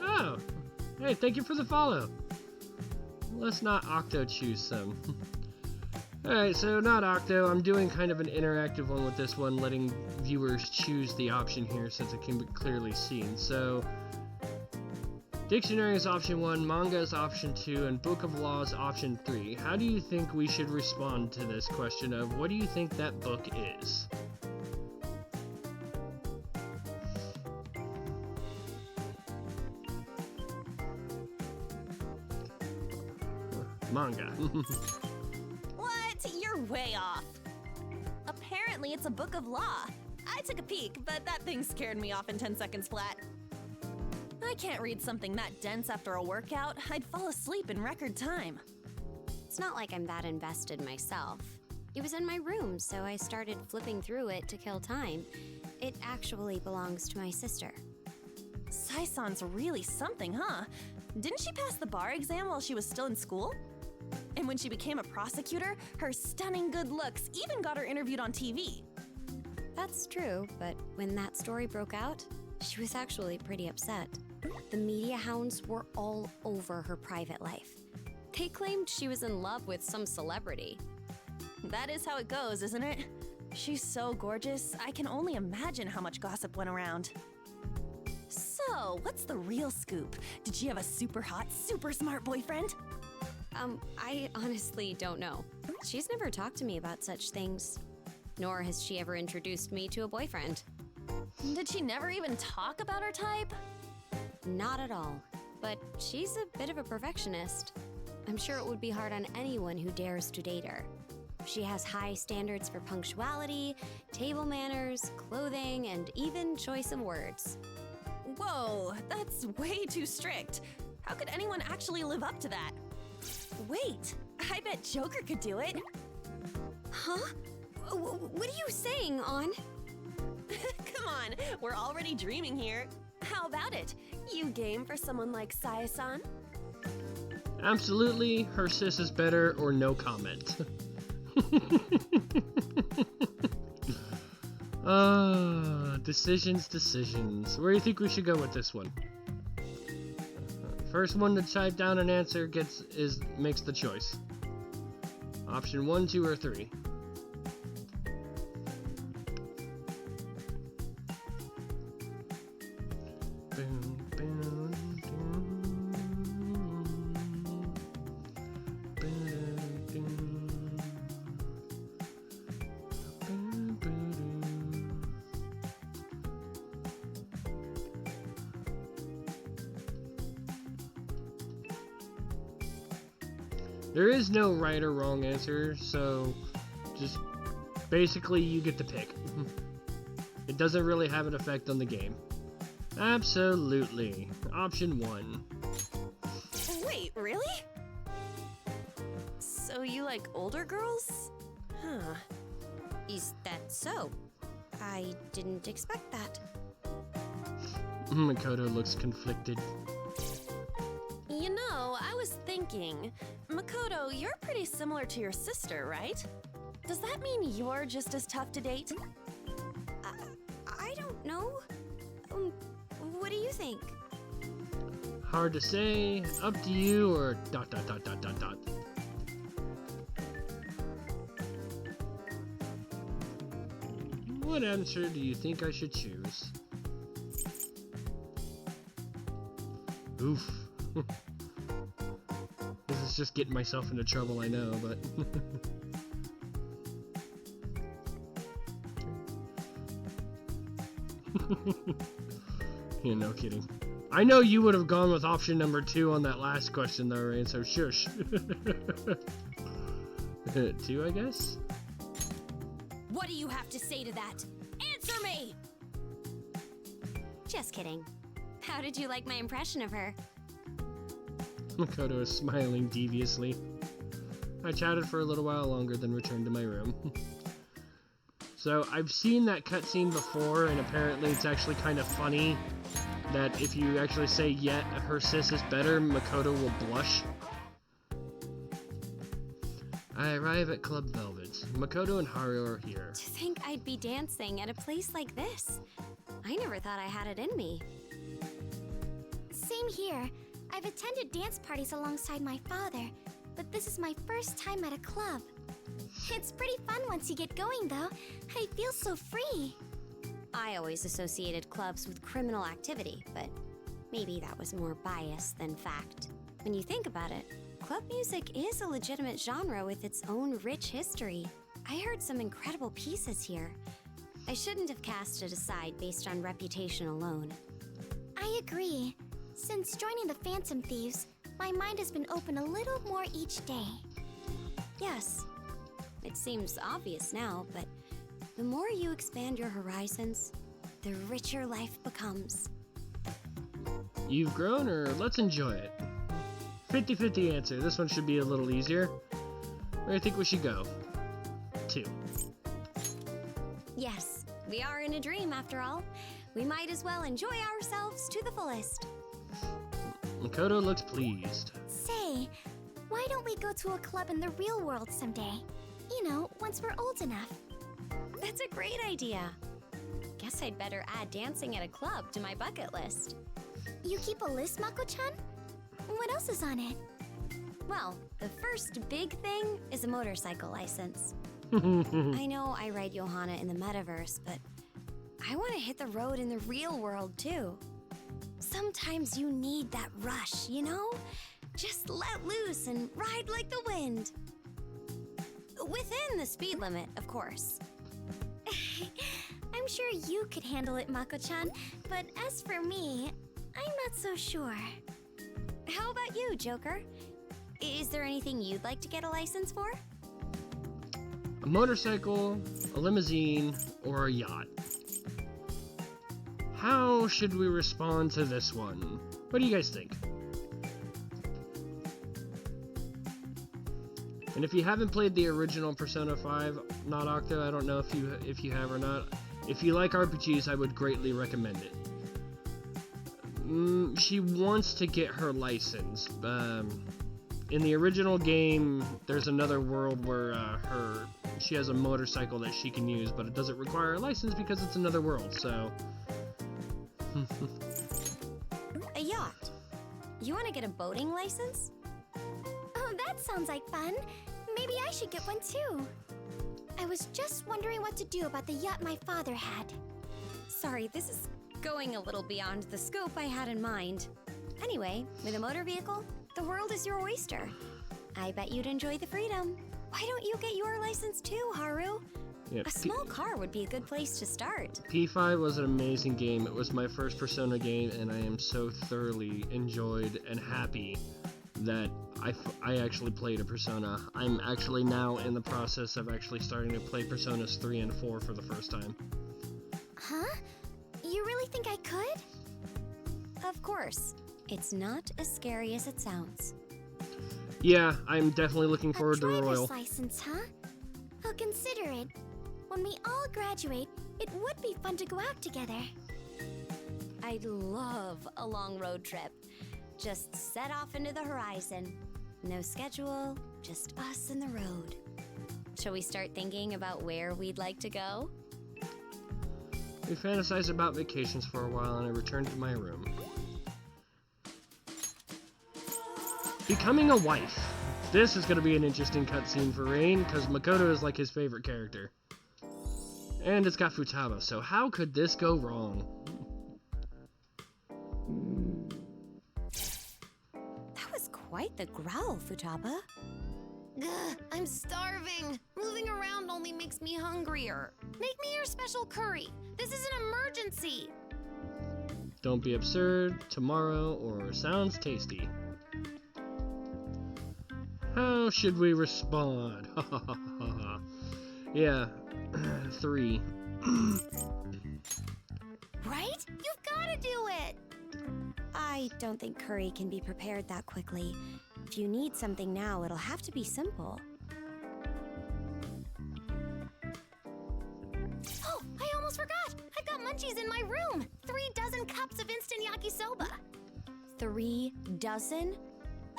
Oh! Hey, thank you for the follow! Let's not Octo choose some. Alright, so not Octo. I'm doing kind of an interactive one with this one, letting viewers choose the option here since it can be clearly seen. So, dictionary is option 1, manga is option 2, and book of law is option 3. How do you think we should respond to this question of what do you think that book is? Manga. What? You're way off. Apparently, it's a book of law. I took a peek, but that thing scared me off in 10 seconds flat. I can't read something that dense after a workout. I'd fall asleep in record time. It's not like I'm that invested myself. It was in my room, so I started flipping through it to kill time. It actually belongs to my sister. Sai-san's really something, huh? Didn't she pass the bar exam while she was still in school? And when she became a prosecutor, her stunning good looks even got her interviewed on TV. That's true, but when that story broke out, she was actually pretty upset. The media hounds were all over her private life. They claimed she was in love with some celebrity. That is how it goes, isn't it? She's so gorgeous, I can only imagine how much gossip went around. So, what's the real scoop? Did she have a super hot, super smart boyfriend? I honestly don't know. She's never talked to me about such things. Nor has she ever introduced me to a boyfriend. Did she never even talk about her type? Not at all. But she's a bit of a perfectionist. I'm sure it would be hard on anyone who dares to date her. She has high standards for punctuality, table manners, clothing, and even choice of words. Whoa, that's way too strict. How could anyone actually live up to that? Wait, I bet Joker could do it. Huh? What are you saying, An? Come on, we're already dreaming here. How about it? You game for someone like Sai-san? Absolutely, her sis is better, or no comment. Decisions. Where do you think we should go with this one? First one to type down an answer makes the choice. Option 1, 2, or 3. There is no right or wrong answer, so just basically you get to pick. It doesn't really have an effect on the game. Absolutely. Option 1. Wait, really? So you like older girls? Huh. Is that so? I didn't expect that. Makoto looks conflicted. You know, I was thinking, Makoto, you're pretty similar to your sister, right? Does that mean you're just as tough to date? I don't know. What do you think? Hard to say, up to you, or ... What answer do you think I should choose? Oof. This is just getting myself into trouble, I know, but... Yeah, no kidding. I know you would have gone with option number 2 on that last question, though, Rain, so shush. 2, I guess? What do you have to say to that? Answer me! Just kidding. How did you like my impression of her? Makoto is smiling deviously. I chatted for a little while longer, then returned to my room. So, I've seen that cutscene before, and apparently it's actually kind of funny that if you actually say, "Yet her sis is better," Makoto will blush. I arrive at Club Velvet. Makoto and Haru are here. To think I'd be dancing at a place like this. I never thought I had it in me. Same here. I've attended dance parties alongside my father, but this is my first time at a club. It's pretty fun once you get going, though. I feel so free. I always associated clubs with criminal activity, but maybe that was more bias than fact. When you think about it, club music is a legitimate genre with its own rich history. I heard some incredible pieces here. I shouldn't have cast it aside based on reputation alone. I agree. Since joining the Phantom Thieves, my mind has been open a little more each day. Yes, it seems obvious now, but the more you expand your horizons, the richer life becomes. You've grown, or let's enjoy it? 50-50 answer. This one should be a little easier. Where do you think we should go? 2. Yes, we are in a dream after all. We might as well enjoy ourselves to the fullest. Makoto looks pleased. Say, why don't we go to a club in the real world someday? You know, once we're old enough. That's a great idea. Guess I'd better add dancing at a club to my bucket list. You keep a list, Mako-chan? What else is on it? Well, the first big thing is a motorcycle license. I know I ride Johanna in the metaverse, but I want to hit the road in the real world too. Sometimes you need that rush, you know? Just let loose and ride like the wind. Within the speed limit, of course. I'm sure you could handle it, Mako-chan, but as for me, I'm not so sure. How about you, Joker? Is there anything you'd like to get a license for? A motorcycle, a limousine, or a yacht? How should we respond to this one? What do you guys think? And if you haven't played the original Persona 5, not Octo, I don't know if you have or not. If you like RPGs, I would greatly recommend it. She wants to get her license. In the original game, there's another world where she has a motorcycle that she can use, but it doesn't require a license because it's another world, so... A yacht. You want to get a boating license? Oh, that sounds like fun. Maybe I should get one too. I was just wondering what to do about the yacht my father had. Sorry, this is going a little beyond the scope I had in mind. Anyway, with a motor vehicle, the world is your oyster. I bet you'd enjoy the freedom. Why don't you get your license too, Haru? Yeah, A small car would be a good place to start. P5 was an amazing game. It was my first Persona game, and I am so thoroughly enjoyed and happy that I actually played a Persona. I'm actually now in the process of actually starting to play Personas 3 and 4 for the first time. Huh? You really think I could? Of course. It's not as scary as it sounds. Yeah, I'm definitely looking forward to A Royal. driver's license, huh? I'll consider it. When we all graduate, it would be fun to go out together. I'd love a long road trip. Just set off into the horizon. No schedule, just us and the road. Shall we start thinking about where we'd like to go? We fantasized about vacations for a while, and I returned to my room. Becoming a wife. This is going to be an interesting cutscene for Rain, because Makoto is like his favorite character. And it's got Futaba, so how could this go wrong? That was quite the growl, Futaba. Ugh, I'm starving. Moving around only makes me hungrier. Make me your special curry. This is an emergency. Don't be absurd, tomorrow, or sounds tasty. How should we respond? Yeah, 3. Right? You've gotta do it! I don't think curry can be prepared that quickly. If you need something now, it'll have to be simple. Oh, I almost forgot! I've got munchies in my room! 3 dozen cups of instant yakisoba! 3 dozen?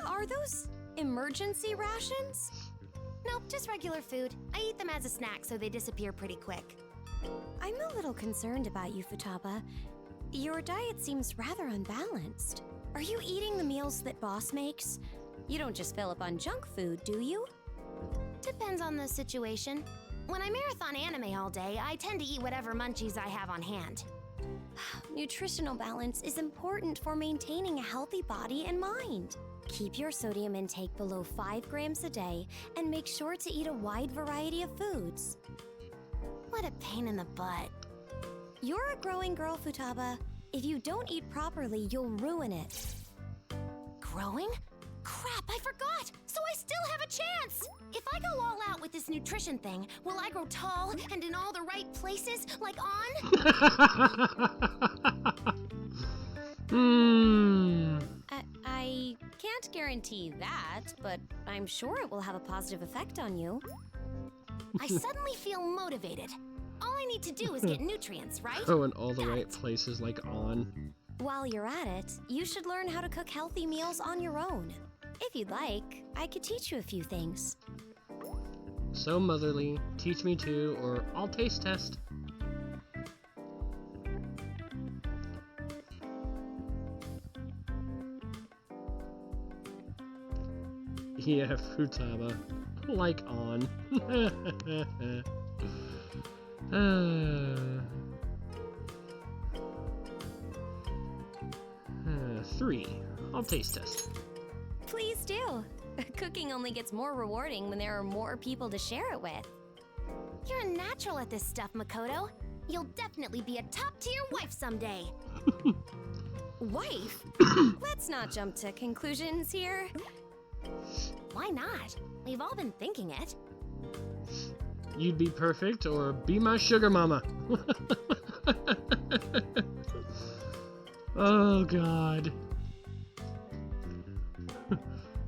Are those emergency rations? Nope, just regular food. I eat them as a snack so they disappear pretty quick. I'm a little concerned about you, Futaba. Your diet seems rather unbalanced. Are you eating the meals that Boss makes? You don't just fill up on junk food, do you? Depends on the situation. When I marathon anime all day, I tend to eat whatever munchies I have on hand. Nutritional balance is important for maintaining a healthy body and mind. Keep your sodium intake below 5 grams a day and make sure to eat a wide variety of foods. What a pain in the butt. You're a growing girl, Futaba. If you don't eat properly, you'll ruin it. Growing? Crap, I forgot! So I still have a chance! If I go all out with this nutrition thing, will I grow tall and in all the right places, like on? I can't guarantee that, but I'm sure it will have a positive effect on you. I suddenly feel motivated. All I need to do is get nutrients, right? Oh, in all the right places, like on. While you're at it, you should learn how to cook healthy meals on your own. If you'd like, I could teach you a few things. So motherly, teach me too, or I'll taste test. Yeah, Futaba. Like on. 3. I'll taste test. Please do. Cooking only gets more rewarding when there are more people to share it with. You're a natural at this stuff, Makoto. You'll definitely be a top-tier wife someday. Wife? Let's not jump to conclusions here. Why not? We've all been thinking it. You'd be perfect, or be my sugar mama. Oh, God.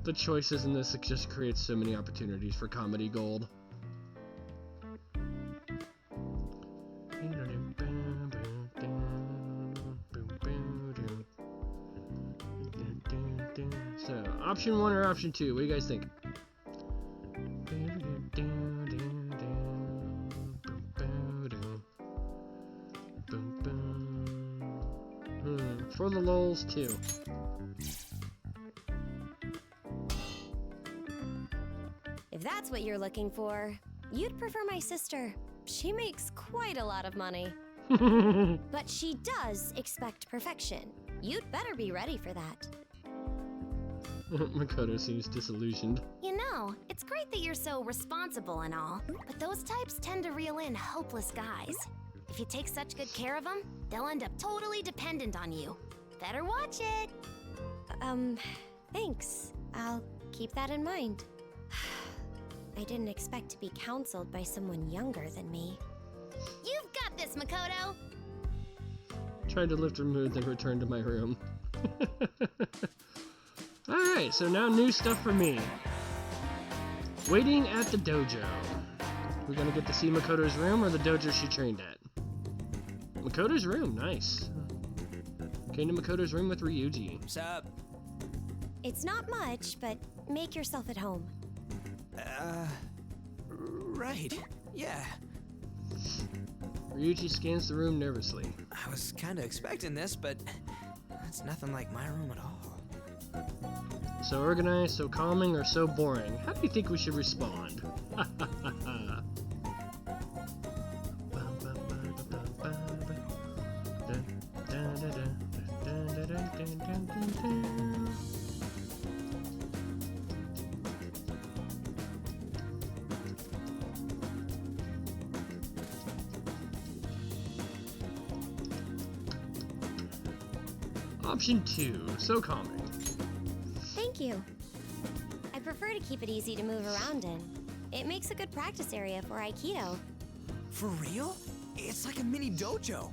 The choices in this just creates so many opportunities for comedy gold. So, option 1 or option 2? What do you guys think? For the lulz, 2. If that's what you're looking for, you'd prefer my sister. She makes quite a lot of money. But she does expect perfection. You'd better be ready for that. Makoto seems disillusioned. You know, it's great that you're so responsible and all, but those types tend to reel in hopeless guys. If you take such good care of them, they'll end up totally dependent on you. Better watch it. Thanks. I'll keep that in mind. I didn't expect to be counseled by someone younger than me. You've got this, Makoto! Tried to lift her mood, then returned to my room. Alright, so now new stuff for me. Waiting at the dojo. We're gonna get to see Makoto's room or the dojo she trained at. Makoto's room, nice. Came to Makoto's room with Ryuji. Sup? It's not much, but make yourself at home. Right. Yeah. Ryuji scans the room nervously. I was kind of expecting this, but it's nothing like my room at all. So organized, so calming, or so boring? How do you think we should respond? Option 2, so calming. Thank you. I prefer to keep it easy to move around in. It makes a good practice area for Aikido. For real? It's like a mini dojo.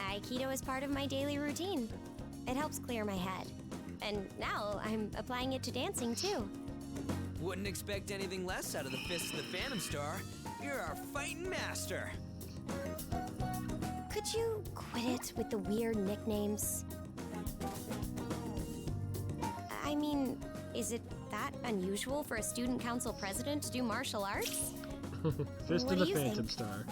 Aikido is part of my daily routine. It helps clear my head. And now I'm applying it to dancing too. Wouldn't expect anything less out of the Fist of the Phantom Star. You're our fighting master. Could you quit it with the weird nicknames? I mean, is it that unusual for a student council president to do martial arts? Fist What of the do you Phantom think? Star.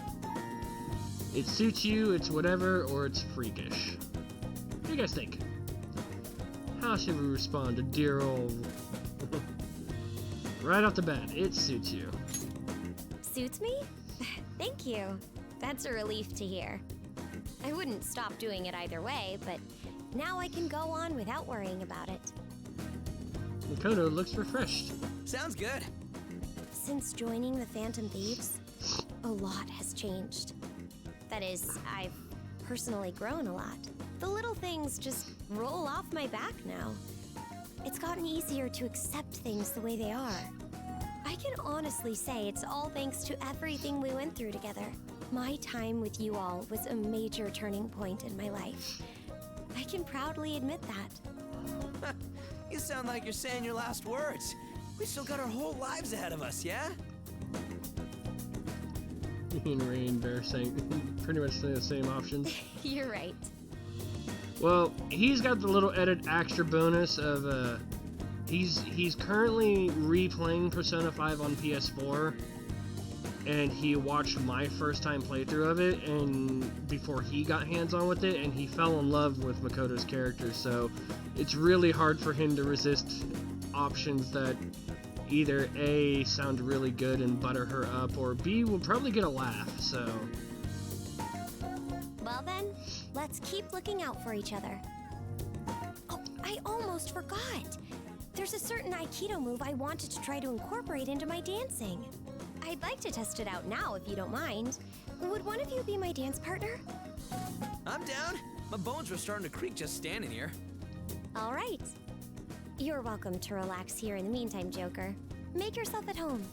It suits you, it's whatever, or it's freakish. What do you guys think? How should we respond to dear old... Right off the bat, it suits you. Suits me? Thank you. That's a relief to hear. I wouldn't stop doing it either way, but now I can go on without worrying about it. Makoto looks refreshed. Sounds good. Since joining the Phantom Thieves, a lot has changed. That is, I've personally grown a lot. The little things just roll off my back now. It's gotten easier to accept things the way they are. I can honestly say it's all thanks to everything we went through together. My time with you all was a major turning point in my life. I can proudly admit that. You sound like you're saying your last words. We still got our whole lives ahead of us, yeah? Me and Rain Bear saying pretty much the same options. You're right. Well, he's got the little edit extra bonus of he's currently replaying Persona 5 on PS4, and he watched my first time playthrough of it and before he got hands-on with it, and he fell in love with Makoto's character, so it's really hard for him to resist options that either A, sound really good and butter her up, or B, will probably get a laugh, so... Well then, let's keep looking out for each other. Oh, I almost forgot! There's a certain Aikido move I wanted to try to incorporate into my dancing. I'd like to test it out now, if you don't mind. Would one of you be my dance partner? I'm down. My bones were starting to creak just standing here. All right. You're welcome to relax here in the meantime, Joker. Make yourself at home.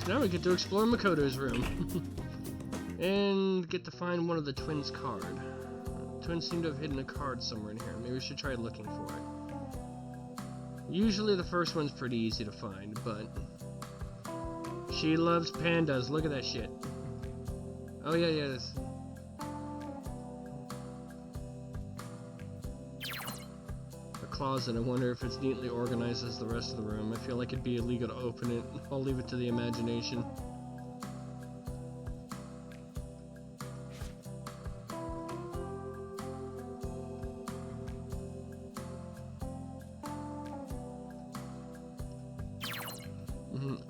Now we get to explore Makoto's room. And get to find one of the twins' card. Twins seem to have hidden a card somewhere in here. Maybe we should try looking for it. Usually the first one's pretty easy to find, but... She loves pandas. Look at that shit. Oh yeah, this... A closet. I wonder if it's neatly organized as the rest of the room. I feel like it'd be illegal to open it. I'll leave it to the imagination.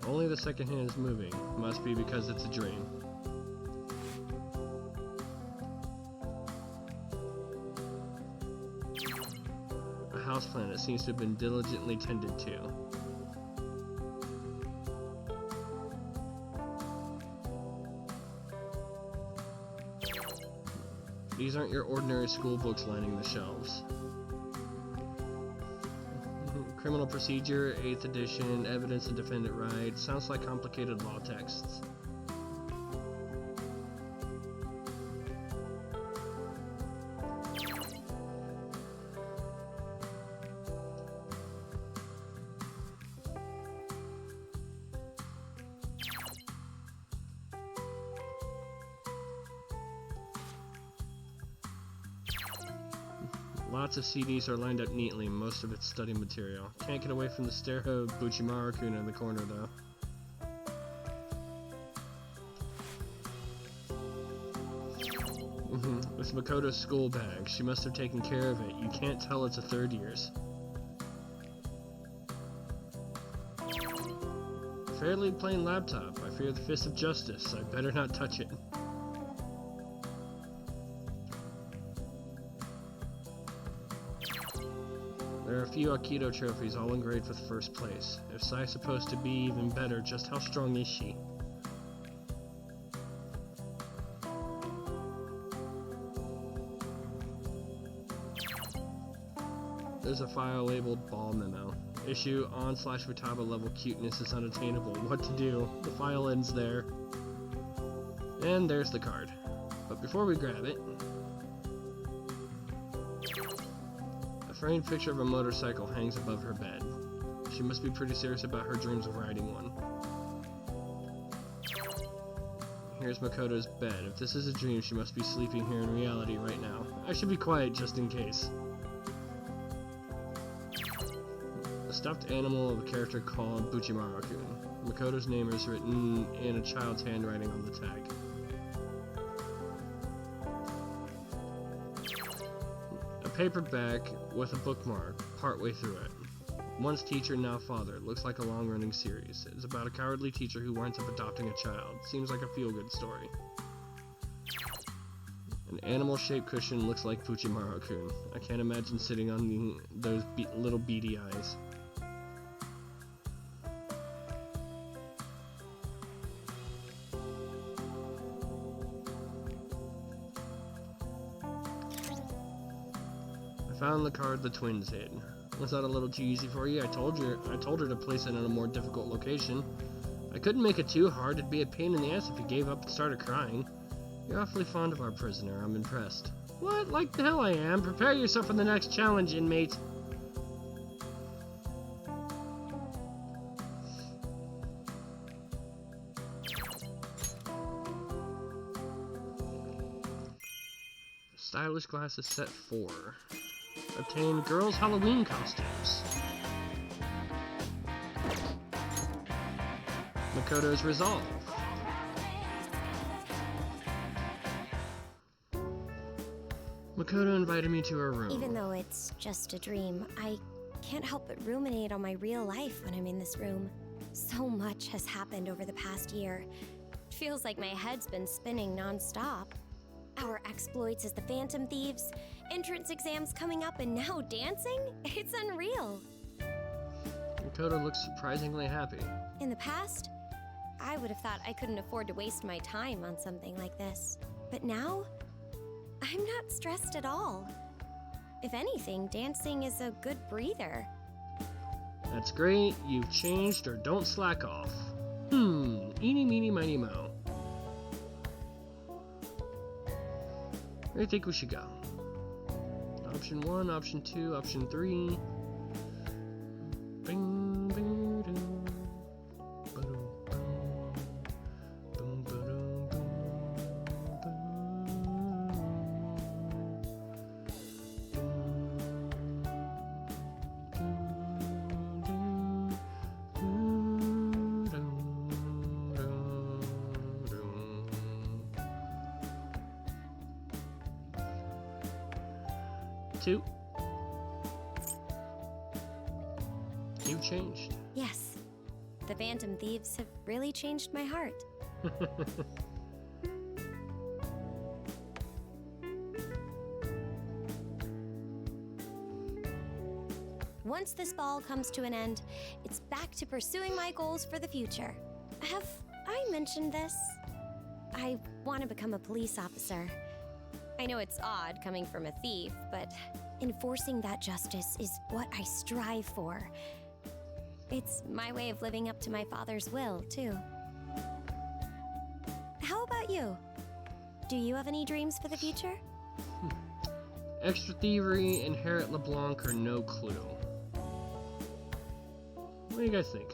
Only the second hand is moving. Must be because it's a dream. A houseplant that seems to have been diligently tended to. These aren't your ordinary school books lining the shelves. Criminal Procedure, 8th edition, Evidence and Defendant Right. Sounds like complicated law texts. Lots of CDs are lined up neatly, most of it's study material. Can't get away from the stereo Buchimaru-kun in the corner, though. With Makoto's school bag. She must have taken care of it. You can't tell it's a third year's. Fairly plain laptop. I fear the fist of justice. I better not touch it. There are a few Aikido trophies, all engraved with first place. If Sai's supposed to be even better, just how strong is she? There's a file labeled Ball Memo. Issue on/Futaba level cuteness is unattainable. What to do? The file ends there. And there's the card. But before we grab it, a framed picture of a motorcycle hangs above her bed. She must be pretty serious about her dreams of riding one. Here's Makoto's bed. If this is a dream, she must be sleeping here in reality right now. I should be quiet just in case. A stuffed animal of a character called Buchimaru-kun. Makoto's name is written in a child's handwriting on the tag. A paperback with a bookmark partway through it. Once teacher, now father. Looks like a long-running series. It's about a cowardly teacher who winds up adopting a child. Seems like a feel-good story. An animal-shaped cushion looks like Buchimaru-kun. I can't imagine sitting on those little beady eyes. I found the card the twins hid. Was that a little too easy for you? I told her to place it in a more difficult location. I couldn't make it too hard. It'd be a pain in the ass if you gave up and started crying. You're awfully fond of our prisoner. I'm impressed. What? Like the hell I am. Prepare yourself for the next challenge, inmate. Stylish glasses set 4. Obtain girls' Halloween costumes. Makoto's resolve. Makoto invited me to her room. Even though it's just a dream, I can't help but ruminate on my real life when I'm in this room. So much has happened over the past year. It feels like my head's been spinning non-stop. Our exploits as the Phantom Thieves, entrance exams coming up, and now dancing? It's unreal. Makoto looks surprisingly happy. In the past, I would have thought I couldn't afford to waste my time on something like this. But now, I'm not stressed at all. If anything, dancing is a good breather. That's great. You've changed or don't slack off. Eeny, meeny, miny, moe. Where do you think we should go? Option 1, option 2, option 3. Bing, bing, doo. Ba-dum, boom. Boom, ba-dum, Two. You've changed. Yes, the Phantom Thieves have really changed my heart. Once this ball comes to an end, it's back to pursuing my goals for the future. Have I mentioned this? I want to become a police officer. I know it's odd coming from a thief, but enforcing that justice is what I strive for. It's my way of living up to my father's will, too. How about you? Do you have any dreams for the future? Extra thievery and Harriet LeBlanc are no clue. What do you guys think?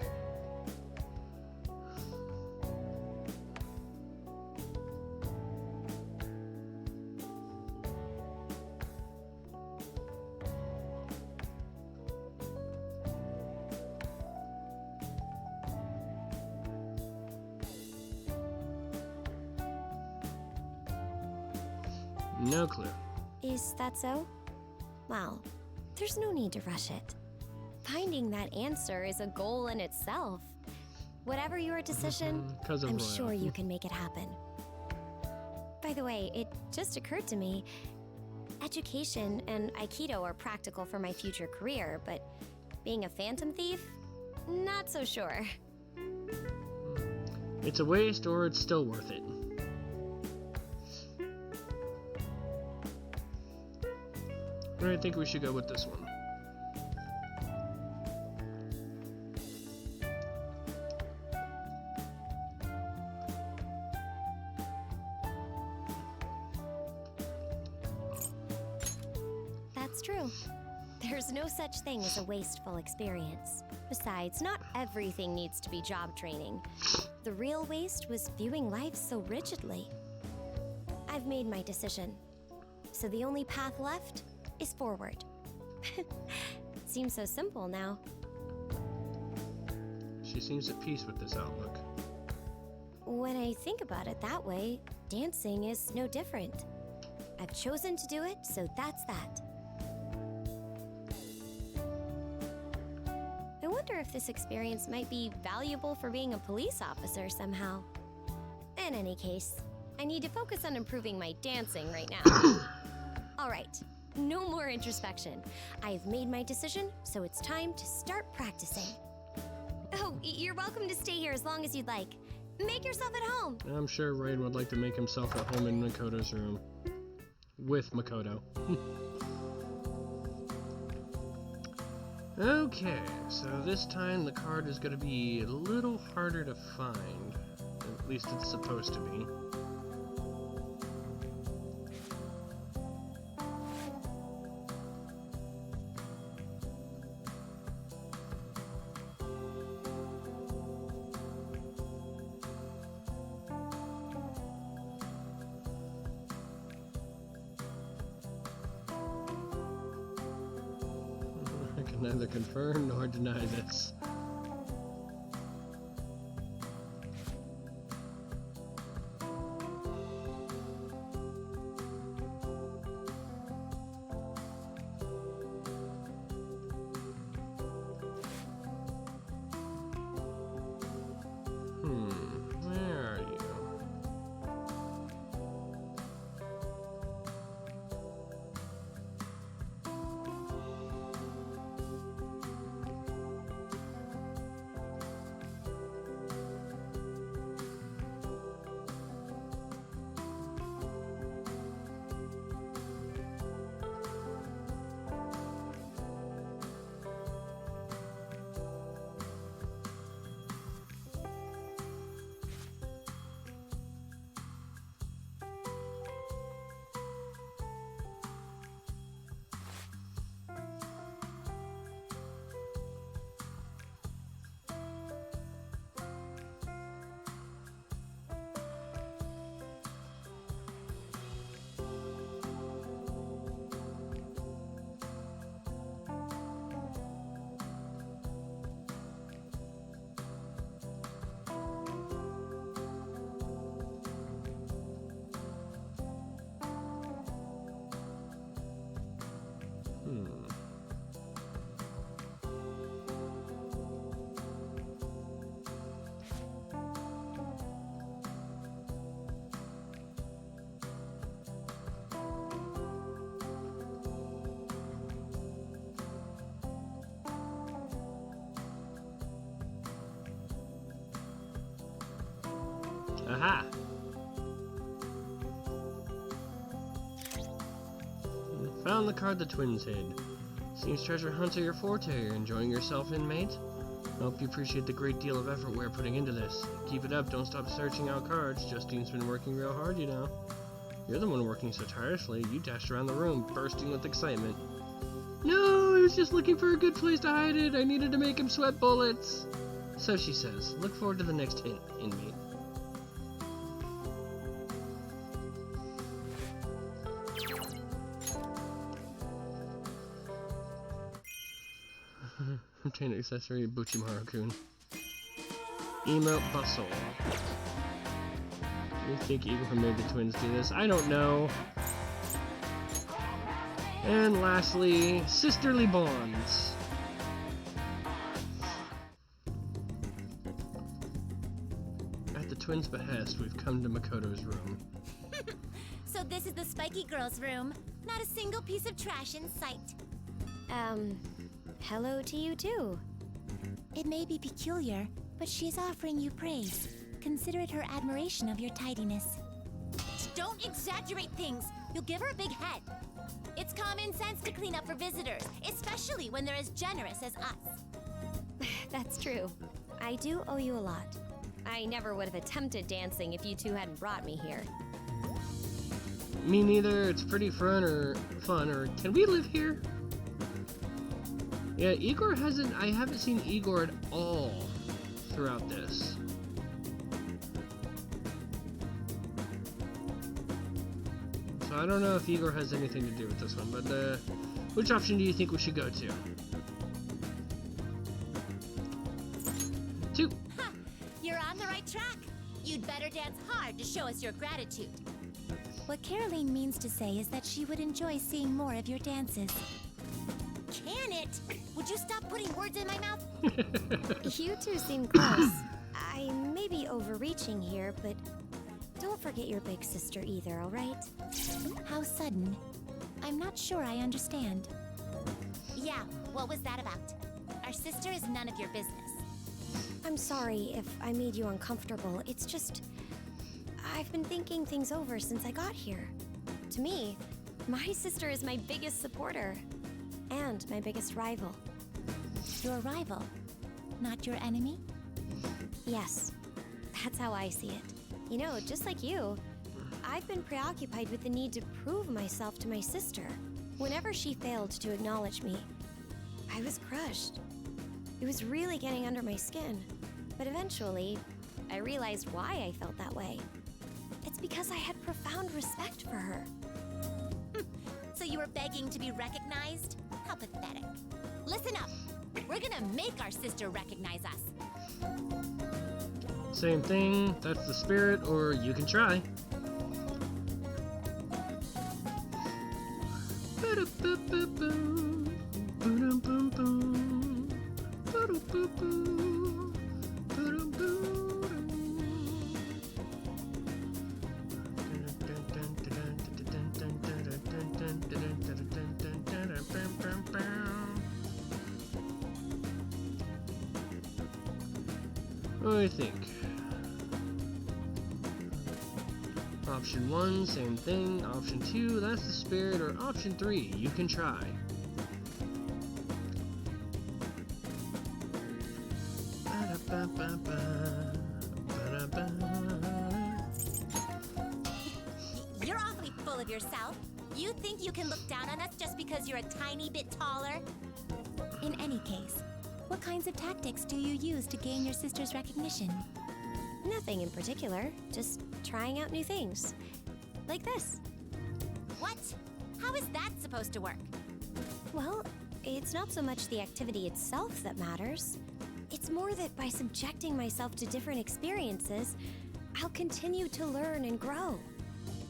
No clue. Is that so? Well, there's no need to rush it. Finding that answer is a goal in itself. Whatever your decision, I'm sure you can make it happen. By the way, it just occurred to me, education and Aikido are practical for my future career, but being a Phantom Thief? Not so sure. It's a waste or it's still worth it. I think we should go with this one. That's true. There's no such thing as a wasteful experience. Besides, not everything needs to be job training. The real waste was viewing life so rigidly. I've made my decision. So the only path left is forward. Seems so simple now. She seems at peace with this outlook. When I think about it that way, dancing is no different. I've chosen to do it, so that's that. I wonder if this experience might be valuable for being a police officer somehow. In any case, I need to focus on improving my dancing right now. All right, no more introspection. I've made my decision, so it's time to start practicing. Oh, you're welcome to stay here as long as you'd like. Make yourself at home. I'm sure Rain would like to make himself at home in Makoto's room. With Makoto. Okay, so this time the card is going to be a little harder to find. At least it's supposed to be. I can neither confirm nor deny this. Where are you? Aha! Found the card the twins hid. Seems treasure hunts are your forte. You're enjoying yourself, inmate? I hope you appreciate the great deal of effort we're putting into this. Keep it up, don't stop searching out cards. Justine's been working real hard, you know. You're the one working so tirelessly. You dashed around the room, bursting with excitement. No, I was just looking for a good place to hide it. I needed to make him sweat bullets. So she says. Look forward to the next hit, inmate. Obtain accessory Buchimaru-kun. Emote Bustle. You think Igor made the twins do this? I don't know. And lastly, Sisterly Bonds. At the twins' behest, we've come to Makoto's room. So this is the Spiky Girl's room. Not a single piece of trash in sight. Hello to you too. It may be peculiar, but she's offering you praise. Consider it her admiration of your tidiness. Don't exaggerate things. You'll give her a big head. It's common sense to clean up for visitors, especially when they're as generous as us. That's true. I do owe you a lot. I never would have attempted dancing if you two hadn't brought me here. Me neither. It's pretty fun, or can we live here? Yeah, Igor hasn't. I haven't seen Igor at all throughout this. So I don't know if Igor has anything to do with this one, but which option do you think we should go to? 2. Ha! You're on the right track. You'd better dance hard to show us your gratitude. What Caroline means to say is that she would enjoy seeing more of your dances. Can it? Would you stop putting words in my mouth? You two seem close. I may be overreaching here, but don't forget your big sister either, alright? How sudden. I'm not sure I understand. Yeah, what was that about? Our sister is none of your business. I'm sorry if I made you uncomfortable. It's just, I've been thinking things over since I got here. To me, my sister is my biggest supporter. And my biggest rival. Your rival? Not your enemy? Yes, that's how I see it. You know, just like you, I've been preoccupied with the need to prove myself to my sister. Whenever she failed to acknowledge me, I was crushed. It was really getting under my skin. But eventually, I realized why I felt that way. It's because I had profound respect for her. So you were begging to be recognized? How pathetic. Listen up. We're gonna make our sister recognize us. Same thing. That's the spirit, or you can try. I think. Option 1, same thing. Option 2, that's the spirit. Or option 3, you can try. You're awfully full of yourself. You think you can look down on us just because you're a tiny bit taller? In any case, what kinds of tactics do you use to gain your sister's recognition? Nothing in particular, just trying out new things. Like this. What? How is that supposed to work? Well, it's not so much the activity itself that matters. It's more that by subjecting myself to different experiences, I'll continue to learn and grow.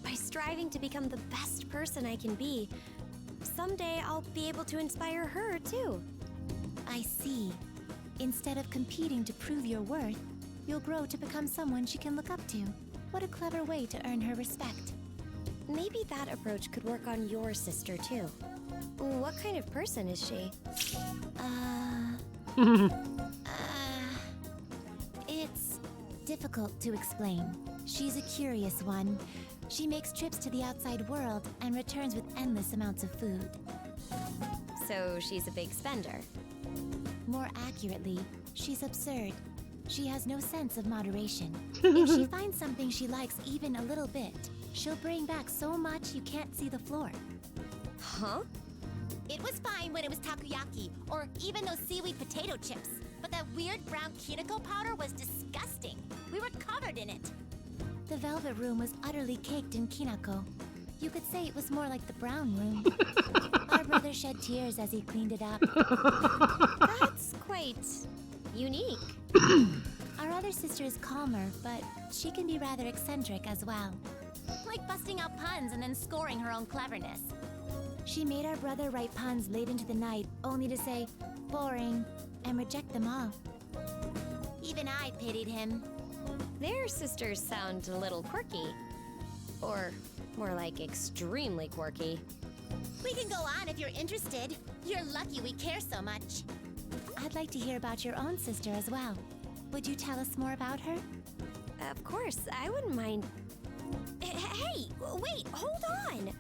By striving to become the best person I can be, someday I'll be able to inspire her too. I see. Instead of competing to prove your worth, you'll grow to become someone she can look up to. What a clever way to earn her respect. Maybe that approach could work on your sister too. What kind of person is she? It's difficult to explain. She's a curious one. She makes trips to the outside world and returns with endless amounts of food. So she's a big spender. More accurately, she's absurd. She has no sense of moderation. If she finds something she likes even a little bit, she'll bring back so much you can't see the floor. Huh? It was fine when it was takoyaki, or even those seaweed potato chips. But that weird brown kinako powder was disgusting. We were covered in it. The velvet room was utterly caked in kinako. You could say it was more like the brown room. Our brother shed tears as he cleaned it up. That's quite unique. Our other sister is calmer, but she can be rather eccentric as well. Like busting out puns and then scoring her own cleverness. She made our brother write puns late into the night, only to say, boring, and reject them all. Even I pitied him. Their sisters sound a little quirky. Or more like extremely quirky. We can go on if you're interested. You're lucky we care so much. I'd like to hear about your own sister as well. Would you tell us more about her? Of course, I wouldn't mind. Hey, wait, hold on!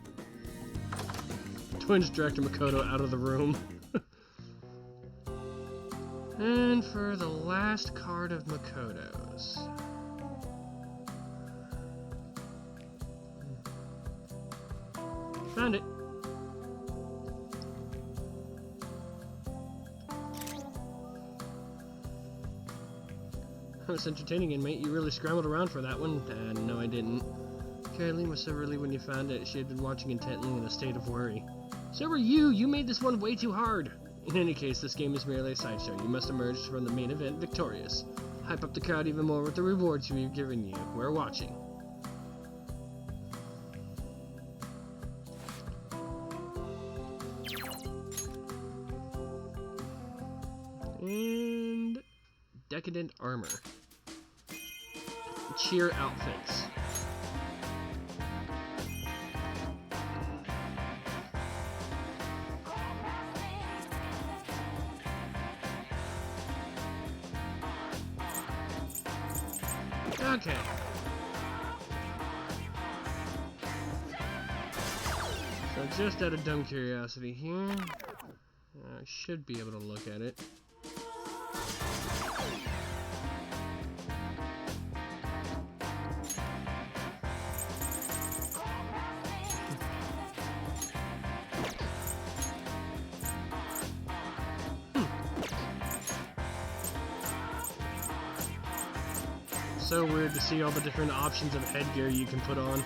Twins Director Makoto out of the room. And for the last card of Makoto's. found it. That was entertaining, inmate. You really scrambled around for that one. No, I didn't. Caroline was so relieved when you found it. She had been watching intently in a state of worry. So were you. You made this one way too hard. In any case, this game is merely a sideshow. You must emerge from the main event victorious. Hype up the crowd even more with the rewards we've given you. We're watching. And decadent armor. Cheer outfits. Okay. So just out of dumb curiosity here, I should be able to look at it. So weird to see all the different options of headgear you can put on.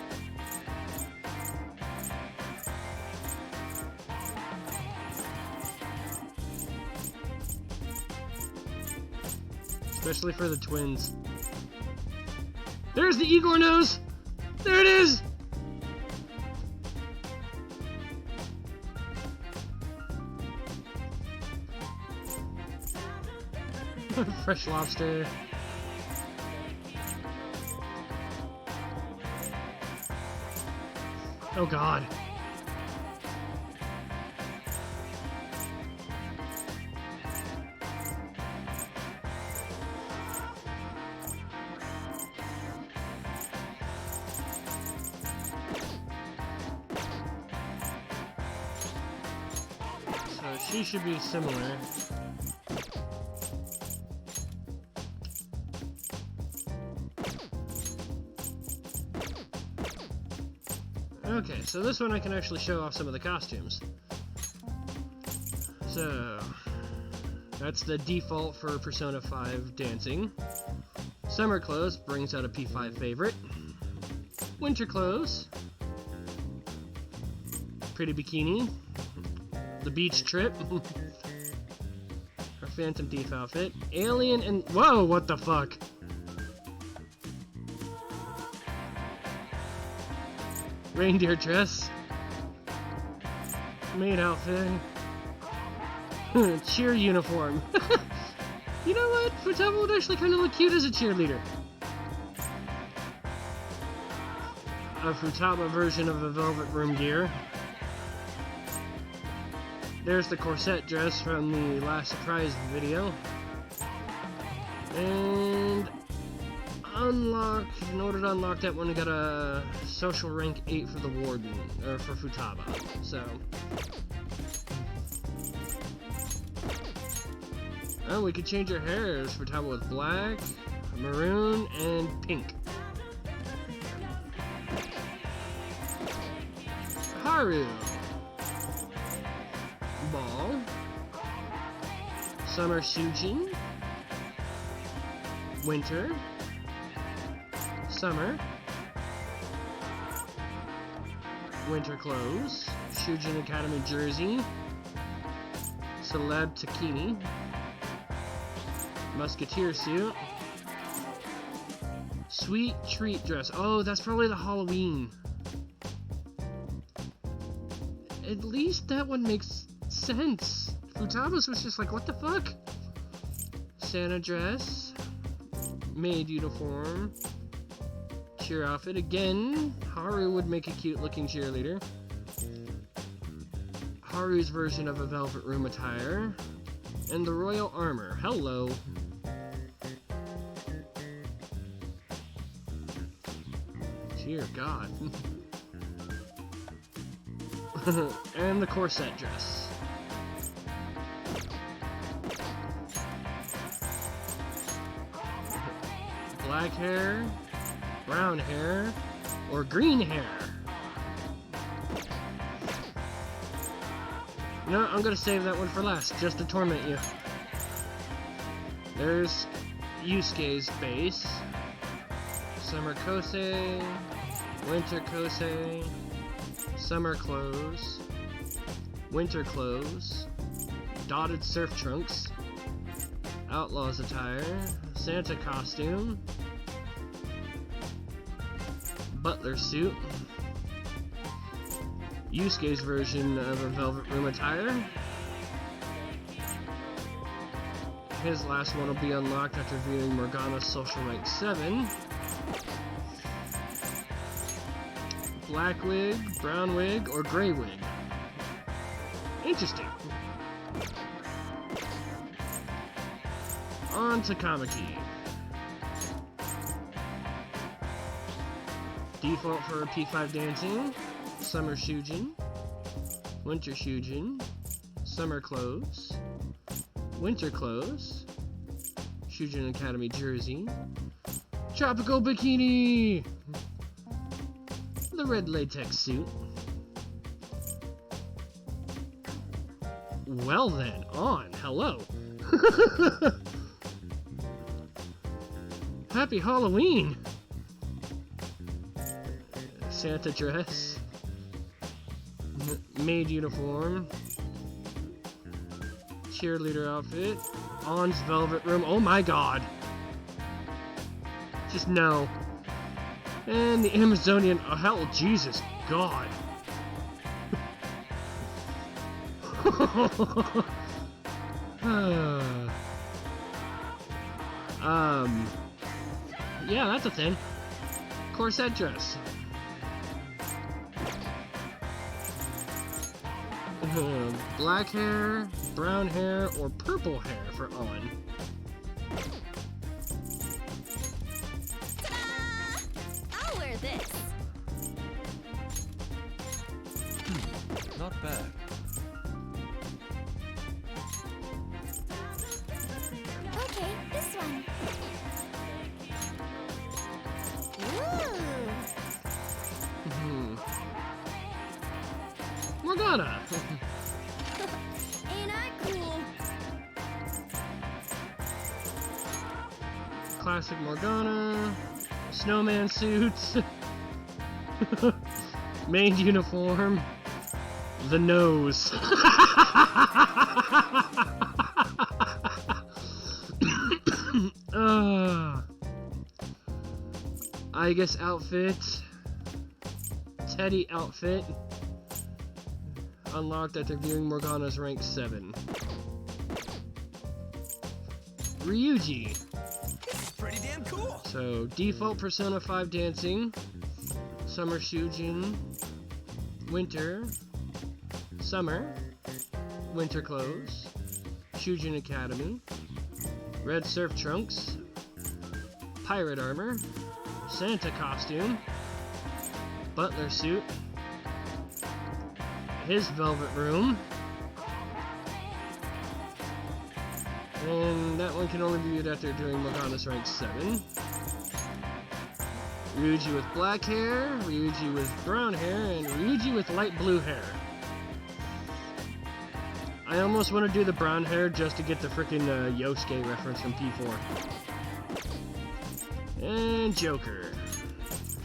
Especially for the twins. There's the Igor nose! There it is! Fresh lobster. Oh god. So she should be similar. Okay, so this one I can actually show off some of the costumes. So, that's the default for Persona 5 dancing. Summer clothes brings out a P5 favorite. Winter clothes. Pretty bikini. The beach trip. Our Phantom Thief outfit. Alien and... Whoa, what the fuck? Reindeer dress. Maid outfit. Cheer uniform. You know what? Futaba would actually kind of look cute as a cheerleader. A Futaba version of the Velvet Room gear. There's the corset dress from the last surprise video. And... unlock, in order to unlock that one, I got a social rank 8 for the warden, or for Futaba, so. Oh, we could change our hairs. Futaba with black, maroon, and pink. Haru. Ball. Summer Shujin. Winter. Summer. Winter clothes. Shujin Academy jersey. Celeb Takini. Musketeer suit. Sweet treat dress. Oh, that's probably the Halloween. At least that one makes sense. Futaba's was just like, what the fuck? Santa dress. Maid uniform. Cheer outfit. Again, Haru would make a cute looking cheerleader. Haru's version of a Velvet Room attire. And the royal armor. Hello. Dear God. And the corset dress. Black hair, brown hair, or green hair. No, I'm gonna save that one for last, just to torment you. There's Yusuke's base. Summer Kosei, Winter Kosei, Summer Clothes, Winter Clothes, Dotted Surf Trunks, Outlaw's Attire, Santa Costume, Butler Suit, Yusuke's version of a Velvet Room attire. His last one will be unlocked after viewing Morgana's Social Rank 7. Black wig, brown wig, or gray wig. Interesting. On to Kamiki. Default for P5 dancing, Summer Shujin, Winter Shujin, Summer Clothes, Winter Clothes, Shujin Academy jersey, Tropical Bikini, the red latex suit. Well then, on, hello. Happy Halloween! Santa dress, maid uniform, cheerleader outfit, On's velvet room. Oh my god! Just no. And the Amazonian. Oh hell, Jesus God! Yeah, that's a thing. Corset dress. Black hair, brown hair, or purple hair for On. Ta-da! I'll wear this. Not bad. Okay, this one. Ooh. Morgana! Ain't I cool? Classic Morgana, snowman suits, main uniform, the nose. I guess outfit, Teddy outfit, unlocked after viewing Morgana's rank 7. Ryuji. This is pretty damn cool. So, default Persona 5 dancing, Summer Shujin, Winter, Summer, Winter Clothes, Shujin Academy, Red Surf Trunks, Pirate Armor, Santa Costume, Butler Suit, his Velvet Room, and that one can only be viewed after doing Morgana's rank 7. Ryuji with black hair, Ryuji with brown hair, and Ryuji with light blue hair. I almost want to do the brown hair just to get the frickin' Yosuke reference from P4. And Joker.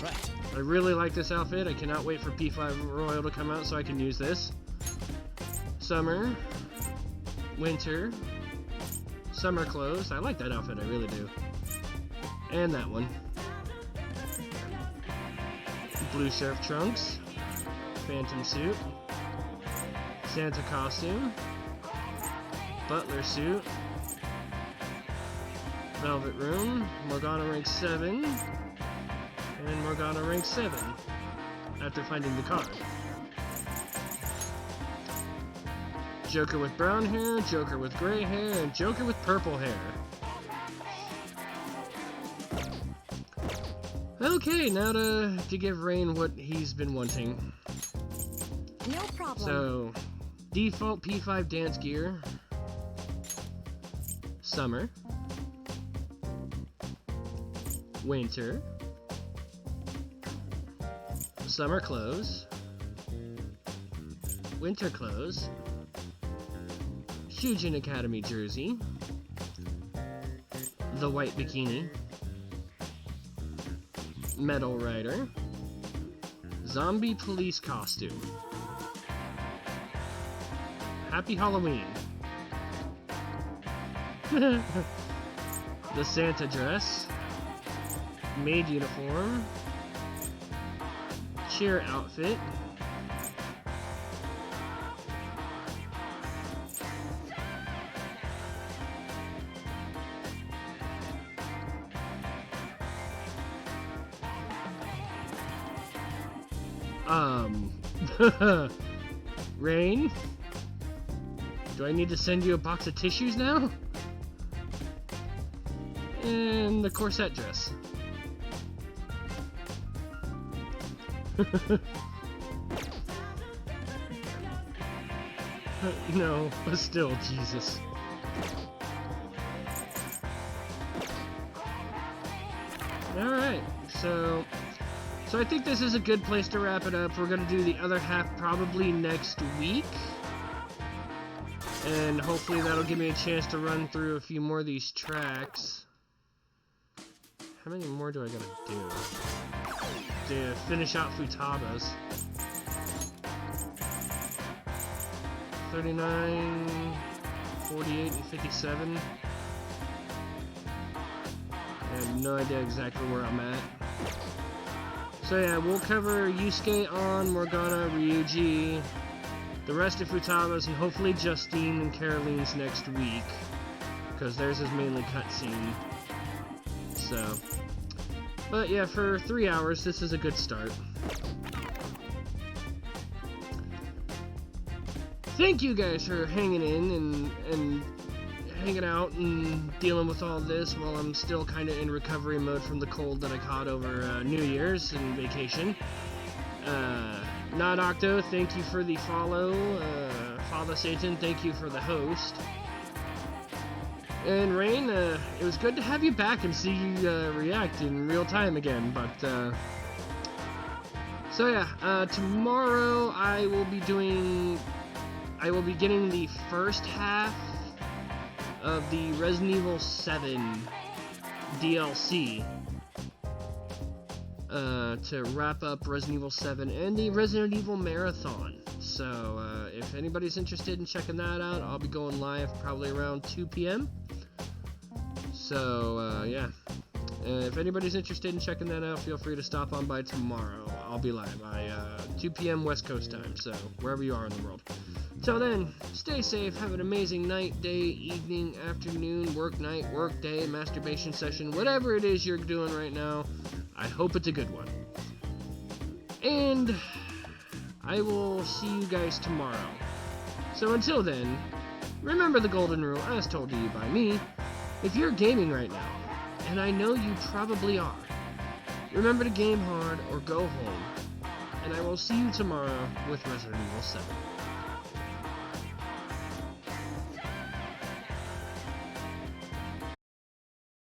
Right. I really like this outfit. I cannot wait for P5 Royal to come out so I can use this. Summer, winter, summer clothes. I like that outfit, I really do. And that one. Blue surf trunks, phantom suit, Santa costume, butler suit, velvet room, Morgana rank 7, and Morgana rank 7 after finding the card. Joker with brown hair, Joker with gray hair, and Joker with purple hair. Okay, now to give Rain what he's been wanting. No problem. So, default P5 dance gear, summer, winter, summer clothes, winter clothes, Fusion Academy jersey, the white bikini, Metal Rider, zombie police costume, Happy Halloween, the Santa dress, maid uniform, cheer outfit, Rain? Do I need to send you a box of tissues now? And the corset dress. No, but still, Jesus. Alright, so I think this is a good place to wrap it up. We're going to do the other half probably next week. And hopefully that'll give me a chance to run through a few more of these tracks. How many more do I gotta do? To finish out Futaba's. 39, 48, and 57. I have no idea exactly where I'm at. So yeah, we'll cover Yusuke, An, Morgana, Ryuji, the rest of Futaba's, and hopefully Justine and Caroline's next week. Because theirs is mainly cutscene. So, but yeah, for 3 hours, this is a good start. Thank you guys for hanging in and hanging out and dealing with all this while I'm still kind of in recovery mode from the cold that I caught over New Year's and vacation. Not Octo, thank you for the follow. Father Satan, thank you for the host. And Rain, it was good to have you back and see you react in real time again. But so yeah, tomorrow I will be getting the first half of the Resident Evil 7 DLC to wrap up Resident Evil 7 and the Resident Evil Marathon. So if anybody's interested in checking that out, I'll be going live probably around 2 p.m. So yeah, if anybody's interested in checking that out, feel free to stop on by tomorrow. I'll be live by 2 p.m. West Coast time, so wherever you are in the world. Till then, stay safe, have an amazing night, day, evening, afternoon, work night, work day, masturbation session, whatever it is you're doing right now. I hope it's a good one. And I will see you guys tomorrow. So until then, remember the golden rule as told to you by me. If you're gaming right now, and I know you probably are, remember to game hard or go home. And I will see you tomorrow with Resident Evil 7.